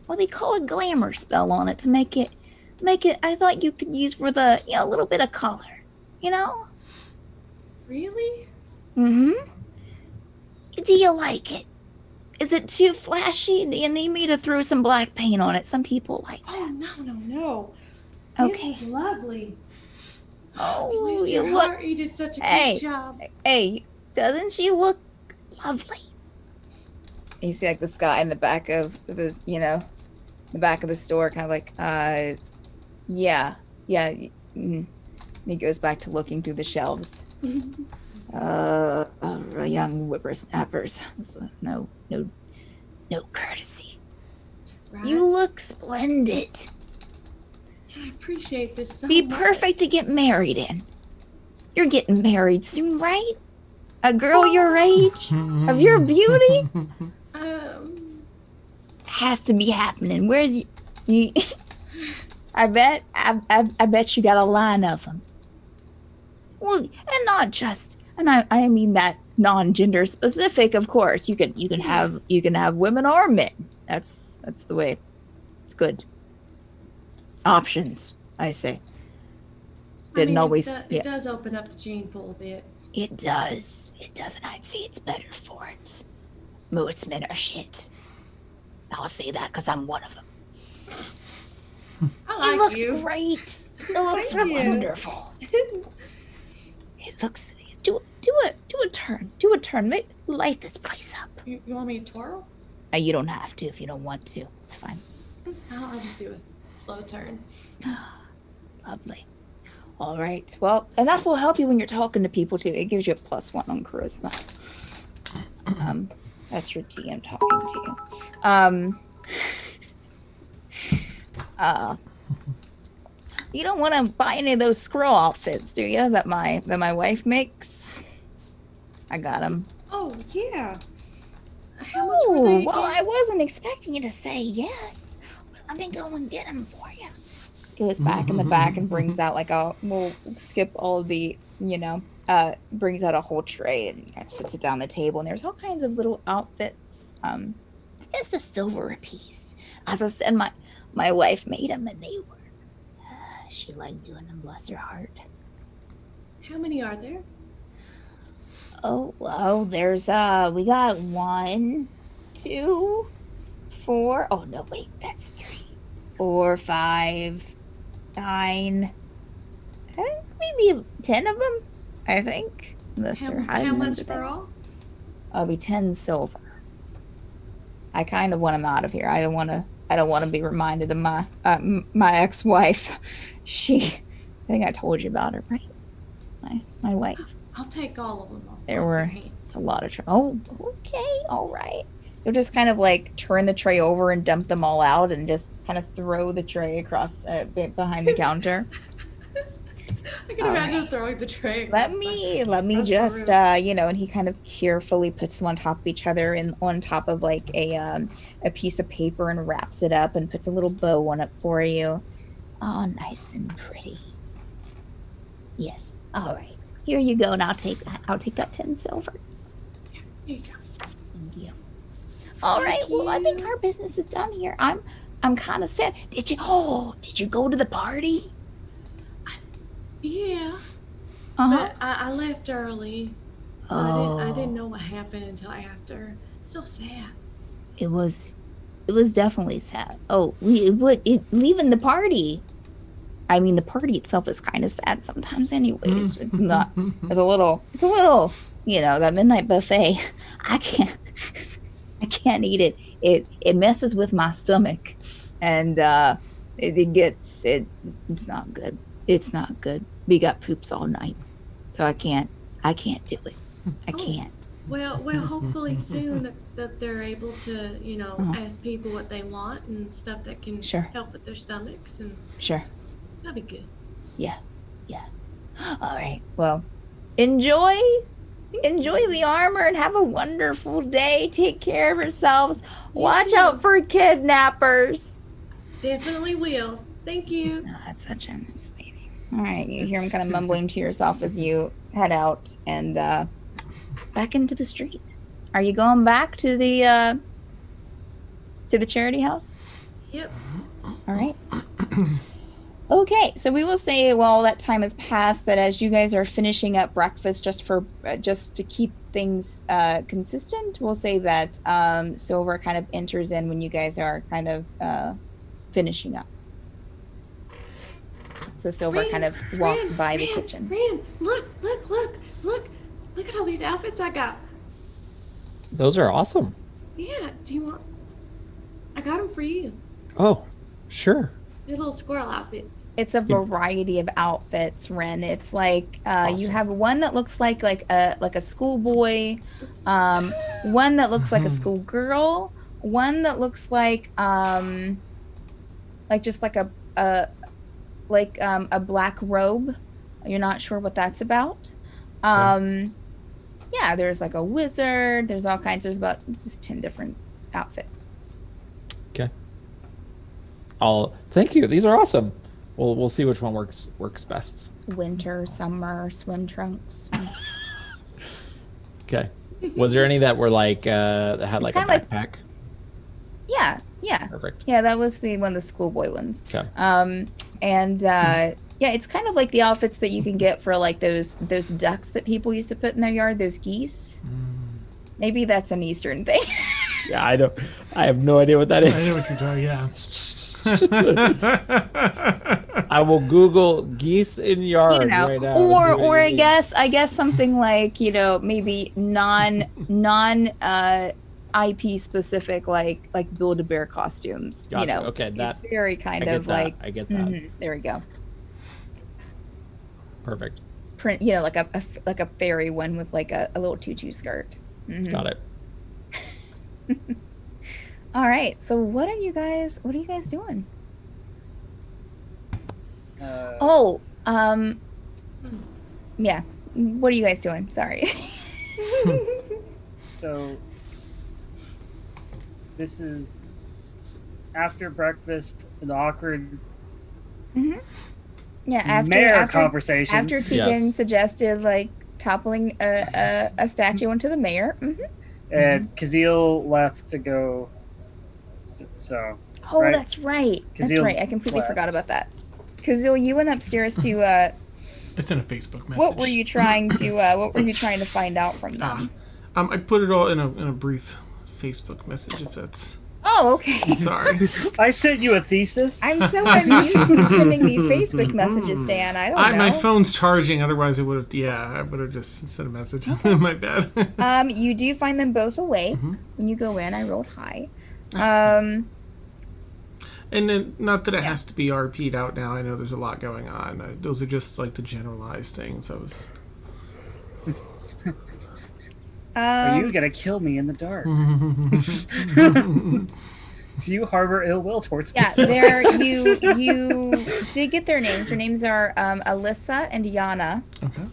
A: what they call a glamour spell on it to make it I thought you could use for the a little bit of color,
C: Really?
A: Do you like it? Is it too flashy? Do you need me to throw some black paint on it? Some people like that.
C: Oh no.
A: Okay.
C: This is lovely.
A: Oh,
C: Bless
A: you
C: your
A: look.
C: heart, you did such a
A: Hey.
C: good job.
A: Hey, doesn't she look lovely? You see like this guy in the back of this, the back of the store, kind of like, yeah. And he goes back to looking through the shelves. Young whippersnappers. This was no courtesy.
C: Right?
A: You look splendid.
C: I appreciate this so
A: Be
C: much.
A: perfect to get married in. You're getting married soon, right? A girl your age, of your beauty, has to be happening. Where's you? I bet you got a line of them. Well, and not just, and I mean that non-gender specific, of course. You can have women or men. That's the way. It's good. Options, I say. Didn't always.
C: It does open up the gene pool a bit.
A: It does, and I'd say it's better for it. Most men are shit. I'll say that because I'm one of them.
C: Oh, like
A: looks
C: you.
A: great. It looks
C: Thank you.
A: wonderful. It looks. Do a turn. Do a turn. Light this place up.
C: You want me to twirl?
A: You don't have to if you don't want to. It's fine.
C: I'll just do a slow turn.
A: Lovely. All right. Well, and that will help you when you're talking to people too. It gives you a +1 on charisma. That's your DM talking to you. You don't want to buy any of those squirrel outfits, do you? That my wife makes. I got them.
C: Oh yeah. How much were they?
A: Well,
C: again?
A: I wasn't expecting you to say yes. Let me go and get them for you. Goes back in the back and brings out we'll skip all of the, brings out a whole tray and sits it down the table. And there's all kinds of little outfits. It's a silver a piece. As I said, my wife made them and they were, she liked doing them, bless her heart.
C: How many are there?
A: Oh, well, there's, we got 1, 2, 4. Oh, no, wait, that's 3, 4, 5, 9, maybe 10 of them, I think.
C: How much for all?
A: I'll be 10 silver. I kind of want him out of here. I don't want to be reminded of my ex-wife. I think I told you about her, right? My wife.
C: I'll take all of them off.
A: There
C: off
A: were
C: your hands.
A: a lot of Oh, okay, all right. You'll just kind of turn the tray over and dump them all out, and just kind of throw the tray across behind the counter.
C: I can imagine throwing the tray.
A: Let me
C: That's
A: just
C: rude.
A: and he kind of carefully puts them on top of each other and on top of a piece of paper and wraps it up and puts a little bow on it for you. Oh, nice and pretty. Yes. All right. Here you go, and I'll take that 10 silver.
C: Here you go.
A: Thank you. All right. Well, I think our business is done here. I'm kind of sad. Did you go to the party?
C: Yeah,
A: Uh-huh.
C: but I left early, so I didn't know what happened until after. So sad.
A: It was definitely sad. Oh, leaving the party. I mean, the party itself is kind of sad sometimes anyways. It's not, it's a little, that midnight buffet. I can't eat it. It messes with my stomach, and it's not good. It's not good. We got poops all night, so I can't do it. I can't.
C: Well, hopefully soon that they're able to, ask people what they want and stuff that can help with their stomachs, and
A: Sure.
C: that'll be good.
A: Yeah. All right. Well, enjoy the armor and have a wonderful day. Take care of yourselves. Watch out for kidnappers.
C: Definitely will. Thank you.
A: Oh, that's such a nice lady. All right. You hear him kind of mumbling to yourself as you head out and back into the street. Are you going back to the charity house?
C: Yep.
A: All right. Okay, so we will say, while that time has passed, that as you guys are finishing up breakfast, just to keep things consistent, we'll say that Silvra kind of enters in when you guys are kind of finishing up. So Silvra kind of walks by the kitchen.
C: Ran, look at all these outfits I got.
G: Those are awesome.
C: Yeah, do you want? I got them for you.
G: Oh, sure.
C: They're little squirrel outfits.
A: It's a variety of outfits, Ren. It's like
G: Awesome.
A: you have one that looks like a schoolboy, one that looks like a schoolgirl, one that looks like just like a black robe. You're not sure what that's about. Yeah, there's like a wizard. There's all kinds. There's about just 10 different outfits.
G: Okay. Thank you. These are awesome. We'll see which one works best.
A: Winter, summer, swim trunks.
G: Okay. Was there any that were that had like a
A: kinda
G: backpack?
A: Yeah.
G: Perfect.
A: Yeah, that was one of the schoolboy ones.
G: Okay.
A: Yeah, it's kind of like the outfits that you can get for like those ducks that people used to put in their yard, those geese. Maybe that's an Eastern thing.
G: Yeah, I have no idea what that
B: I
G: is.
B: know what you're talking. Yeah.
G: I will Google geese in yard
A: You know,
G: right now.
A: or I guess something like, you know, maybe non IP specific, like Build-A-Bear costumes.
G: Gotcha.
A: You know,
G: Okay,
A: it's very kind of like.
G: I get that.
A: There we go.
G: Perfect.
A: Print, you know, like a fairy one with like a little tutu skirt. Mhm.
G: Got it.
A: All right. So what are you guys doing? Yeah. What are you guys doing? Sorry.
D: So this is after breakfast, an awkward
A: Yeah,
D: mayor conversation.
A: After Teagan
G: Yes.
A: suggested like toppling a statue into the mayor.
D: And Caszeel left to go. So
A: Oh,
D: right?
A: that's right. That's
D: Cazeel's
A: right. I completely
D: left.
A: forgot about that. Caszeel, you went upstairs to
B: It's in a Facebook message.
A: what were you trying to find out from them?
B: I put it all in a brief Facebook message. If that's
A: Oh, okay.
B: sorry.
D: I sent you a thesis.
A: I'm so unused to sending me Facebook messages, Dan. I don't know.
B: My phone's charging. Otherwise, I would have. Yeah, I would have just sent a message. My bad.
A: You do find them both awake when you go in. I rolled high.
B: And then, not that it has to be RP'd out now. I know there's a lot going on. Those are just like the generalized things. I was.
D: Are you gonna kill me in the dark? Do you harbor ill will towards me?
A: Yeah, there you did get their names. Their names are Alyssa and Yana.
B: Okay.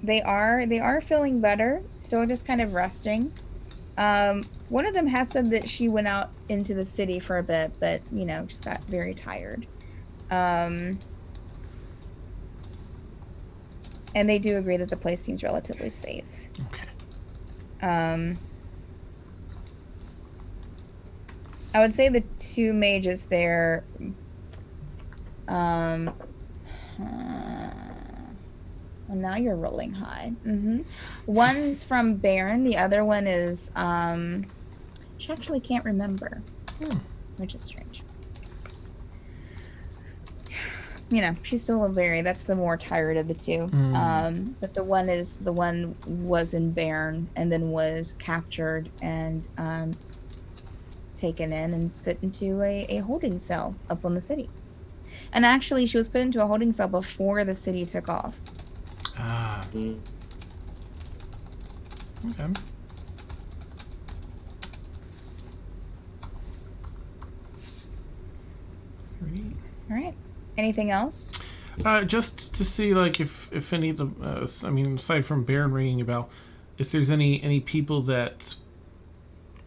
A: They are feeling better, still just kind of resting. One of them has said that she went out into the city for a bit, but you know, just got very tired. And they do agree that the place seems relatively safe.
B: Okay.
A: I would say the two mages there. Well, now you're rolling high. One's from Baron. The other one is she actually can't remember, which is strange. You know, she's still a very. That's the more tired of the two. But the one was in Baron and then was captured and taken in and put into a holding cell up on the city. And actually, she was put into a holding cell before the city took off.
B: Ah. Okay.
A: All right. Anything else?
B: Just to see, like, if any of the, I mean, aside from Baron ringing a bell, if there's any people that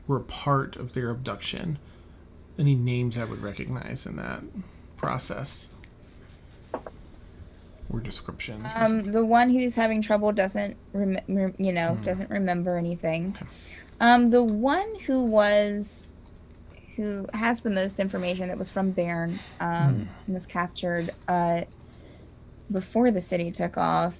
B: were part of their abduction, any names I would recognize in that process or descriptions.
A: The one who's having trouble doesn't doesn't remember anything.
B: Okay.
A: The one who has the most information that was from Baron was captured before the city took off.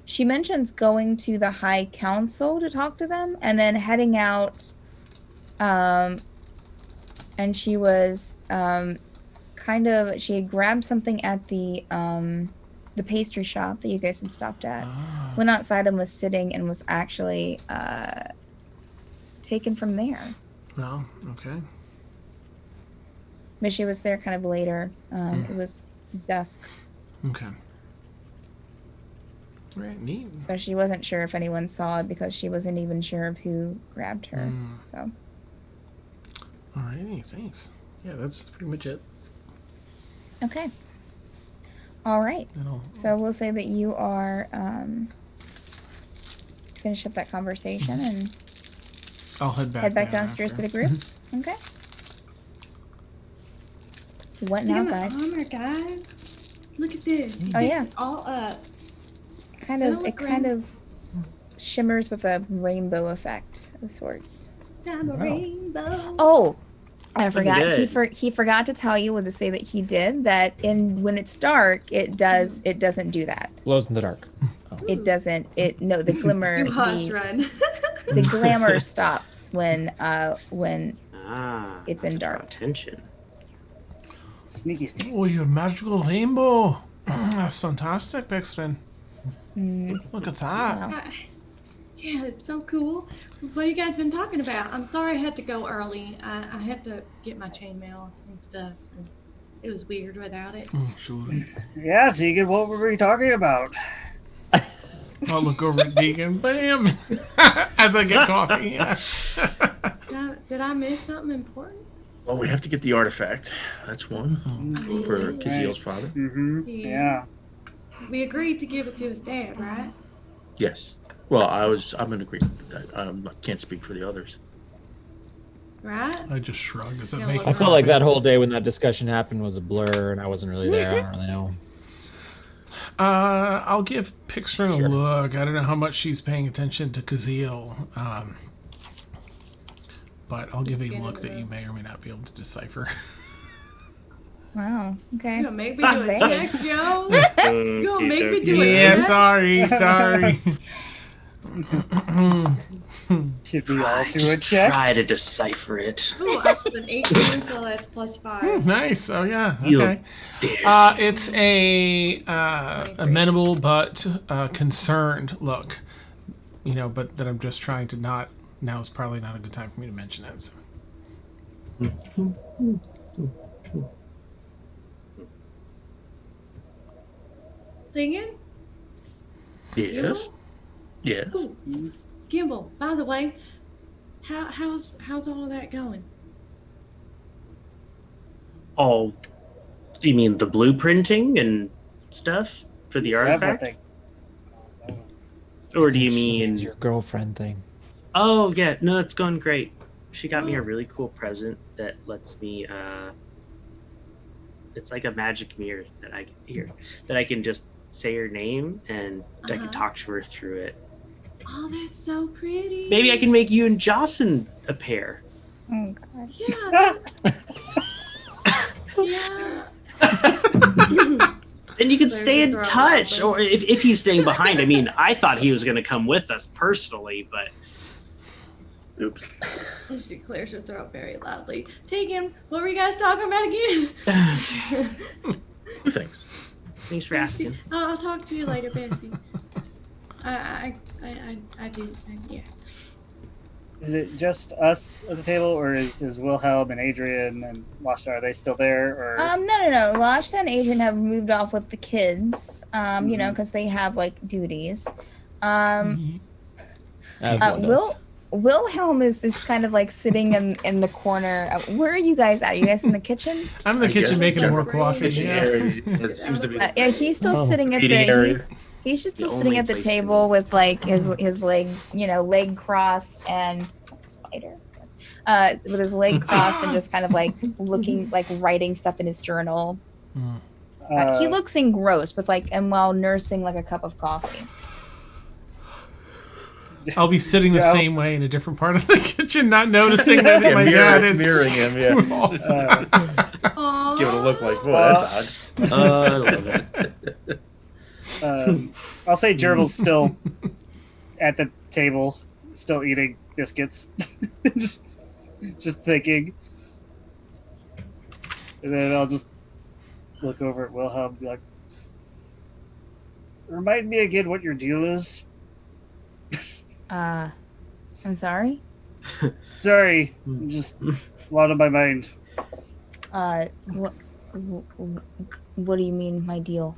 A: She mentions going to the High Council to talk to them and then heading out. And she was she had grabbed something at the pastry shop that you guys had stopped at. Went outside and was sitting and was actually taken from there.
B: Well, okay.
A: But she was there kind of later. It was dusk.
B: Okay. Right, neat.
A: So she wasn't sure if anyone saw it because she wasn't even sure of who grabbed her. So.
B: Alrighty, thanks. Yeah, that's pretty much it.
A: Okay. All right. So we'll say that you are finish up that conversation and
B: I'll head back
A: downstairs
B: after.
A: to the group. Okay. What now,
C: Look at
A: guys?
C: my armor, guys. Look at this.
A: Oh, yeah.
C: It's all up.
A: It kind of shimmers with a rainbow effect of sorts.
C: I'm a rainbow.
A: Oh, I forgot.
G: did.
A: He forgot to tell you, to say that he did that. When it's dark, it doesn't do that.
G: Glows in the dark.
A: It doesn't. The glimmer.
C: You hush, run.
A: the glamour stops when it's in dark.
H: Attention.
D: Sneaky, sneaky.
B: Oh, your magical rainbow. That's fantastic, Bixton. Look at that.
A: Wow.
C: Yeah, it's so cool. What have you guys been talking about? I'm sorry I had to go early. I had to get my chainmail and stuff. And it was weird without it.
B: Oh, sure.
D: Yeah, Teagan, what were we talking about?
B: I'll look over at Deacon. Bam! As I get coffee. Yeah.
C: Did I miss something important?
F: Well, we have to get the artifact. That's one for Cazeel's father.
D: Mm-hmm. Yeah.
C: We agreed to give it to his dad, right?
F: Yes. Well, I'm in agreement with that. I can't speak for the others.
C: Right?
B: I just shrugged. Does that
C: Yeah,
B: make
C: look
G: I feel like that whole day when that discussion happened was a blur, and I wasn't really there. I don't really know.
B: I'll give Pixrin
G: Sure.
B: a look. I don't know how much she's paying attention to Caszeel, but I'll give a look that you may or may not be able to decipher.
A: Wow. Okay.
C: You gonna make me do a
A: Thanks.
C: check, yo? You gonna make me do a
B: Yeah,
C: check?
B: sorry.
D: Should we all do a check?
H: Try to decipher it.
C: Ooh, I was an 18, so that's +5.
B: Nice. Oh yeah.
H: You
B: Okay.
H: dare
B: It's a amenable but concerned look. But that I'm just trying to not. Now is probably not a good time for me to mention it. So.
C: Thinking?
F: Yes. Yes.
C: Ooh, Gimble, by the way, how's all of that going?
H: Oh, you mean the blueprinting and stuff for the artifact?
D: Everything.
H: Or do you
G: It's
H: mean...
G: your girlfriend thing?
H: Oh, yeah. No, it's going great. She got me a really cool present that lets me, it's like a magic mirror that I can just say her name and I can
C: Uh-huh.
H: talk to her through it.
C: Oh, that's so pretty.
H: Maybe I can make you and Jocyn a pair.
A: Oh god.
C: Yeah. Yeah.
H: And you can
C: There's
H: stay
C: a
H: in
C: throw
H: touch.
C: open.
H: Or if he's staying behind. I mean, I thought he was going to come with us personally, but
F: Oops.
C: She clears her throat very loudly. Teagan, what were you guys talking about again?
F: Thanks.
H: thanks for asking.
C: I'll talk to you later, bestie. I do. Yeah.
D: Is it just us at the table, or is Wilhelm and Adrian and Lashta, are they still there? Or
A: No. Lashta and Adrian have moved off with the kids. Because they have like duties.
G: As one does.
A: Wilhelm is just kind of like sitting in the corner. Where are you guys at? Are you guys in the kitchen?
B: I'm in the
F: I
B: kitchen
F: guess
B: making
F: the
B: more coffee.
F: Kitchen
B: Yeah.
F: area. It seems to be.
A: Yeah, he's still
G: Oh,
A: sitting at
F: eating area.
A: he's just
H: The
A: still sitting
H: only
A: at the
H: place to
A: table
H: eat.
A: with like his leg, leg crossed and spider. With his leg crossed and just kind of like looking like writing stuff in his journal. He looks engrossed with while nursing like a cup of coffee.
B: I'll be sitting the
D: Yeah.
B: same way in a different part of the kitchen, not noticing that my dad is
F: mirroring him. Yeah.
C: Aww.
F: Give it a look like, whoa, that's odd.
H: I love it.
D: I'll say Jurble's still at the table, still eating biscuits, just thinking, and then I'll just look over at Wilhelm and be like, "Remind me again what your deal is."
A: I'm sorry.
D: Sorry, I'm just a lot on my mind.
A: What do you mean, my deal?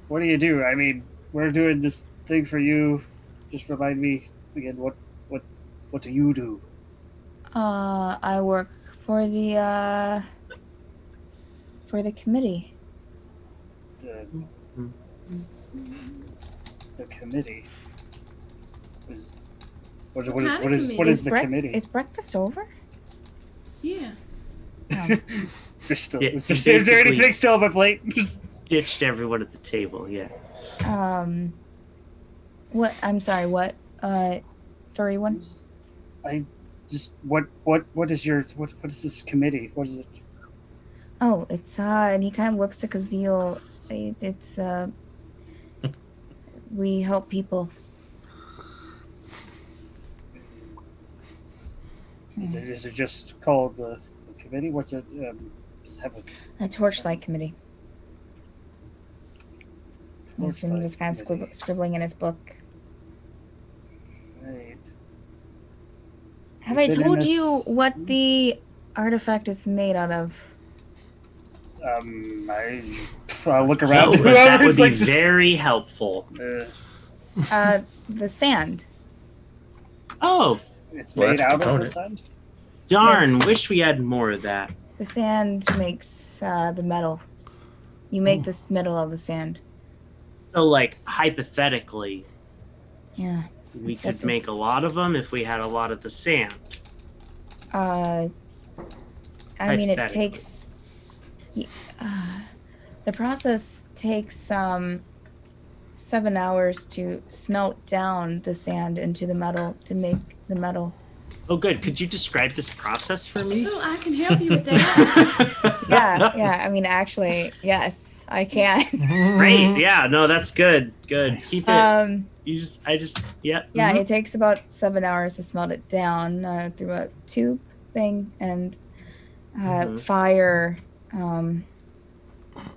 D: What do you do? I mean, we're doing this thing for you. Just remind me again. What do you do?
A: I work for the committee.
D: The committee is what
C: What kind of
D: is
C: committee?
D: the committee?
A: Is breakfast over?
C: Yeah.
D: There's still
H: Yeah,
D: is
H: he
D: there
H: basically-
D: anything still on my plate?
H: Ditched everyone at the table. Yeah.
A: What? I'm sorry. What? Furry one?
D: I just what is your what is this committee? What is it?
A: Oh, it's and he kind of looks to Caszeel. It's we help people.
D: Is it just called the committee? What's it? Does it have
A: A torchlight committee.
D: a
A: Wilson just kind of
D: committee?
A: scribbling in his book.
D: Right.
A: Have I
D: Been in
A: told
D: this-
A: you what the artifact is made out of?
D: I'll look around.
H: No, but that would
D: Whoever's
H: be
D: like,
H: very helpful.
A: The sand.
H: Oh,
D: it's
F: Well,
D: made
F: that's a
D: out of the
F: component.
D: sand.
H: darn. Wish we had more of that.
A: The sand makes the metal. You make this metal of the sand.
H: So, like, hypothetically,
A: Yeah.
H: we
A: That's what
H: could make
A: this-
H: a lot of them if we had a lot of the sand.
A: I mean, it
H: Hypothetically.
A: takes. The process takes 7 hours to smelt down the sand into the metal to make the metal.
H: Oh, good. Could you describe this process for me?
C: Oh, I can help you with that.
A: Yeah. I mean, actually, yes, I can.
H: Great. Yeah. No, that's good. Good.
B: Nice.
H: Keep it.
A: Yeah.
H: Yeah.
A: Yeah,
H: mhm.
A: it takes about 7 hours to smelt it down through a tube thing and
H: Mhm.
A: fire.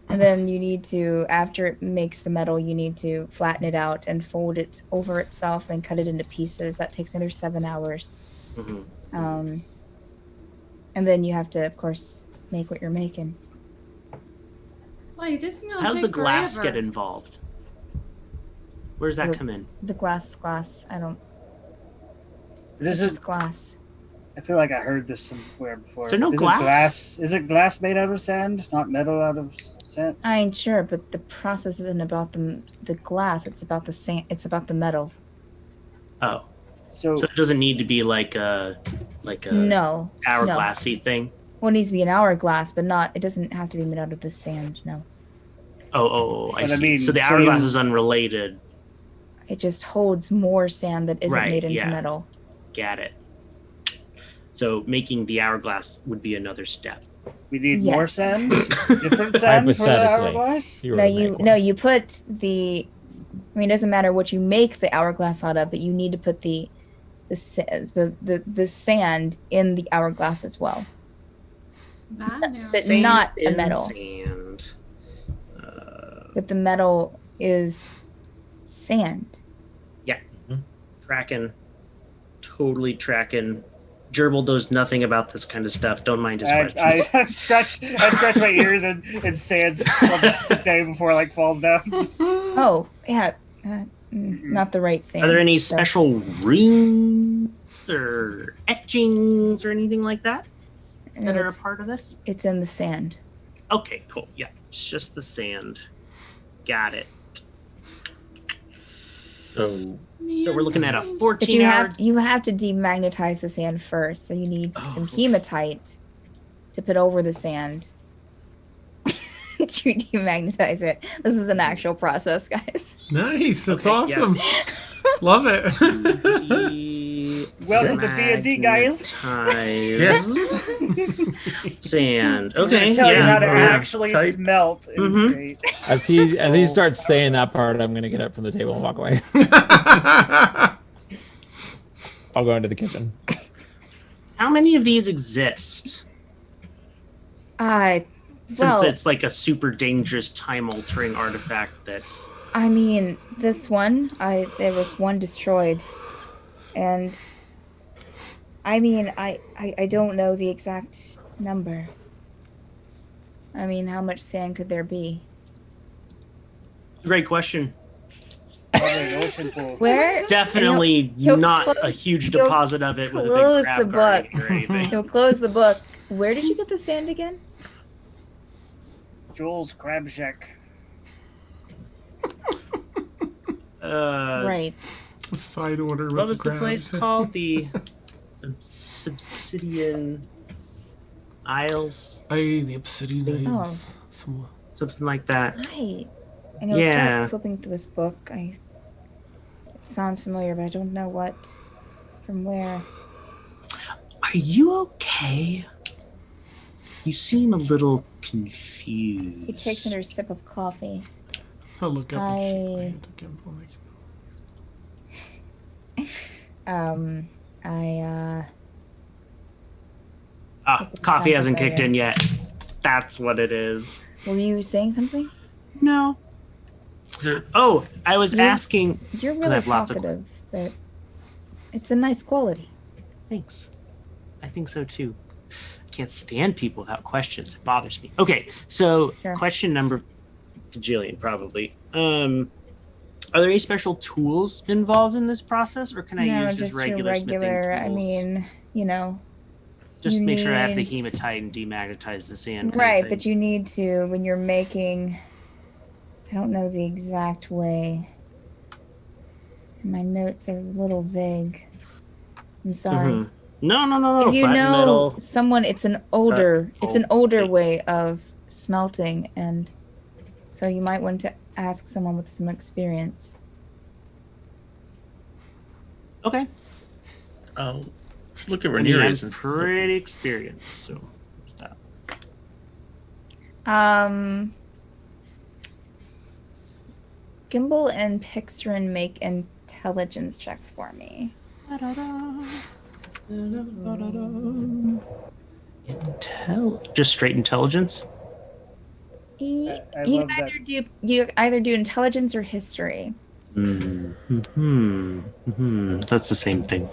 A: And then you need to, after it makes the metal, you need to flatten it out and fold it over itself and cut it into pieces. That takes another 7 hours.
H: Mhm.
A: And then you have to, of course, make what you're making.
C: Wait, this is gonna
H: How's
C: take
H: the glass
C: forever.
H: get involved? Where's that
A: Look.
H: come in?
A: The glass. I don't.
D: This
A: It's
D: is.
A: just glass.
D: I feel like I heard this somewhere before.
H: Is there no
D: Is
H: glass?
D: Is it glass made out of sand, not metal out of sand?
A: I ain't sure, but the process isn't about the glass. It's about the sand. It's about the metal.
H: Oh,
D: So,
H: so it doesn't need to be like a
A: No.
H: hourglassy thing.
A: Well, it needs to be an hourglass, but not. It doesn't have to be made out of the sand. No.
H: I
D: But I
H: see.
D: mean,
H: so the
D: so
H: hourglass
D: you-
H: is unrelated.
A: It just holds more sand that isn't
H: Right,
A: made into
H: yeah.
A: metal.
H: Got it. So making the hourglass would be another step.
D: we need more
A: Yes.
D: sand? Different sand for the
G: Hypothetically.
D: hourglass?
G: You
A: No,
G: were
A: you
G: make
A: no,
G: one.
A: you put the. I mean, it doesn't matter what you make the hourglass out of, but you need to put the sand in the hourglass as well.
C: Bye now.
A: But not a
H: in
A: metal.
H: Sand.
A: But the metal is sand.
H: Tracking. Totally tracking. Gerbil knows nothing about this kind of stuff. Don't mind his questions.
D: I scratch my ears and sand the day before like falls down.
A: Oh yeah, not the right sand.
H: Are there any
A: so-
H: special runes or etchings or anything like that that are a
A: It's,
H: part of this?
A: it's in the sand.
H: Okay, cool. Yeah, it's just the sand. Got it. So we're looking at a
C: Man,
A: But
H: 14-hour.
A: you have to demagnetize the sand first. So you need
H: Oh,
A: some
H: okay.
A: hematite to put over the sand. to demagnetize it. This is an actual process, guys.
B: Nice. That's
H: Okay,
B: awesome. Love it.
D: Welcome to D&D, guys.
H: Magnetize Sand.
D: I'm
H: Okay.
D: gonna tell you how to
H: yeah.
D: actually
F: Type.
D: smelt. And
H: Mhm.
D: create.
G: As he starts saying that part, I'm gonna get up from the table and walk away. I'll go into the kitchen.
H: How many of these exist? Since
A: Well,
H: it's like a super dangerous time-altering artifact that.
A: I mean, this one, there was one destroyed, and I mean, I don't know the exact number. I mean, how much sand could there be?
H: Great question.
D: Probably an ocean pool.
A: Where?
H: Definitely
A: He'll
H: not a
A: close-
H: huge
A: he'll
H: deposit of it with a big
A: close
H: crab
A: the
H: guarding
A: book.
H: it or anything.
A: He'll close the book. Where did you get the sand again?
D: Joel's Crab Shack.
A: Right.
B: Side order with
H: What was the
B: crabs.
H: place called? The Obsidian Isles?
B: The Obsidian
A: Oh.
B: Isles. Some-
H: Something like that.
A: Right. And I was
H: Yeah.
A: flipping through his book. It sounds familiar, but I don't know what, from where.
H: Are you okay? You seem a little confused.
A: He takes another sip of coffee.
B: I'll look up
A: I-
H: Coffee hasn't kicked in yet. That's what it is.
A: Were you saying something?
H: No. Oh, I was asking.
A: You're
H: 'cause I
A: really
H: have lots of-
A: talkative, but it's a nice quality.
H: Thanks. I think so too. I can't stand people without questions. It bothers me. Okay, so
A: Sure.
H: question number Jillian probably. Are there any special tools involved in this process, or can I
A: No,
H: use just
A: your
H: regular smithing
A: regular.
H: tools?
A: I mean,
H: just
A: you
H: make sure I have the
A: need-
H: hematite and demagnetize the sand.
A: right, but you need to when you're making. I don't know the exact way. My notes are a little vague. I'm sorry.
H: Mhm. No.
A: If you
H: flat
A: know
H: metal.
A: someone, it's an older
H: shape.
A: way of smelting, and so you might want to ask someone with some experience.
H: Okay.
F: I'll look at
H: I mean, I'm
F: Ranerius and
H: pretty experienced, so stop.
A: Gimble and Pixrin make intelligence checks for me.
H: Just straight intelligence.
A: You
D: I
A: you
D: love that.
A: either do intelligence or history.
H: That's the same thing.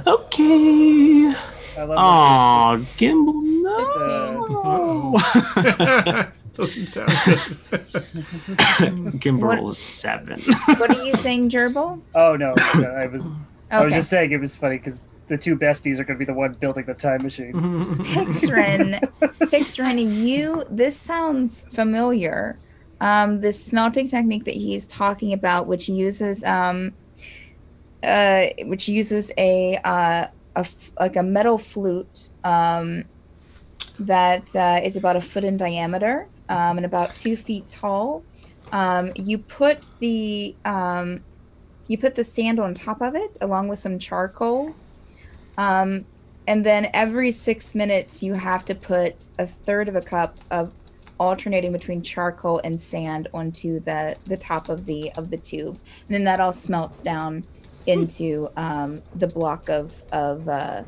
H: Okay.
D: I love
H: Oh, Gimble, no.
B: Doesn't sound good.
H: Gimble
A: What-
H: is 7.
A: What are you saying, Jurble?
D: Oh no, I was
A: Okay.
D: just saying it was funny because the two besties are going to be the one building the time machine.
A: Pixrin, this sounds familiar. This smelting technique that he's talking about, which uses a metal flute that is about 1 foot in diameter and about 2 feet tall. You put the sand on top of it along with some charcoal. And then every 6 minutes, you have to put 1/3 of a cup of alternating between charcoal and sand onto the top of the tube, and then that all smelts down into the block of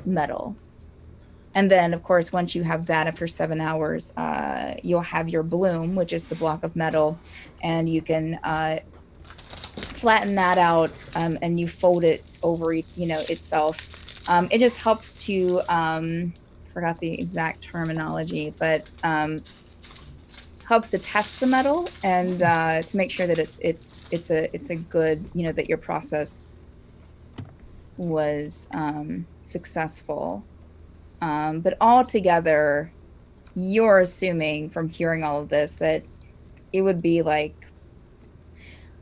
A: metal. And then, of course, once you have that after 7 hours, you'll have your bloom, which is the block of metal, and you can flatten that out and you fold it over, itself. It just helps to forgot the exact terminology, but helps to test the metal and to make sure that it's a good, that your process was successful. But altogether, you're assuming from hearing all of this that it would be like,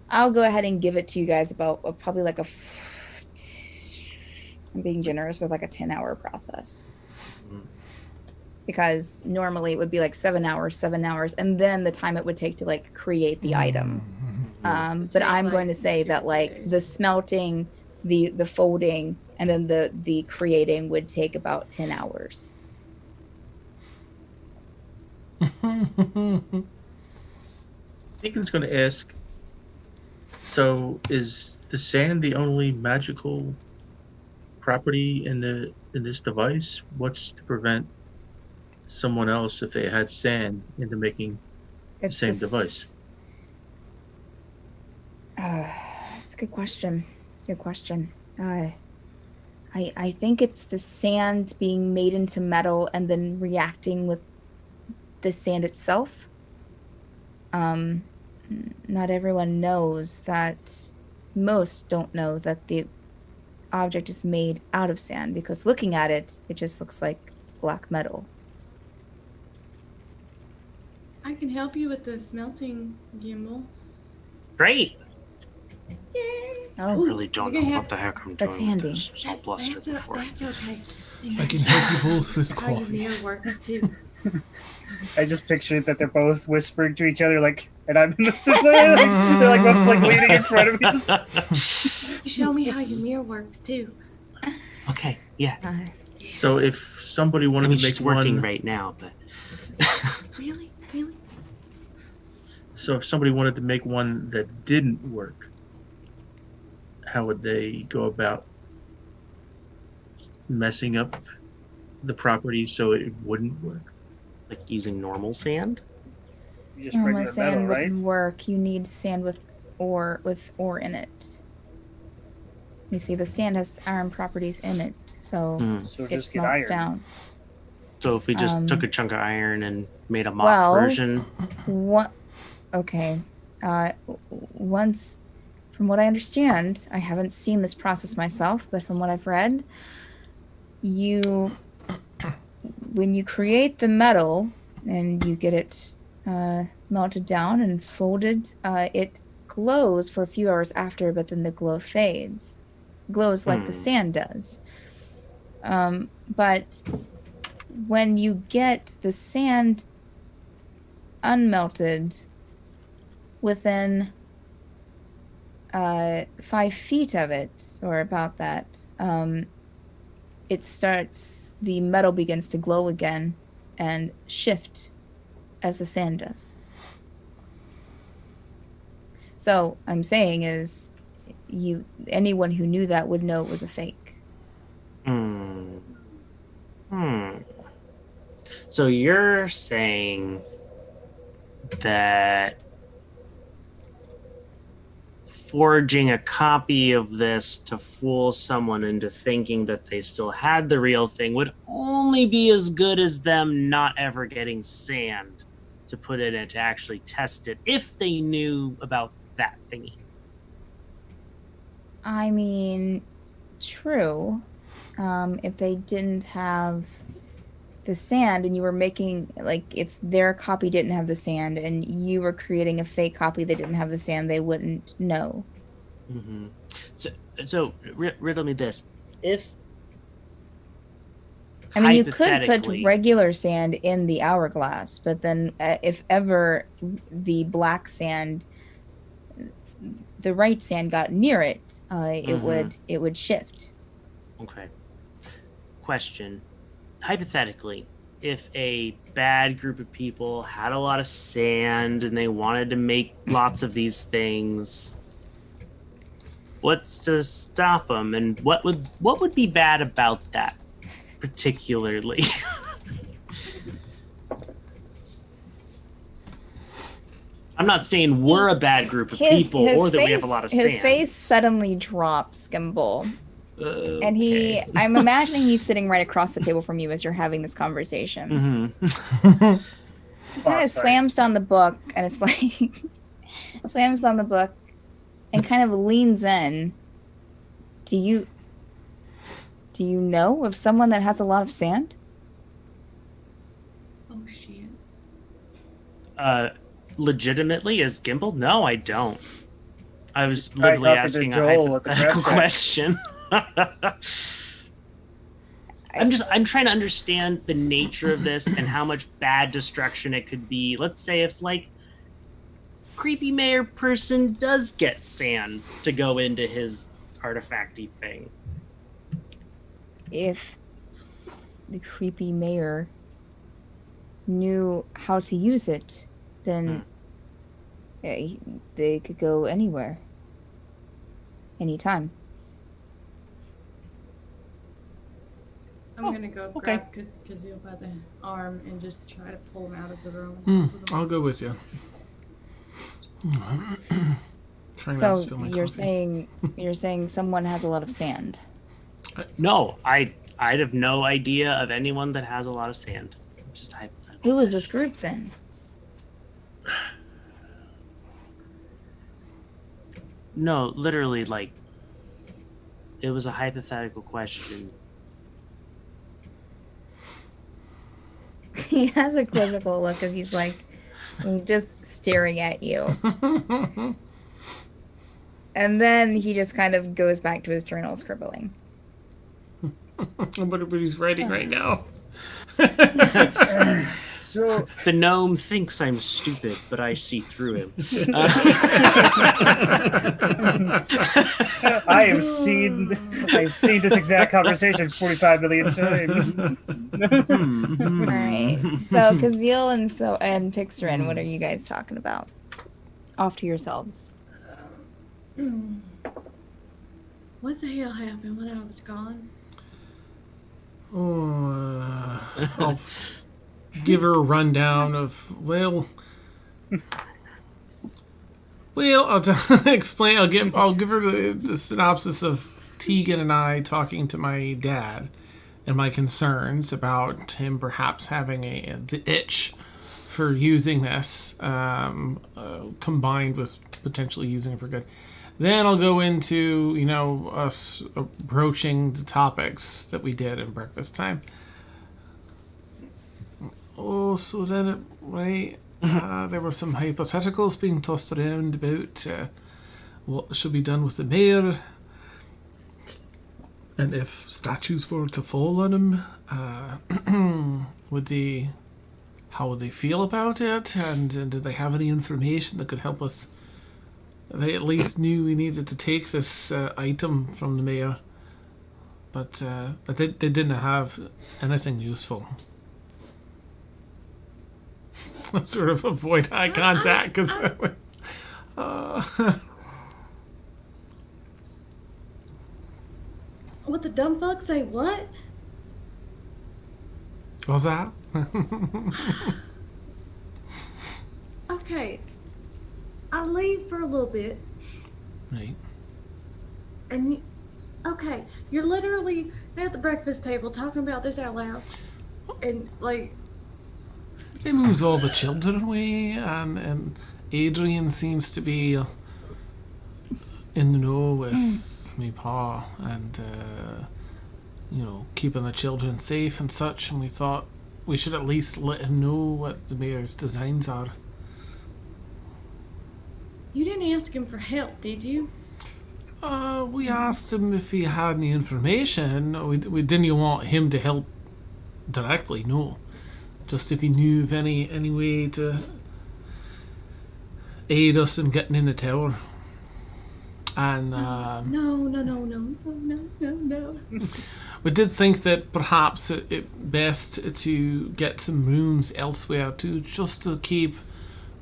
A: I'll go ahead and give it to you guys about probably like I'm being generous with like a 10-hour process. Because normally it would be like 7 hours, and then the time it would take to like create the item. But I'm going to say that like the smelting, the folding, and then the creating would take about 10 hours.
F: Teagan's going to ask, so is the sand the only magical property in this device? What's to prevent someone else, if they had sand, into making the same device?
A: It's a good question. I think it's the sand being made into metal and then reacting with the sand itself. Not everyone knows that. Most don't know that the object is made out of sand, because looking at it, it just looks like black metal.
C: I can help you with the smelting, Gimble.
H: Great.
C: Yay!
H: I
A: Oh,
H: really don't know
C: You're gonna
H: what the heck I'm doing.
A: That's
H: with
A: handy.
H: this. Just bluster before.
C: That's okay.
B: I can help you both with
C: How your
B: coffee.
C: mirror works too.
D: I just pictured that they're both whispering to each other, like, and I'm in the there. They're like both like leaning in front of me.
C: You show me how your mirror works too.
H: Okay, yeah.
F: So if somebody
H: I
F: wanted
H: mean,
F: to make
H: she's working
F: one,
H: right now, but
C: Really?
F: so if somebody wanted to make one that didn't work, how would they go about messing up the property so it wouldn't work?
H: Like using normal sand?
D: Just
A: Normal
D: regular
A: sand
D: metal, right?
A: wouldn't work. You need sand with ore in it. You see, the sand has iron properties in it, so
D: So
A: it
D: just get
A: smelts
D: iron.
A: down.
H: So if we just took a chunk of iron and made a mock
A: well,
H: version.
A: What? Okay. Once, from what I understand, I haven't seen this process myself, but from what I've read, when you create the metal and you get it melted down and folded, it glows for a few hours after, but then the glow fades. Glows like the sand does. But when you get the sand unmelted within 5 feet of it, or about that, the metal begins to glow again and shift as the sand does. So I'm saying is, anyone who knew that would know it was a fake.
H: So you're saying that forging a copy of this to fool someone into thinking that they still had the real thing would only be as good as them not ever getting sand to put in it to actually test it if they knew about that thingy.
A: I mean, true. If they didn't have the sand and you were making, like, if their copy didn't have the sand and you were creating a fake copy that didn't have the sand, they wouldn't know.
H: Mm-hmm. So riddle me this. If
A: I mean, you could put regular sand in the hourglass, but then if ever the black sand, the right sand got near it, it would shift.
H: Okay. Question. Hypothetically, if a bad group of people had a lot of sand and they wanted to make lots of these things, what's to stop them? And what would be bad about that particularly? I'm not saying we're a bad group of people or that we have a lot of sand.
A: His face suddenly drops, Gimble.
H: Okay.
A: And I'm imagining he's sitting right across the table from you as you're having this conversation.
H: Mm-hmm.
A: He kind of slams down the book, and it's like, slams down the book and kind of leans in. Do you know of someone that has a lot of sand?
C: Oh, shit.
H: Legitimately, as Gimble? No, I don't. I was literally asking a hypothetical question. I'm trying to understand the nature of this and how much bad destruction it could be. Let's say if, like, creepy mayor person does get sand to go into his artifacty thing.
A: If the creepy mayor knew how to use it, then they could go anywhere, anytime.
C: I'm gonna go grab Caszeel by the arm and just try to pull him out of the room.
B: I'll go with you.
A: So you're saying someone has a lot of sand?
H: No, I'd have no idea of anyone that has a lot of sand. Just hypothetical.
A: Who is this group then?
H: No, literally, like, it was a hypothetical question.
A: He has a quizzical look as he's like just staring at you. And then he just kind of goes back to his journal scribbling.
B: What he's writing right now.
D: So
H: the gnome thinks I'm stupid, but I see through him.
D: I've seen this exact conversation 45 million times.
A: All right. So Caszeel and Pixarin, what are you guys talking about? Off to yourselves.
C: What the hell happened when I was gone?
B: Oh, I'll give her a rundown of, well, I'll explain. I'll give her the synopsis of Teagan and I talking to my dad and my concerns about him perhaps having the itch for using this, combined with potentially using it for good. Then I'll go into, us broaching the topics that we did in breakfast time. Oh, so then, there were some hypotheticals being tossed around about what should be done with the mayor. And if statues were to fall on him, how would they feel about it? And did they have any information that could help us? They at least knew we needed to take this item from the mayor, but they didn't have anything useful. I sort of avoid eye contact because.
C: What the dumb fuck say what?
B: What's that?
C: Okay. I leave for a little bit.
B: Right.
C: And you're literally at the breakfast table talking about this out loud. And
B: They moved all the children away, and Adrian seems to be in the know with me pa, and keeping the children safe and such. And we thought we should at least let him know what the mayor's designs are.
C: You didn't ask him for help, did you?
B: We asked him if he had any information. We didn't want him to help directly, no. Just if he knew of any way to aid us in getting in the tower. And
C: No.
B: we did think that perhaps it best to get some rooms elsewhere too, just to keep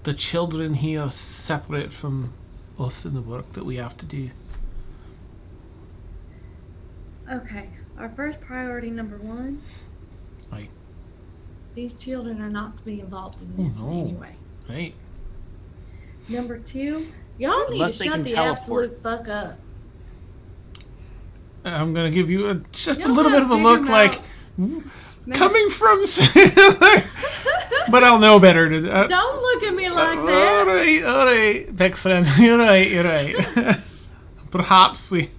B: the children here separate from us and the work that we have to do.
C: Okay, our first priority, number one.
B: Right.
C: These children are not to be involved in this anyway.
B: Right.
C: Number two, y'all need
H: Unless
C: to
H: they
C: shut
H: can
C: the
H: teleport.
C: absolute fuck up.
B: I'm gonna give you just a
C: Y'all
B: little bit of a
C: have
B: look
C: bigger
B: like
C: mouth.
B: coming from, but I'll know better.
C: Don't look at me like that.
B: All right, Vexen, you're right. Perhaps we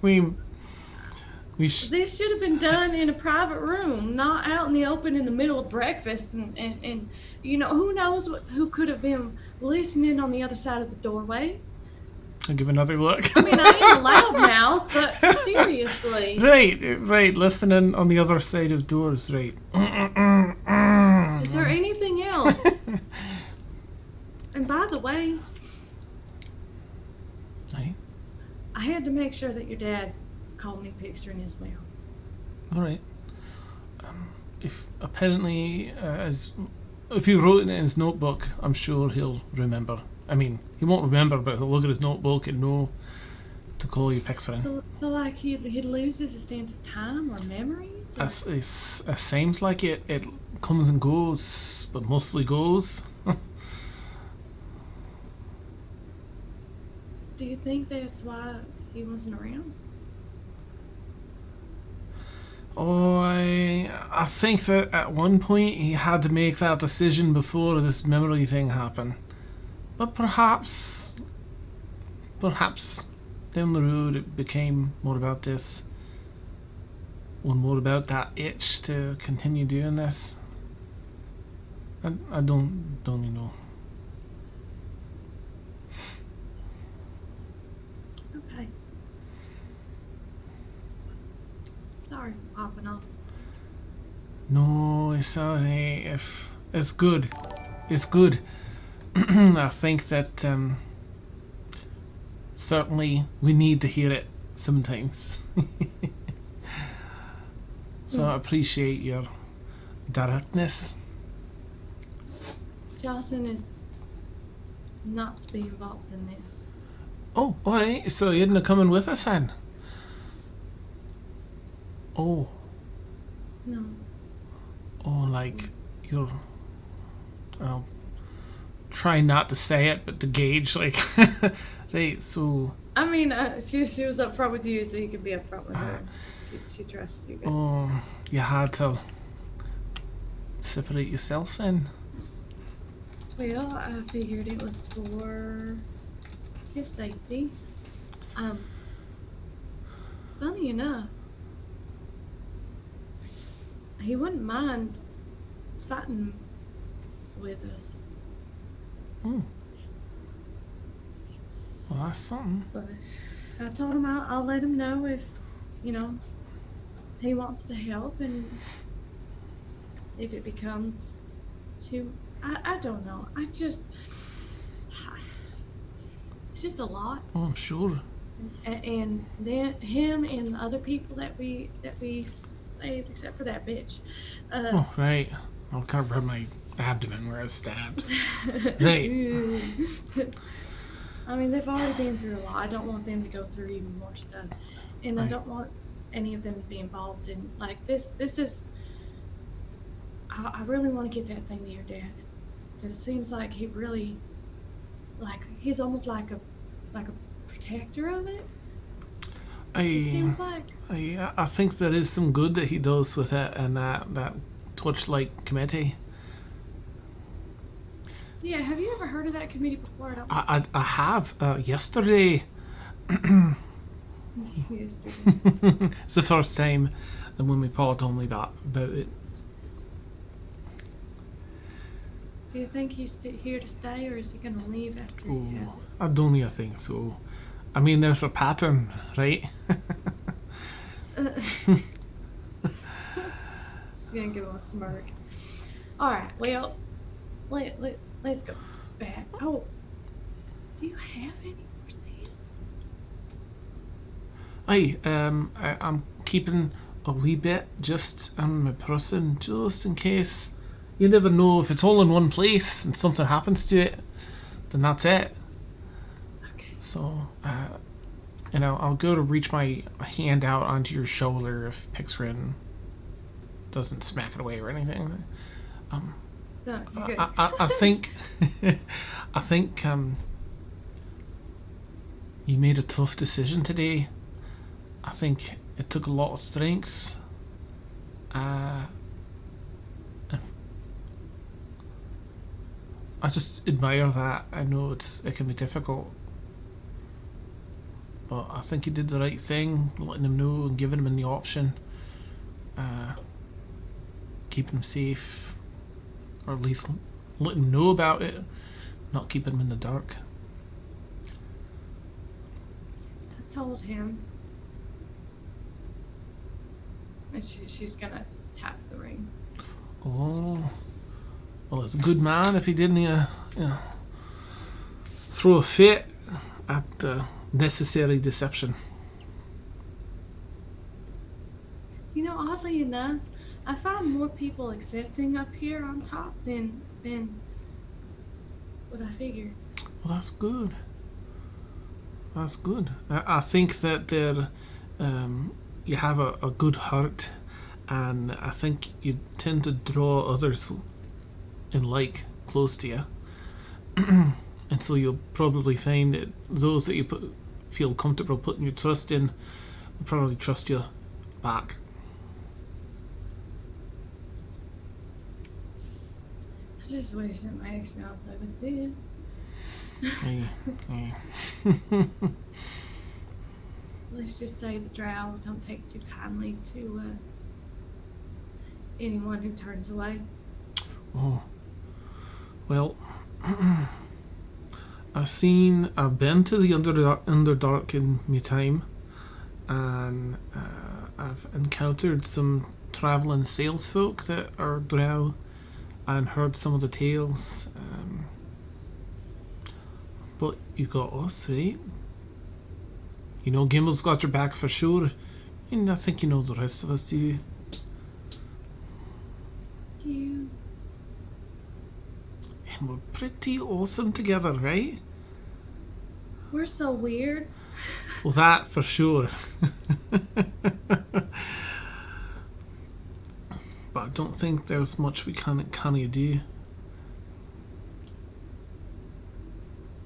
C: This should have been done in a private room, not out in the open in the middle of breakfast. And who knows who could have been listening on the other side of the doorways.
B: I'll give another look.
C: I mean, I ain't a loudmouth, but seriously.
B: Right. Listening on the other side of doors, right.
C: Is there anything else? And by the way,
B: Right.
C: I had to make sure that your dad called me Pixtrin as well.
B: All right. If he wrote it in his notebook, I'm sure he'll remember. I mean, he won't remember, but he'll look at his notebook and know to call you Pixarin.
C: So like he loses a sense of time or memories? Or?
B: It seems like it comes and goes, but mostly goes.
C: Do you think that's why he wasn't around?
B: Oh, I think that at one point he had to make that decision before this memory thing happened. But perhaps down the road it became more about this, or more about that itch to continue doing this. I don't really know.
C: Okay. Sorry for popping off.
B: No, it's alright. If it's good. It's good. I think that certainly we need to hear it sometimes. So I appreciate your directness.
C: Jocyn is not to be involved in this.
B: Oh, alright. So you didn't come in with us then? Oh.
C: No.
B: Oh, like you're, I'll try not to say it, but to gauge, like, right, so...
C: I mean, she was up front with you, so you could be up front with her. She trusts you guys.
B: Oh, you had to separate yourself then?
C: Well, I figured it was for his safety. Funny enough, he wouldn't mind fighting with us.
B: Oh. Well, that's something.
C: But I told him I'll let him know if, he wants to help, and if it becomes too, I don't know. It's just a lot.
B: Oh, I'm sure.
C: And then him and the other people that we saved, except for that bitch.
B: Oh, right. I'll cover my abdomen where I was stabbed. Right.
C: I mean, they've already been through a lot. I don't want them to go through even more stuff. And I don't want any of them to be involved in, like, this is... I really want to get that thing to your dad. Because it seems like he really... Like, he's almost like a protector of it. It seems like...
B: I think there is some good that he does with it, and that Torchlight committee.
C: Yeah, have you ever heard of that committee before?
B: I have, yesterday.
C: Yesterday.
B: It's the first time that when my pa told me about it.
C: Do you think he's here to stay, or is he going to leave after he has it?
B: I don't even think so. I mean, there's a pattern, right?
C: She's going to give him a smirk. Alright, well, let's go back. Oh, do you have any more sand?
B: I'm keeping a wee bit just on my person, just in case. You never know, if it's all in one place and something happens to it, then that's it.
C: Okay.
B: So, I'll go to reach my hand out onto your shoulder if Pixrin doesn't smack it away or anything.
C: No, you're good.
B: I think you made a tough decision today. I think it took a lot of strength. I just admire that. I know it can be difficult, but I think you did the right thing, letting him know and giving him the option, keeping him safe, or at least letting him know about it, not keeping him in the dark.
C: I told him. And she's gonna tap the ring.
B: Oh, well, it's a good man if he didn't throw a fit at necessary deception.
C: Oddly enough, I find more people accepting up here on top than what I figured.
B: Well, that's good. That's good. I think that you have a good heart, and I think you tend to draw others in close to you. And so you'll probably find that those that you feel comfortable putting your trust in will probably trust you back.
C: I just wish that my ex-fiance was dead. Let's just say the drow don't take too kindly to anyone who turns away.
B: Oh, well, I've been to the Underdark in my time, and I've encountered some traveling salesfolk that are drow, and heard some of the tales. But you got us, right? Gimble's got your back for sure, and I think the rest of us do.
C: You.
B: And we're pretty awesome together, right?
C: We're so weird.
B: Well, that for sure. But don't think there's much we can do.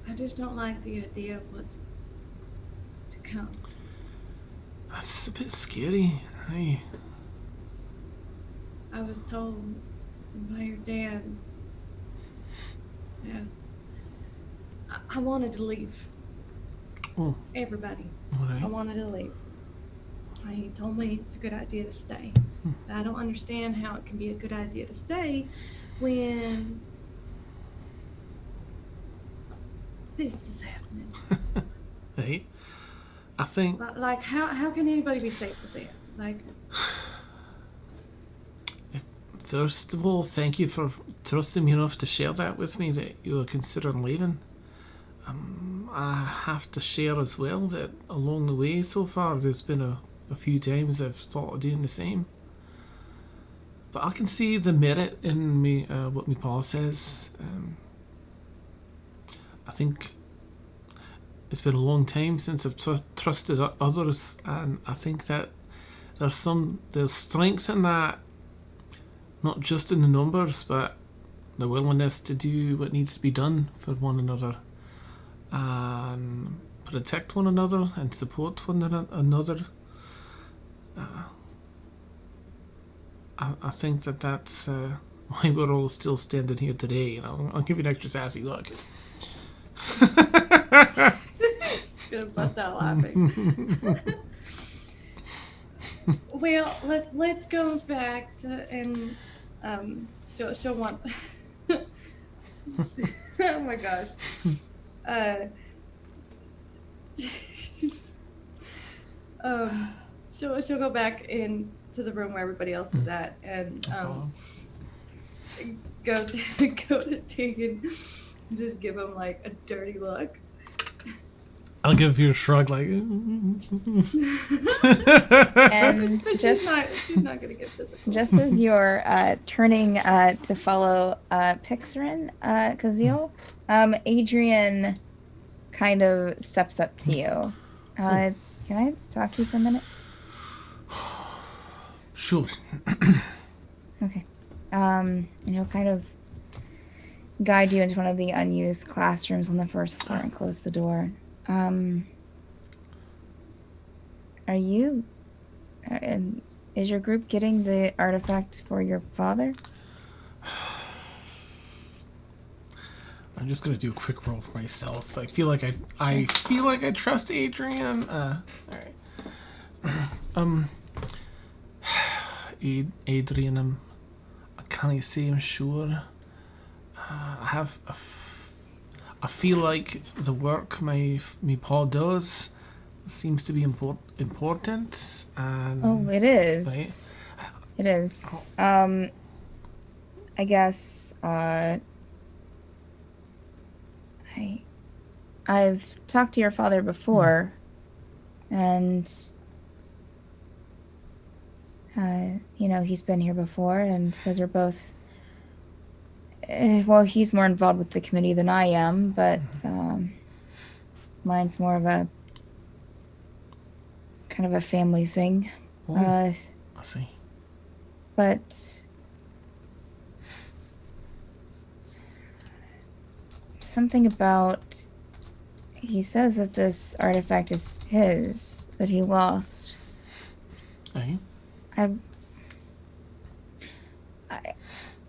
C: I just don't like the idea of what's to come.
B: That's a bit scary. Aye.
C: I was told by your dad. Yeah. I wanted to leave.
B: Oh,
C: Everybody.
B: all
C: I
B: right.
C: wanted to leave. He told me it's a good idea to stay. I don't understand how it can be a good idea to stay when this is happening.
B: Right. I think
C: Like, how can anybody be safe with that? Like,
B: first of all, thank you for trusting me enough to share that with me, that you were considering leaving. I have to share as well that along the way so far, there's been a few times I've thought of doing the same. But I can see the merit in me, what my pa says. I think it's been a long time since I've trusted others, and I think that there's strength in that, not just in the numbers, but the willingness to do what needs to be done for one another, and protect one another and support one another. I think that's why we're all still standing here today. You know, I'll give you an extra sassy look.
C: she's gonna bust out laughing. Well, let's go back to and she'll want. Oh my gosh. She'll go back into the room where everybody else is at and go to Teagan and just give him like a dirty look.
B: I'll give you a shrug, like.
A: And
C: But she's not gonna get physical.
A: just as you're turning to follow Pixarin, Caszeel, Adrian kind of steps up to you. Can I talk to you for a minute?
B: Sure.
A: Okay. And he'll kind of guide you into one of the unused classrooms on the first floor and close the door. Is your group getting the artifact for your father?
B: I'm just gonna do a quick roll for myself. I feel like I trust Adrian. All right. Adrian, I can't say I'm sure. I feel like the work my pa does seems to be important. And,
A: Oh, it is.
B: Right?
A: It is. I guess I've talked to your father before, and he's been here before, and because we're both. Well, he's more involved with the committee than I am, but mine's more of a kind of a family thing.
B: I see.
A: But something about he says that this artifact is his, that he lost.
B: Hey.
A: I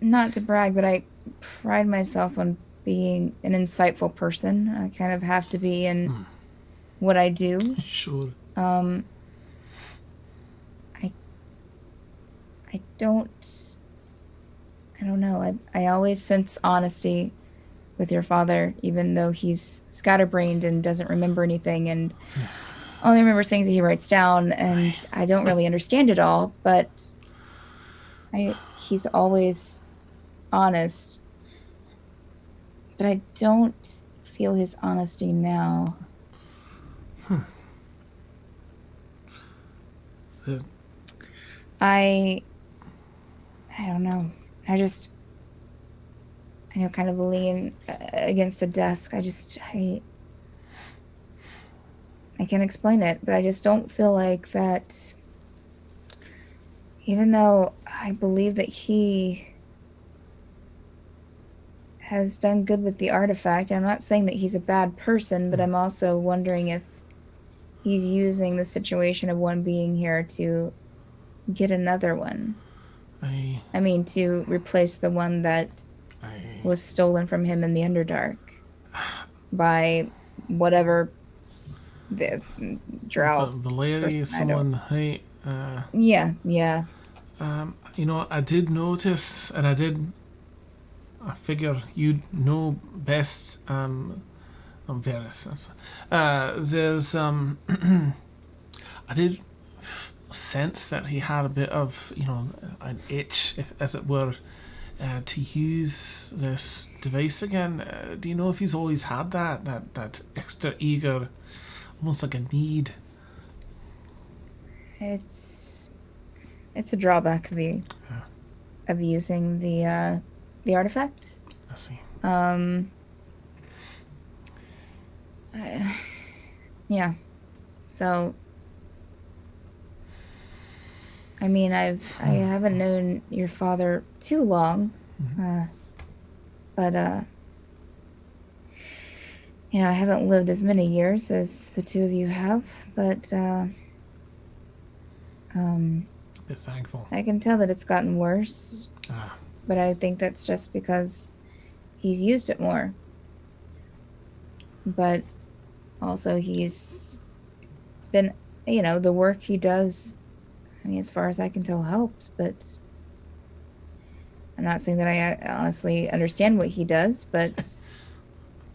A: not to brag, but I pride myself on being an insightful person. I kind of have to be in what I do.
B: Sure.
A: I don't know. I always sense honesty with your father, even though he's scatterbrained and doesn't remember anything and only remembers things that he writes down, and I don't really understand it all, but he's always honest. But I don't feel his honesty now. I don't know. I kind of lean against a desk. I can't explain it, but I just don't feel like that even though I believe that he has done good with the artifact, I'm not saying that he's a bad person, but I'm also wondering if he's using the situation of one being here to get another one. I mean, to replace the one that was stolen from him in the Underdark by whatever the drought.
B: Valeria, someone, hey.
A: Yeah.
B: You know, I did notice, and I figure you'd know best, I'm Varys. There's, I did sense that he had a bit of, you know, an itch, if, as it were, to use this device again. Do you know if he's always had that extra eager, almost like a need?
A: It's a drawback of using the artifact.
B: I see.
A: Yeah. So, I mean, I haven't known your father too long, but you know, I haven't lived as many years as the two of you have, but
B: A bit thankful.
A: I can tell that it's gotten worse. But I think that's just because he's used it more. But also he's been, you know, the work he does, I mean, as far as I can tell, helps, but I'm not saying that I honestly understand what he does, but...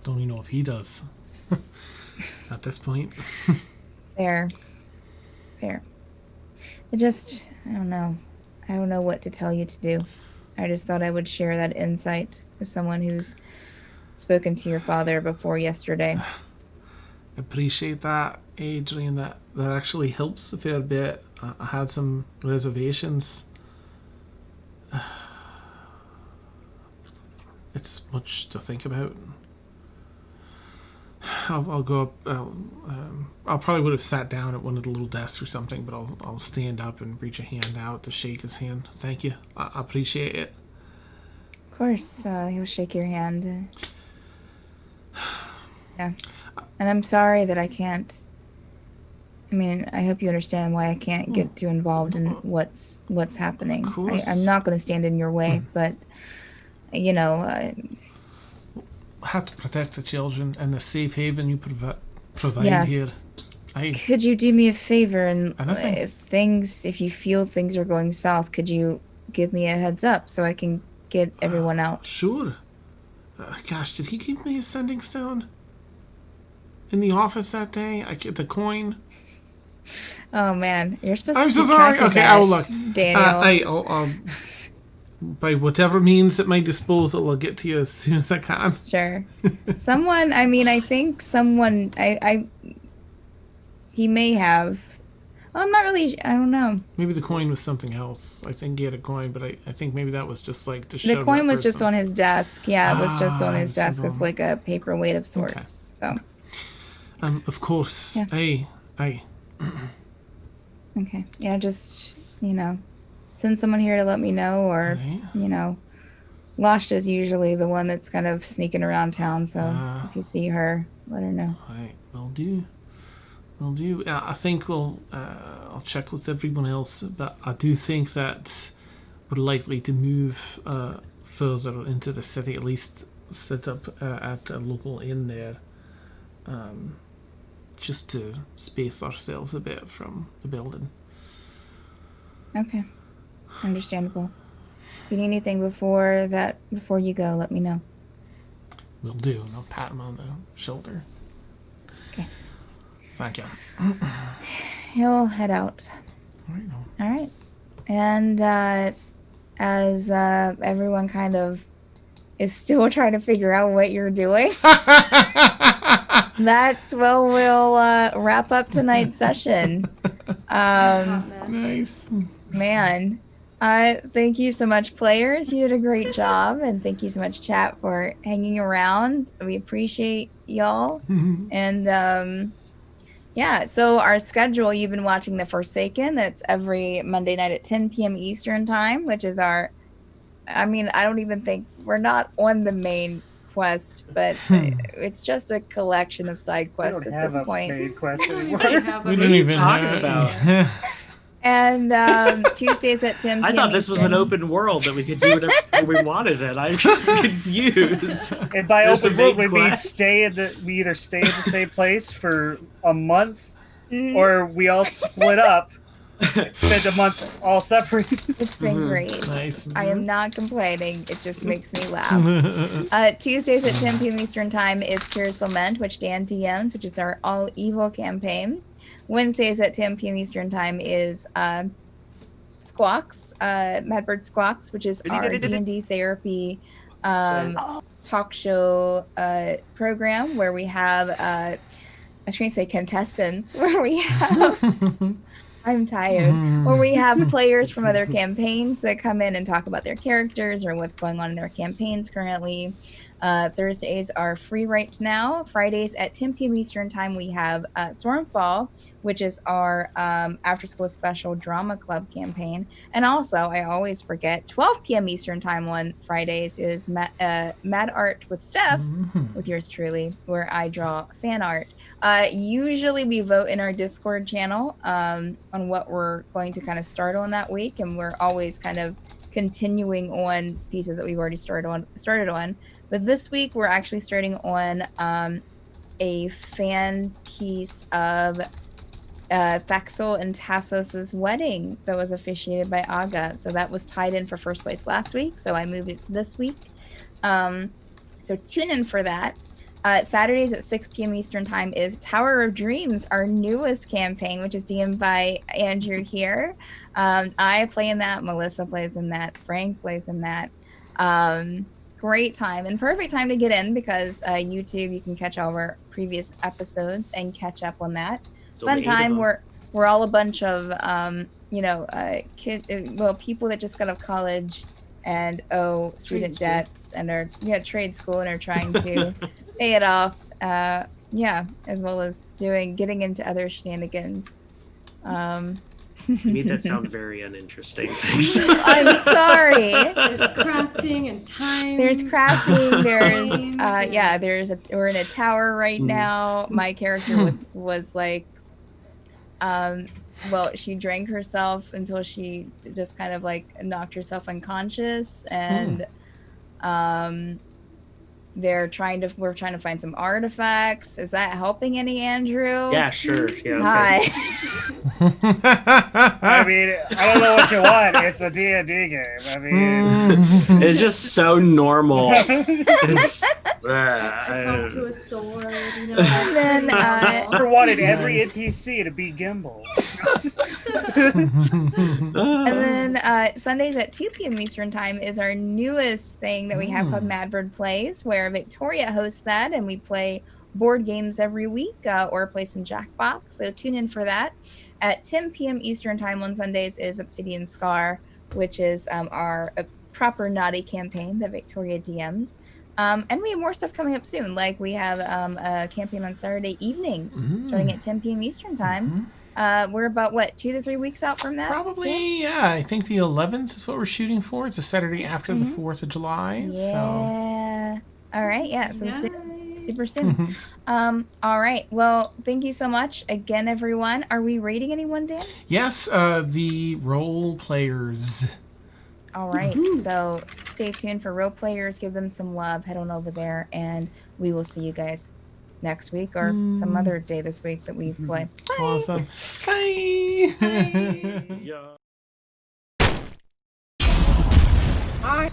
B: Don't even know if he does. At this point.
A: Fair. I don't know. I don't know what to tell you to do. I just thought I would share that insight as someone who's spoken to your father before yesterday.
B: Appreciate that, Adrian. That actually helps a fair bit. I had some reservations. It's much to think about. I'll go up. I probably would have sat down at one of the little desks or something, but I'll stand up and reach a hand out to shake his hand. Thank you. I appreciate it.
A: Of course, he'll shake your hand. Yeah. And I'm sorry that I can't. I mean, I hope you understand why I can't get too involved in what's happening.
B: Of course.
A: I'm not going to stand in your way, but you know.
B: Have to protect the children and the safe haven you provide
A: yes.
B: here.
A: Could you do me a favor and
B: anything.
A: if you feel things are going south, could you give me a heads up so I can get everyone out?
B: Sure. Gosh, did he give me a sending stone in the office that day? I get the coin.
A: Oh man, you're supposed
B: I'm
A: to.
B: so sorry. Okay, I will look.
A: Daniel.
B: I'll by whatever means at my disposal, I'll get to you as soon as I can.
A: Sure. Someone, I mean, I think someone, he may have. I'm not really, I don't know.
B: Maybe the coin was something else. I think he had a coin, but I think maybe that was just like to show
A: the coin was just on his desk. Yeah, it was just on his desk
B: so
A: as like a paperweight of sorts.
B: Okay. So. Of course.
A: Yeah.
B: Aye.
A: Okay. Yeah, just, you know, send someone here to let me know, or, you know, Lashta's usually the one that's kind of sneaking around town, so if you see her, let her know.
B: Alright, will do. I think I'll check with everyone else, but I do think that we're likely to move further into the city, at least set up at a local inn there, just to space ourselves a bit from the building.
A: Okay. Understandable. If you need anything before you go, let me know.
B: Will do, and I'll pat him on the shoulder.
A: Okay.
B: Thank you.
A: He'll head out. All right. And as everyone kind of is still trying to figure out what you're doing, that's we'll wrap up tonight's session.
B: Nice.
A: Man. Thank you so much, players. You did a great job, and thank you so much, chat, for hanging around. We appreciate y'all. And Yeah, so our schedule, you've been watching The Forsaken. That's every Monday night at 10 p.m. Eastern time, which is I don't even think we're not on the main quest, but it's just a collection of side
D: We
A: quests
D: don't
A: at
D: have
A: this
D: a
A: point.
D: main quest
C: I don't
D: anymore.
C: even have a
B: We
H: What
B: don't
H: are you
B: even
H: talking
B: have
H: about?
A: And Tuesdays at 10 p.m.
H: I thought this was an
A: Eastern.
H: open world that we could do whatever we wanted it. I'm confused.
D: And by
H: There's a
D: open world,
H: main
D: we
H: quest?
D: we either stay in the same place for a month,
A: Mhm.
D: or we all split up, spend a month all separate.
A: It's been
H: Mhm.
A: great.
B: Nice.
A: I am not complaining. It just makes me laugh. Tuesdays at 10 p.m. Eastern time is Curious Lament, which Dan DMs, which is our all evil campaign. Wednesdays at 10 p.m. Eastern time is Squawks, Madbird Squawks, which is our D&D therapy talk show program where we have I was going to say contestants, where we have I'm tired. Where we have players from other campaigns that come in and talk about their characters or what's going on in their campaigns currently. Thursdays are free right now. Fridays at 10 p.m. Eastern time, we have Stormfall, which is our after school special drama club campaign. And also, I always forget, 12 p.m. Eastern time on Fridays is Mad Art with Steph, with yours truly, where I draw fan art. Usually we vote in our Discord channel on what we're going to kind of start on that week, and we're always kind of continuing on pieces that we've already started on. But this week we're actually starting on a fan piece of Caszeel and Teagan's wedding that was officiated by Aga. So that was tied in for first place last week, so I moved it to this week. So tune in for that. Saturdays at 6 p.m. Eastern time is Tower of Dreams, our newest campaign, which is DM'd by Andrew here. I play in that, Melissa plays in that, Frank plays in that. Great time and perfect time to get in because YouTube, you can catch all of our previous episodes and catch up on that.
H: So
A: Fun
H: the eight of
A: time.
H: them.
A: We're all a bunch of people that just got out of college and owe student
C: school.
A: debts and are trade school and are trying to pay it off. As well as getting into other shenanigans.
H: You made that sound very uninteresting.
A: I'm sorry.
C: There's crafting and time.
A: There's crafting. There's
C: Games
A: we're in a tower right now. My character was like, she drank herself until she just kind of like knocked herself unconscious, and we're trying to find some artifacts. Is that helping any, Andrew?
H: Yeah, sure. Yeah,
A: Hi.
D: I mean, I don't know what you want. It's a D&D game. I mean,
H: It's just so normal. It's,
C: I talk to a sword, you know.
A: And then,
D: I never wanted every
H: Nice.
D: NPC to be Gimble.
A: And then Sundays at 2 p.m. Eastern time is our newest thing that we have called Madbird Plays, where Victoria hosts that, and we play board games every week or play some Jackbox. So tune in for that. At 10 p.m. Eastern time on Sundays is Obsidian Scar, which is our proper naughty campaign that Victoria DMs. And we have more stuff coming up soon. Like we have a campaign on Saturday evenings starting at 10 p.m. Eastern time. We're about 2 to 3 weeks out from that.
B: Probably, yeah. I think the 11th is what we're shooting for. It's a Saturday after the 4th of July.
A: Yeah. All right. Yeah. So
C: Nice.
A: super soon. All right. Well, thank you so much again, everyone. Are we rating anyone, Dan?
B: Yes, the role players.
A: All right. So stay tuned for role players. Give them some love. Head on over there, and we will see you guys next week or some other day this week that we play. Bye.
B: Awesome. Bye.
H: yeah.
D: Hi.